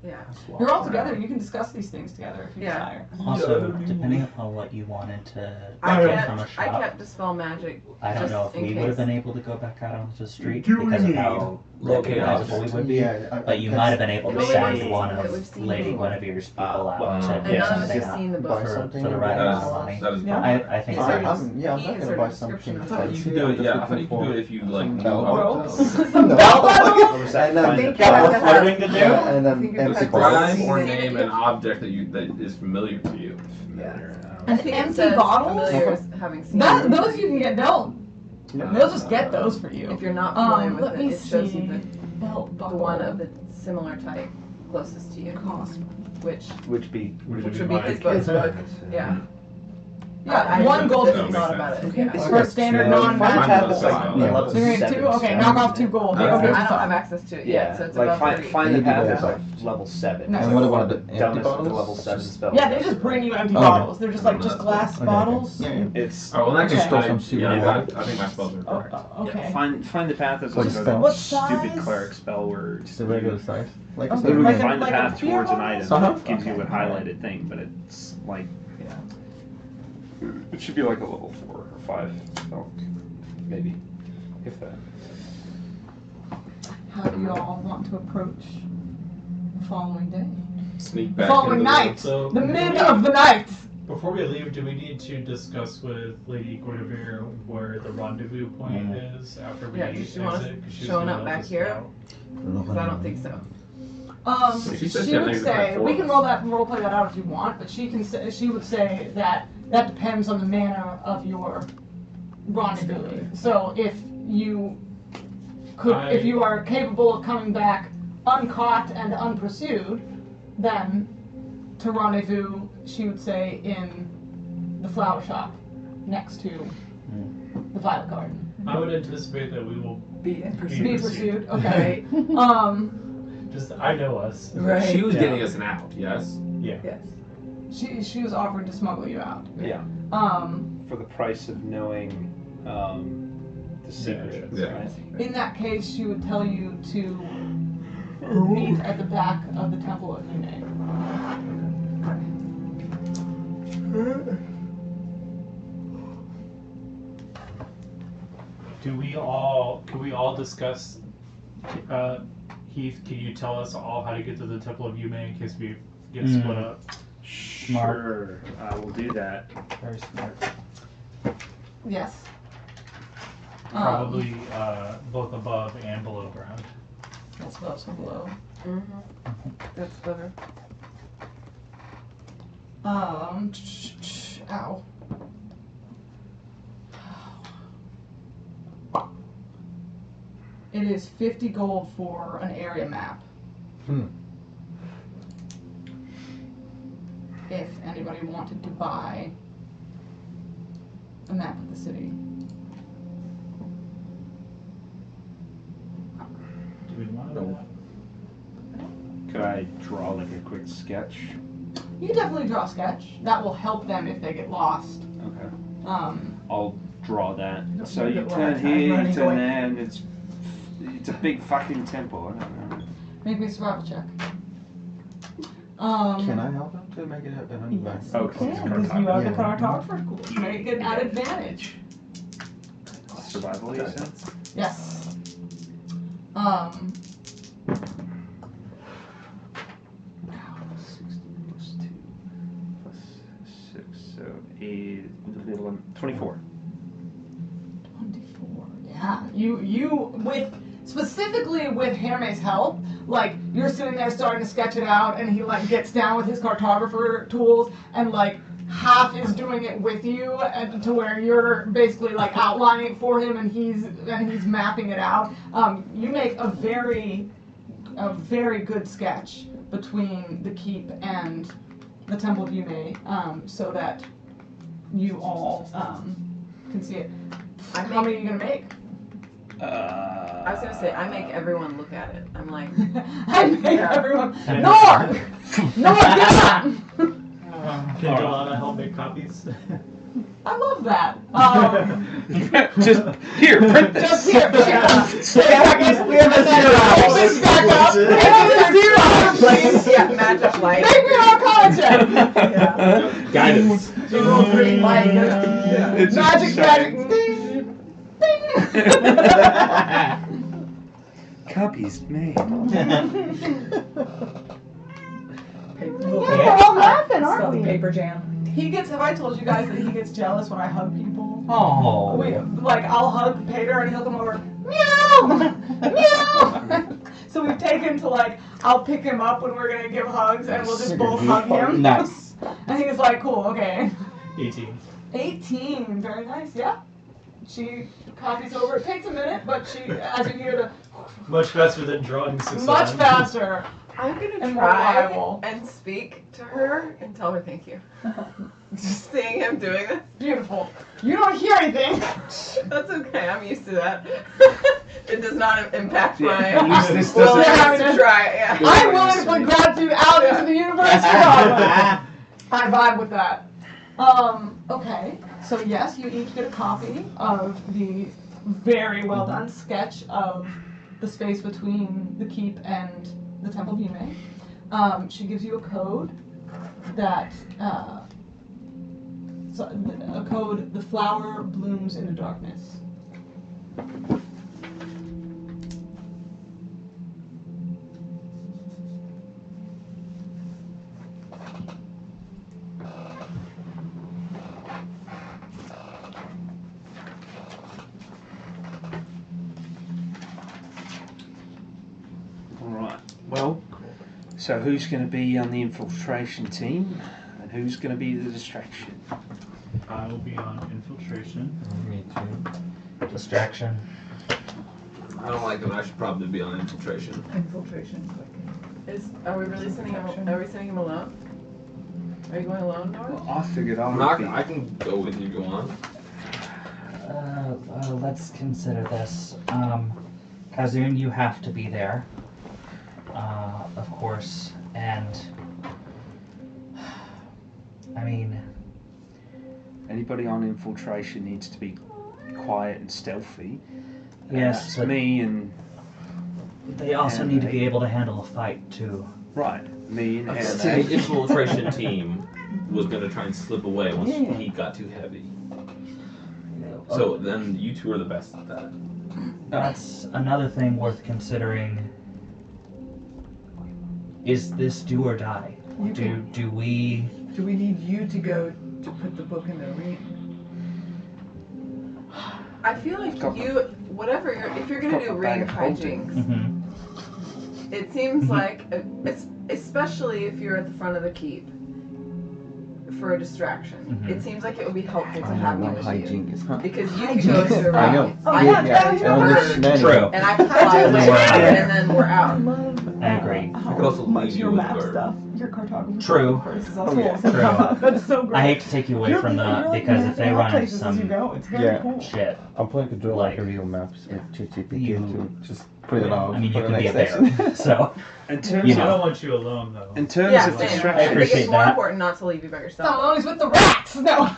Yeah. You're all together. You can discuss these things together if you Yeah. desire. Also, depending upon what you wanted to I get from a kept, I shop, kept dispel magic. I don't just know if in we case. would have been able to go back out onto the street Do we because of need how locate recognizable we objects? would be. Yeah, But you might have been able to Well, send we've one seen that of we've seen Lady before. Guinevere's people out well, to And pick none of us something have up seen the Buy book. for something. the right That amount is- of money. that is Yeah. fine. I think Is so. there Yes. just- Yeah, I'm He not is gonna there buy a description something. of I thought you fancy. could do I'm it. just Yeah, I looking thought you could for do it if you like some knew bell about buckles. spells. Some bell buckles? Or was that And then- find think the you Got have more to have- flirting to do? Yeah, and then think you empty have to Describe bottles. or See, name if- an object that is familiar to you. familiar? An I think it empty says bottles? familiar as having seen That, them. those you can get. They'll just get those for you. If you're not familiar with let it, me it shows you see. the Belt buckle. one of the similar type closest to you, cost. which Which would be mine. his book. Yeah. Yeah, I one gold that piece. makes thought about sense. it. Yeah. It's for standard So, non-magic. find was the like level level So you're gonna seven two? Okay, spell, knock off isn't 2 it? gold. Okay. Okay, I don't so- have access to it Yeah, yet, so it's like about find, 30. find the Maybe path those is are- like level 7. No. And what about the Dumbest empty of the bottles? level 7 spells. Yeah, they just bring you empty Oh. bottles. They're just like just glass Okay, bottles. okay. Yeah, yeah. It's Oh, well, that Okay. just Store some I think my spells are Oh, correct. okay. find the path is What like spell? a What stupid size? cleric spell where Just a regular size. Like Okay. a Like a- find the like a path beer towards an bottle? item Uh-huh. that gives you Okay. a highlighted thing, but it's like it should be like a level 4 or 5 spell, maybe, if that. How do you all want to approach the following day? Sneak The back. following into night. So- The mid of the night. Before we leave, do we need to discuss with Lady Guinevere where the rendezvous point is after we Yeah, does she want us exit? 'Cause she's showing gonna up let back us here? know. Because I don't think so. She said she She had would things say like we can 4 role play that out if you want, but she would say that depends on the manner of your rendezvous. So if you if you are capable of coming back uncaught and unpursued, then to rendezvous, she would say, in the flower shop next to the violet garden. I would anticipate that we will Be in pursuit. Be pursued. Okay. Just, I know us. Right. She was Yeah. getting us an out, yes? Yeah. Yes. She was offering to smuggle you out. Yeah. For the price of knowing the secret. Yeah. Right? In that case, she would tell you to meet at the back of the Temple of Yune. Can we all discuss, Heath, can you tell us all how to get to the Temple of Yume in case we get split up? Sure, I will do that. Very smart. Yes. Probably both above and below ground. That's above, so below. That's clever. Ow. It is 50 gold for an area map. If anybody wanted to buy a map of the city. Do we want to? Could I draw like a quick sketch? You can definitely draw a sketch. That will help them if they get lost. Okay. Um, I'll draw that. Don't So look you at turn where I'm here, you running turn away. there, and it's a big fucking temple. I don't know. make me a survival check. Can I help him to make it happen? Yes, Oh, you 'cause it's can, because you are the Yeah. cartographer. Cool. Make it at advantage. Survival, you said? Yes. 60 plus 2 plus 6, so 8, 24. 24. Yeah. You with specifically with Herme's help, like you're sitting there starting to sketch it out, and he like gets down with his cartographer tools and like half is doing it with you, and to where you're basically like outlining it for him, and he's mapping it out. You make a very good sketch between the keep and the Temple of Yume, so that you all can see it. How many are you gonna make? I was gonna say, I make everyone look at it. I'm like, I make everyone. Nor! Nor, get up! Can Delana help make copies? I love that. Just here, print this. Just here. I guess we have a stack up. Make it a 0, please. yeah, magic light. Make me an arcana check. Yeah. Guidance. You roll green light. Yeah. It's just Magic. shiny. Ding. Ding. Copies made. We're all laughing, aren't Spelled we? paper jam. He gets. Have I told you guys that he gets jealous when I hug people? Oh. I'll hug Peter and he'll come over. Meow, meow. So we've taken to like, I'll pick him up when we're gonna give hugs, and we'll just both hug him. Nice. And he's like, cool, okay. 18. 18, very nice, yeah. She copies over. It takes a minute, but she, as you hear the, Much faster than drawing 6 much faster. I'm gonna And more try reliable. and speak to her and tell her thank you. Just seeing him doing this. Beautiful. You don't hear anything. That's okay. I'm used to that. It does not impact Yeah, my at least this willingness doesn't- to try. Yeah. I'm willing to put gratitude out into the universe. I vibe with that. Okay. So yes, you each get a copy of the very well done sketch of the space between the keep and the Temple of Yume. She gives you a code that the flower blooms in the darkness. Alright, well, so who's going to be on the infiltration team and who's going to be the distraction? I will be on infiltration. Me too. Distraction. I don't like it, but I should probably be on infiltration. Infiltration. Are we really sending him? Are we sending him alone? Are you going alone, North? Well, I figured I can go with you if you want. Let's consider this. Kazun, you have to be there. Of course. And I mean, anybody on infiltration needs to be quiet and stealthy. yes, That's but me and they also need to be Andy. able to handle a fight too. right. Me and The Andy. infiltration team was going to try and slip away once the heat got too heavy. So then you two are the best at that. That's another thing worth considering. Is this do or die? Do we? Do we need you to go to put the book in the ring? I feel like Got if you're gonna got do the ring bag of holding. hijinks, Mm-hmm. it seems like, especially if you're at the front of the keep for a distraction, it seems like it would be helpful to have you with you. Because you could go to the ring. I know. I Yeah, have yeah, done I understand. True. and I can fly away and then we're out. I agree. I could also leave you your with map guard. stuff, your cartography. True. This is all Oh, cool. yeah. True. That's so great. I hate to take you away You're- from you're that like because if they mapping out run into places as you some go. It's very Yeah. cool. shit, I'm planning to draw like a Like, real maps with ChatGPT you- to just put it out. I mean, for you the can be a next bear. session. So In terms You I know. don't want you alone though. in terms Yeah, of same. distraction, I think appreciate it's more that. important not to leave you by yourself. Someone is with the rats. No.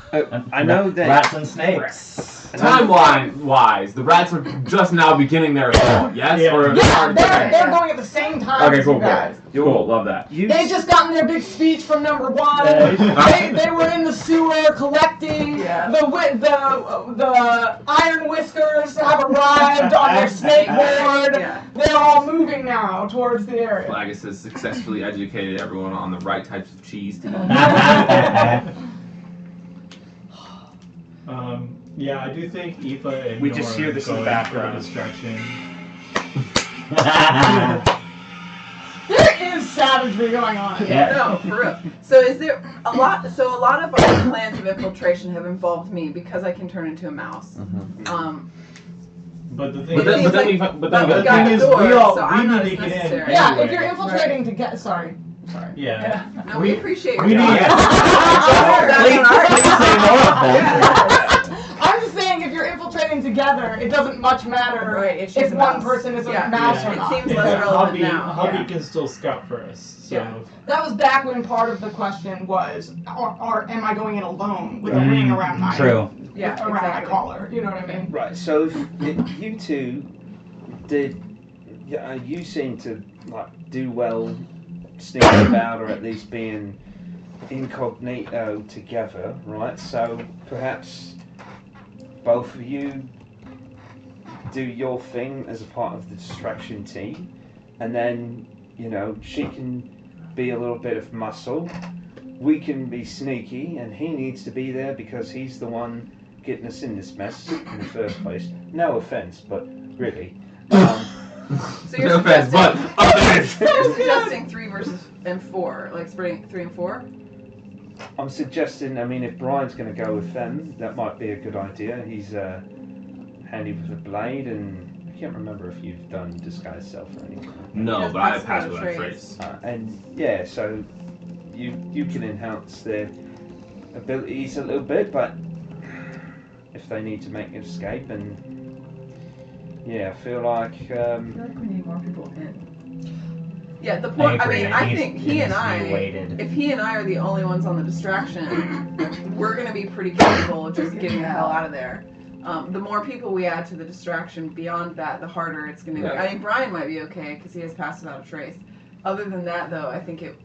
I know that. rats and snakes. Timeline-wise, the rats are just now beginning their assault, yes? Yeah. Or Yeah, they're Yeah. going at the same time Okay, as cool, you guys. Cool, love that. You They just gotten their big speech from number one. They were in the sewer collecting. Yeah. The Iron Whiskers have arrived on their snakeboard. Yeah. They're all moving now towards the area. Flagus has successfully educated everyone on the right types of cheese to eat. Yeah, I do think Aoife and We just Nora hear this in the going background. for distraction. There is savagery going on. Yeah. No, for real. So is there a lot? So a lot of our plans of infiltration have involved me because I can turn into a mouse. But the thing But then is, we but got the we got thing is, doors, we all so we I'm not need as to get in. necessary. Yeah, anyway. if you're infiltrating to get. Sorry. Yeah. No, we appreciate your we need- job. I'm just saying, if you're infiltrating together, it doesn't much matter Right, it's if just a one mouse. person is a Yeah. mouse Yeah. or It not. seems It's less like- relevant now. Hubby Yeah. can still scout for us. So Yeah. That was back when part of the question was, or am I going in alone with a ring around my True. Yeah, around my exactly. collar? You know what I mean? right. So if you two did, yeah, you seem to like do well sneaking about, or at least being incognito together, right? So perhaps both of you do your thing as a part of the distraction team, and then she can be a little bit of muscle. We can be sneaky, and he needs to be there because he's the one getting us in this mess in the first place. No offense, but really. So you're No offense, but you're suggesting 3 and 4, like spreading 3 and 4. I'm suggesting, if Brian's going to go with them, that might be a good idea. He's handy with a blade, and I can't remember if you've done disguise self or anything. no, but I passed without a trace. And yeah, so you can enhance their abilities a little bit, but if they need to make an escape, and yeah, I feel like I feel like we need more people in. Yeah, the point. I agree. mean, It I needs- think it he and needs to be I, weighted. if he and I are the only ones on the distraction, we're going to be pretty capable of just getting the hell out of there. The more people we add to the distraction beyond that, the harder it's going to be. Yeah. I mean, Brian might be okay because he has passed without a trace. Other than that, though, I think it,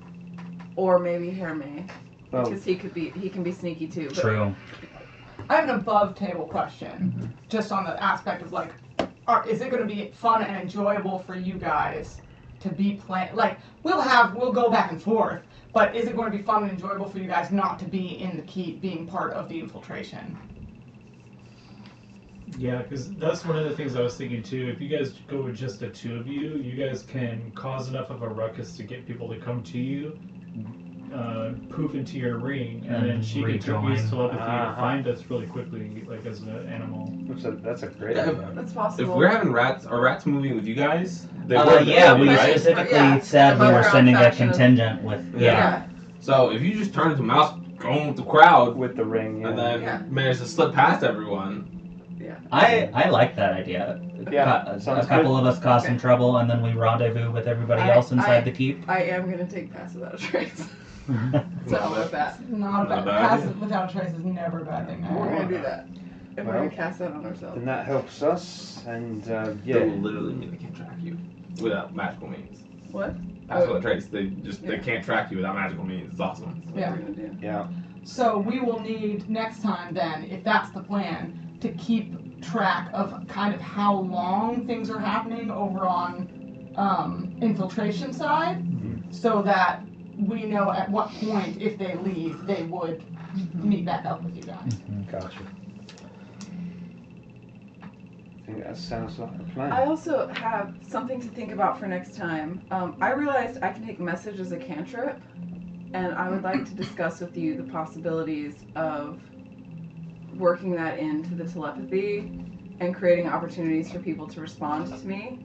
or maybe Hermé, because he can be sneaky too. But True. I have an above table question, just on the aspect of like, is it going to be fun and enjoyable for you guys to be playing? Like, we'll go back and forth, but is it going to be fun and enjoyable for you guys not to be in the keep, being part of the infiltration? Yeah, because that's one of the things I was thinking too. If you guys go with just the 2 of you, you guys can cause enough of a ruckus to get people to come to you poof into your ring, and then she can rejoin. use telepathy to find us really quickly, like as an animal. That's a great Yeah, idea. That's If possible. we're having rats, are rats moving with you guys? They Yeah, we right? specifically said we were sending a contingent with. Yeah. So if you just turn into mouse, going with the crowd, With the ring, and then manage to slip past everyone. I like that idea. Yeah, A sounds couple good. of us cause some trouble, and then we rendezvous with everybody else inside the keep. I am going to take Pass Without a Trace. So I'll with that. Not a Not bad. a bad Pass idea. without a trace is never a bad thing. We're going to do that. And we're Well, going to cast that on ourselves. Then that helps us, and That yeah. will literally mean they can't track you without magical means. What? Pass without trace. They can't track you without magical means. It's awesome. That's what Yeah. we're going to do. Yeah. So we will need next time then, if that's the plan, to keep track of kind of how long things are happening over on infiltration side, so that we know at what point, if they leave, they would meet back up with you guys. Gotcha. I think that sounds like a plan. I also have something to think about for next time. I realized I can take message as a cantrip, and I would like to discuss with you the possibilities of working that into the telepathy and creating opportunities for people to respond to me.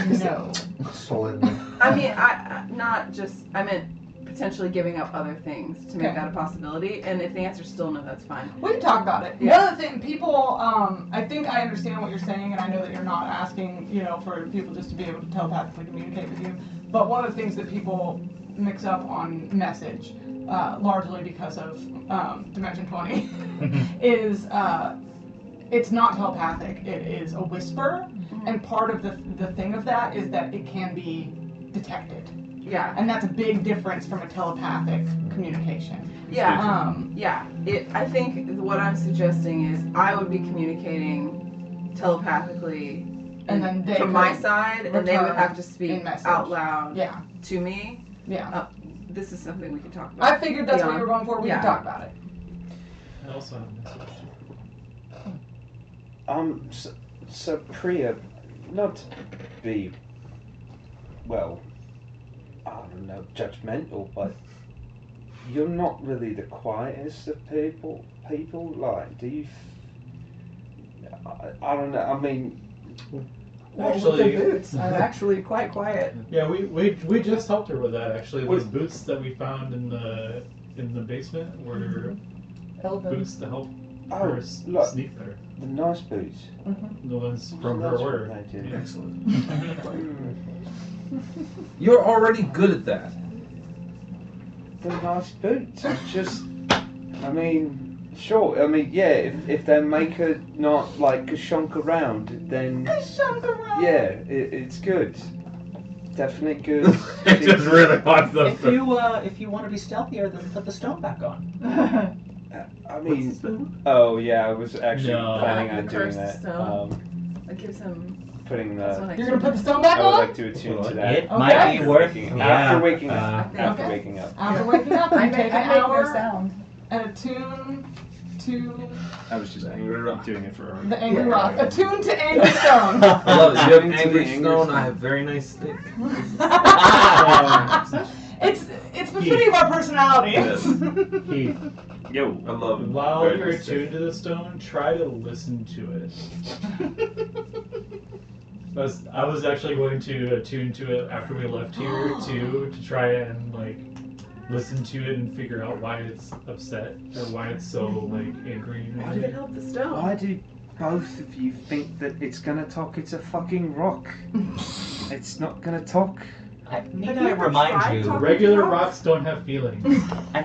No. Solidly. I mean, I meant potentially giving up other things to make Okay. that a possibility. And if the answer's still no, that's fine. We can talk about it. Yeah. One of the things, people, I think I understand what you're saying, and I know that you're not asking, for people just to be able to telepathically communicate with you. But one of the things that people mix up on message, largely because of Dimension 20, is it's not telepathic. It is a whisper, and part of the thing of that is that it can be detected. Yeah. And that's a big difference from a telepathic communication. Yeah. I think what I'm suggesting is I would be communicating telepathically And then they from my could side, and they would return have to in speak message. out loud Yeah, to me. yeah. This is something we can talk about. I figured that's what you were going for. We can talk about it. I also have a message. So Priya, not to be, well, I don't know, judgmental, but you're not really the quietest of people. Like, do you? I don't know. I mean, Actually, the boots are actually quite quiet. Yeah, we just helped her with that actually. Those boots that we found in the basement were boots to help her look, sneak better. the nice boots. The ones from her That's order. what they do. Yeah. Excellent. You're already good at that. The nice boots. It's just, I mean, sure. I mean, yeah. If they make her not like kashunk around, then yeah, it's good. Definitely good. It just really wants them. If you want to be stealthier, then put the stone back on. I mean, oh yeah, I was actually No. planning on The doing cursed that. stone. It gives him. Putting That's the. what You're gonna put the stone back I would on? like to attune to that. It Okay. might be worth. After waking up. Yeah. After Okay. waking up. After waking up, I you make take an no hour sound. and attune to I was just Angry rock. doing it for. the angry rock. Attune to angry stone. I love it. You have Into the angry angry stone. stone. I have very nice stick. It's befitting of our personalities. Heath, Yo. I love it. while Very you're nice stick. attuned to the stone, try to listen to it. I was actually going to attune to it after we left here too, to try and like listen to it and figure out why it's upset or why it's so like angry. Why did it help the stone? Why do both of you think that it's gonna talk? It's a fucking rock. It's not gonna talk. Need Have I you ever remind tried you? talking? Regular rocks don't have feelings.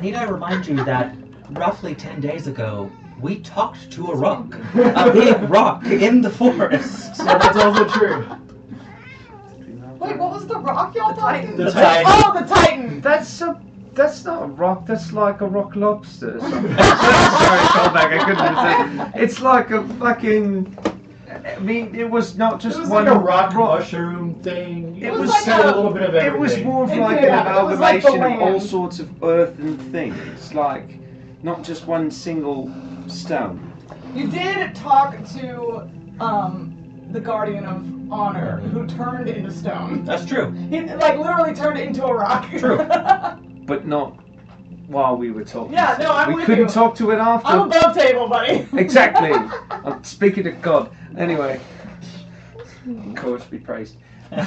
Need I remind you that roughly 10 days ago, we talked to a rock, a big rock in the forest. So that's also true. Wait, what was the rock y'all The talking? Titan. The Titan. Oh, the Titan. That's not a rock. That's like a rock lobster. Or something. Sorry, callback. I couldn't resist. It's like a fucking. I mean, it was not just It was one like a rock mushroom thing. It was was like said a- a little bit of everything. It was more of It like did, an it was like the amalgamation of all land. sorts of earthen things, like not just one single stone. You did talk to the guardian of honor who turned into stone. That's true. He literally turned into a rock. True. But not while we were talking. Yeah, no, I'm we with couldn't you. talk to it after. I'm above table, buddy. Exactly. I'm speaking to God. Anyway. Course be praised. For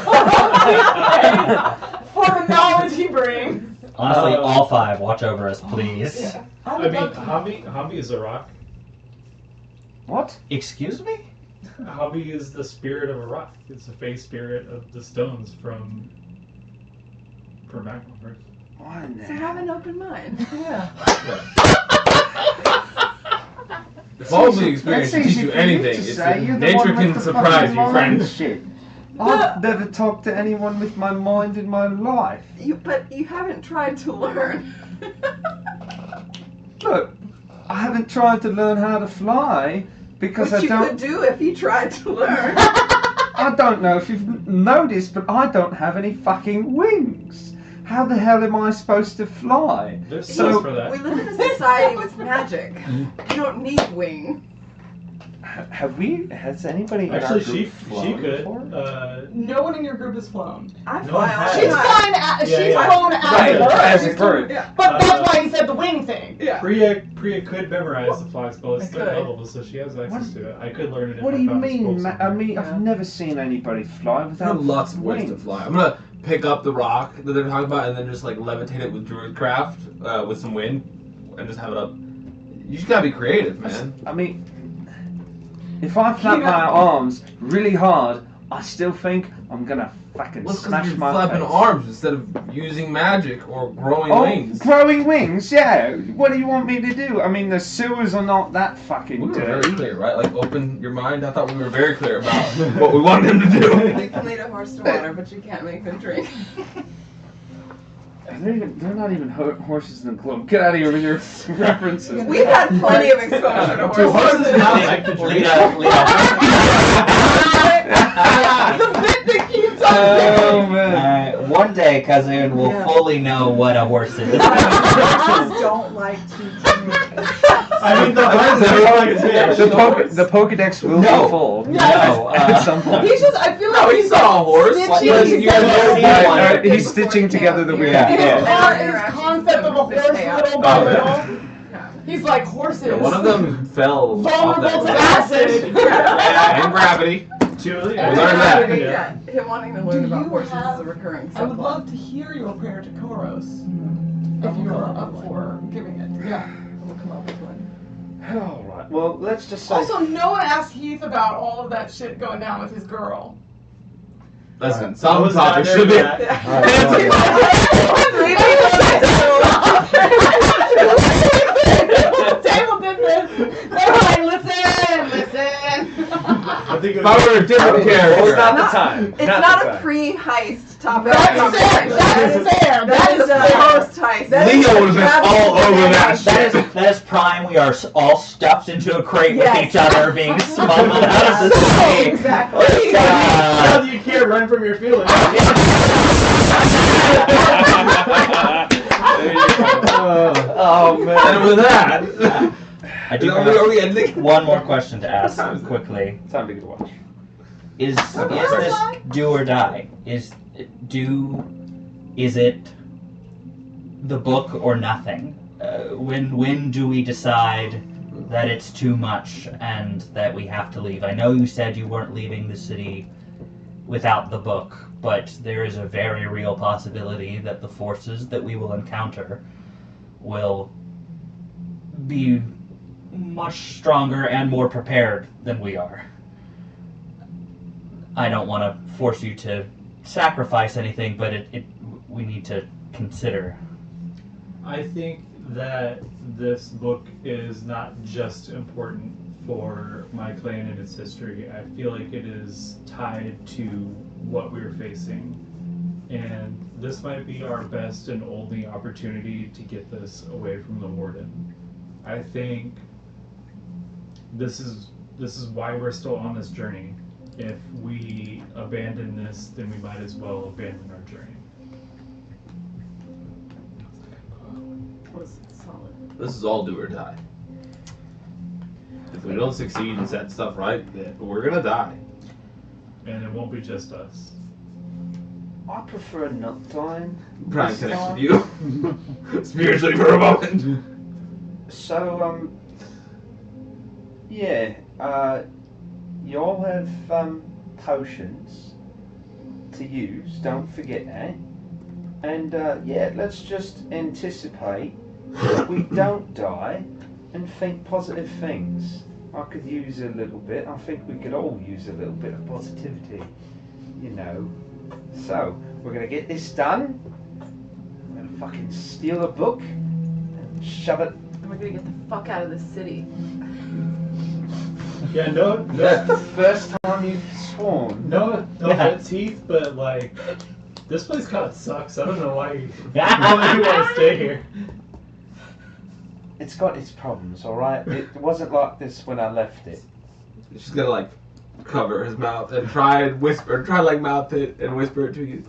the knowledge he brings. Honestly, all 5, watch over us, please. Yeah. I mean, Hobby is a rock. What? Excuse me? Hobby is the spirit of a rock. It's the face spirit of the stones from Magnum. So have an open mind. Yeah. If all the experience can teach you anything, it's that nature can surprise you, friend. Shit. I've never talked to anyone with my mind in my life. But you haven't tried to learn. Look, I haven't tried to learn how to fly because Which I you don't. could do if you tried to learn. I don't know if you've noticed, but I don't have any fucking wings. How the hell am I supposed to fly? There's So- space for that. We live in a society with magic. You don't need wing. Has anybody in our Actually, group she flown could. before? No one in your group has flown. I No fly one all has. the She's time. flown Yeah. as Right, a bird. as a bird. Yeah. But that's why he said the wing thing. Yeah. Priya could memorize the fly spell. It's I third could. level, so she has access to it. I could learn it. What if do you I found this book mean? I somewhere. mean, I've never seen anybody fly There are without lots of ways to wings. fly. I'm gonna pick up the rock that they're talking about and then just levitate it with druidcraft with some wind and just have it up. You just gotta be creative, man. I mean, if I flap my arms really hard, I still think I'm gonna fucking Well, because smash you're my flapping face. arms instead of using magic or growing Oh, wings. growing wings, yeah. What do you want me to do? I mean, the sewers are not that We fucking were very dirty. clear, right? Open your mind. I thought we were very clear about what we wanted him to do. You can lead a horse to water, but you can't make them drink. They're not even horses in the club. Get out of here with your references. We've had plenty of exposure to horses. The bit that keeps on Oh man. One day, Kazoon will fully know what a horse is. Horses don't like to drink. I mean, the The Pokedex will No. be full. No, at some point. He's just, I feel like No, he saw a horse. snitching. He's stitching together the weird. Yeah. His concept of a horse little by little. He's like horses. Yeah, one of them fell off vulnerable that to acid. and gravity. Julie, We learned that. Yeah, him wanting to learn about horses is a recurring I would subplot. love to hear your prayer to Koros. If you're up for giving it. Yeah. We'll come up with one. All right. Well, let's just say. Also, no one asked Heath about all of that shit going down with his girl. Listen, some topics should be. Table did this. They were like, listen. I think If I were a different character. It's not the time. It's not a pre-heist topic. That's fair. That's fair. That is a post-heist. Leo would have been all over that shit. That is prime. We are all stuffed into a crate Yes. with each other, being smuggled out of the city. Exactly. How do you can't run from your feelings? Oh man. And with that, I do are have we ending? one more question to ask quickly. Time to get a watch. Is this do or die? Is it the book or nothing? When do we decide that it's too much and that we have to leave? I know you said you weren't leaving the city without the book, but there is a very real possibility that the forces that we will encounter will be much stronger and more prepared than we are. I don't want to force you to sacrifice anything, but we need to consider. I think that this book is not just important for my clan and its history. I feel like it is tied to what we're facing. And this might be our best and only opportunity to get this away from the Warden. I think this is why we're still on this journey. If we abandon this, then we might as well abandon our journey. This is all do or die. If we don't succeed and set stuff right, then we're gonna die. And it won't be just us. I prefer not dying. Brian connects with you. Spiritually for a moment. So, yeah, you all have potions to use, don't forget that. And yeah, let's just anticipate that we don't die and think positive things. I could use a little bit. I think we could all use a little bit of positivity, you know. So, we're gonna get this done. I'm gonna fucking steal a book and shove it. And we're gonna get the fuck out of this city. Yeah, no, That's the first time you've sworn. no offense, Heath, but like, this place kind of sucks. I don't know why you want to stay here. It's got its problems, alright? It wasn't like this when I left it. She's gonna like cover his mouth and try and whisper, try like mouth it and whisper it to you.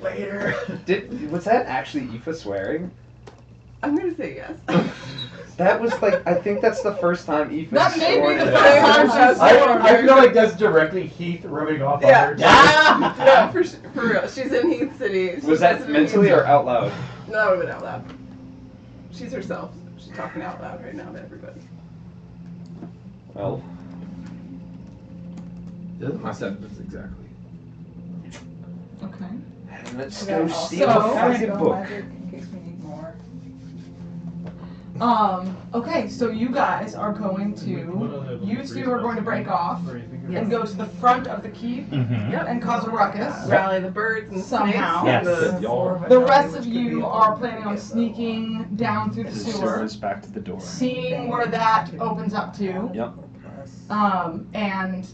Later. Was that actually Aoife swearing? I'm gonna say yes. That was like, I think that's the first time Aoife That may be sworn the in first time that. she's I feel like that's directly Heath rubbing off on her. Yeah, for real. She's in Heath City. Was that mentally or out loud? No, that would have been out loud. She's herself. She's talking out loud right now to everybody. Well, Doesn't my sentence exactly. Okay. let's Okay, go also, steal a fucking spell book. magic in case we need more. Okay, so you guys are going to, you two are going to break off Yes. and go to the front of the keep Mm-hmm. Yep. and cause a ruckus. Rally the birds and Somehow. snakes. Yes. And Y'all. The rest of you are planning on sneaking down through the The sewer, sewer's back to the door. seeing where that opens up to, Yep. and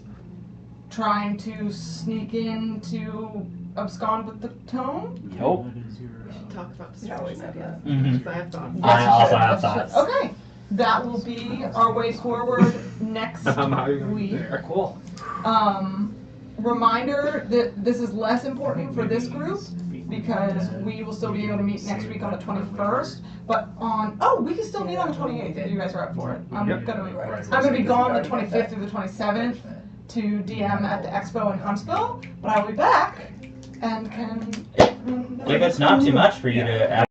trying to sneak in to abscond with the tome. Nope. talk about Yeah, we distraction said ideas. Mhm. Because I have thoughts. I also have thoughts. Okay, that will be our way forward next I'm not even week. there. Cool. Reminder that this is less important for this group because we will still be able to meet next week on the 21st. But we can still meet on the 28th if you guys are up for it. I'm gonna be gone the 25th through the 27th to DM at the Expo in Huntsville, but I will be back and can. If it's not too much for you to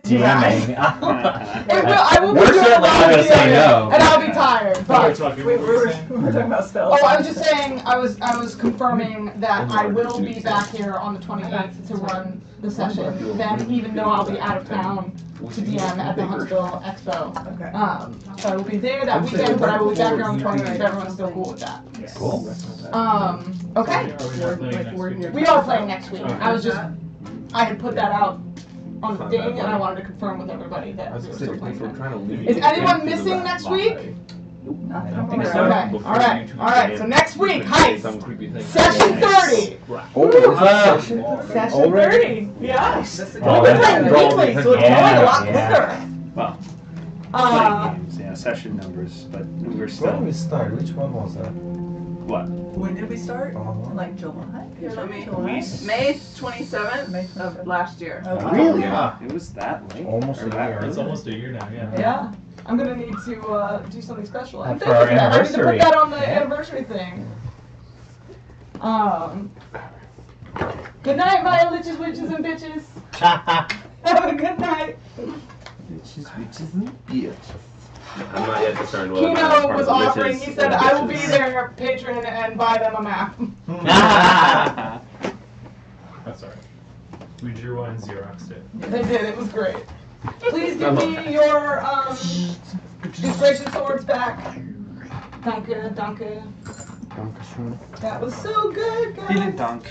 DMing. I will be We're doing a certainly lot not of gonna say DMing, no. and I'll be tired. But We're talking about spells. I was just saying, I was confirming that I will be back here on the 28th to run the session. Then, even though I'll be out of town to DM at the Huntsville Expo, Okay. so I will be there that weekend, but I will be back here on the 28th. Everyone's still cool with that. Cool. Okay. We are playing next week. I had put that out on the thing, and I wanted to confirm with everybody that we were still playing. Is anyone missing next week? Okay. All right. So next week, heist. Session 30. Session 30. Yeah. We've been playing weekly, so it's going a lot quicker. Well, playing games, yeah, session numbers, but we're When still. we start, which one was that? What? When did we start? Uh-huh. Like July? Here, let me- July? May 27th of last year. Oh, wow. Really? Yeah, it was that late. Almost Or a that year. early. It's almost a year now, yeah. Yeah. I'm gonna need to do something special. I'm For our thinking that. I need to put anniversary. that on the Yeah. anniversary thing. Good night, my liches, witches, and bitches. Have a good night. I'm not yet concerned with Kino was offering. He said, "I will be their patron and buy them a map." That's alright. We drew one Xerox it. They did. It was great. Please give me your inspiration swords back. Danke. That was so good, guys. Vielen Dank.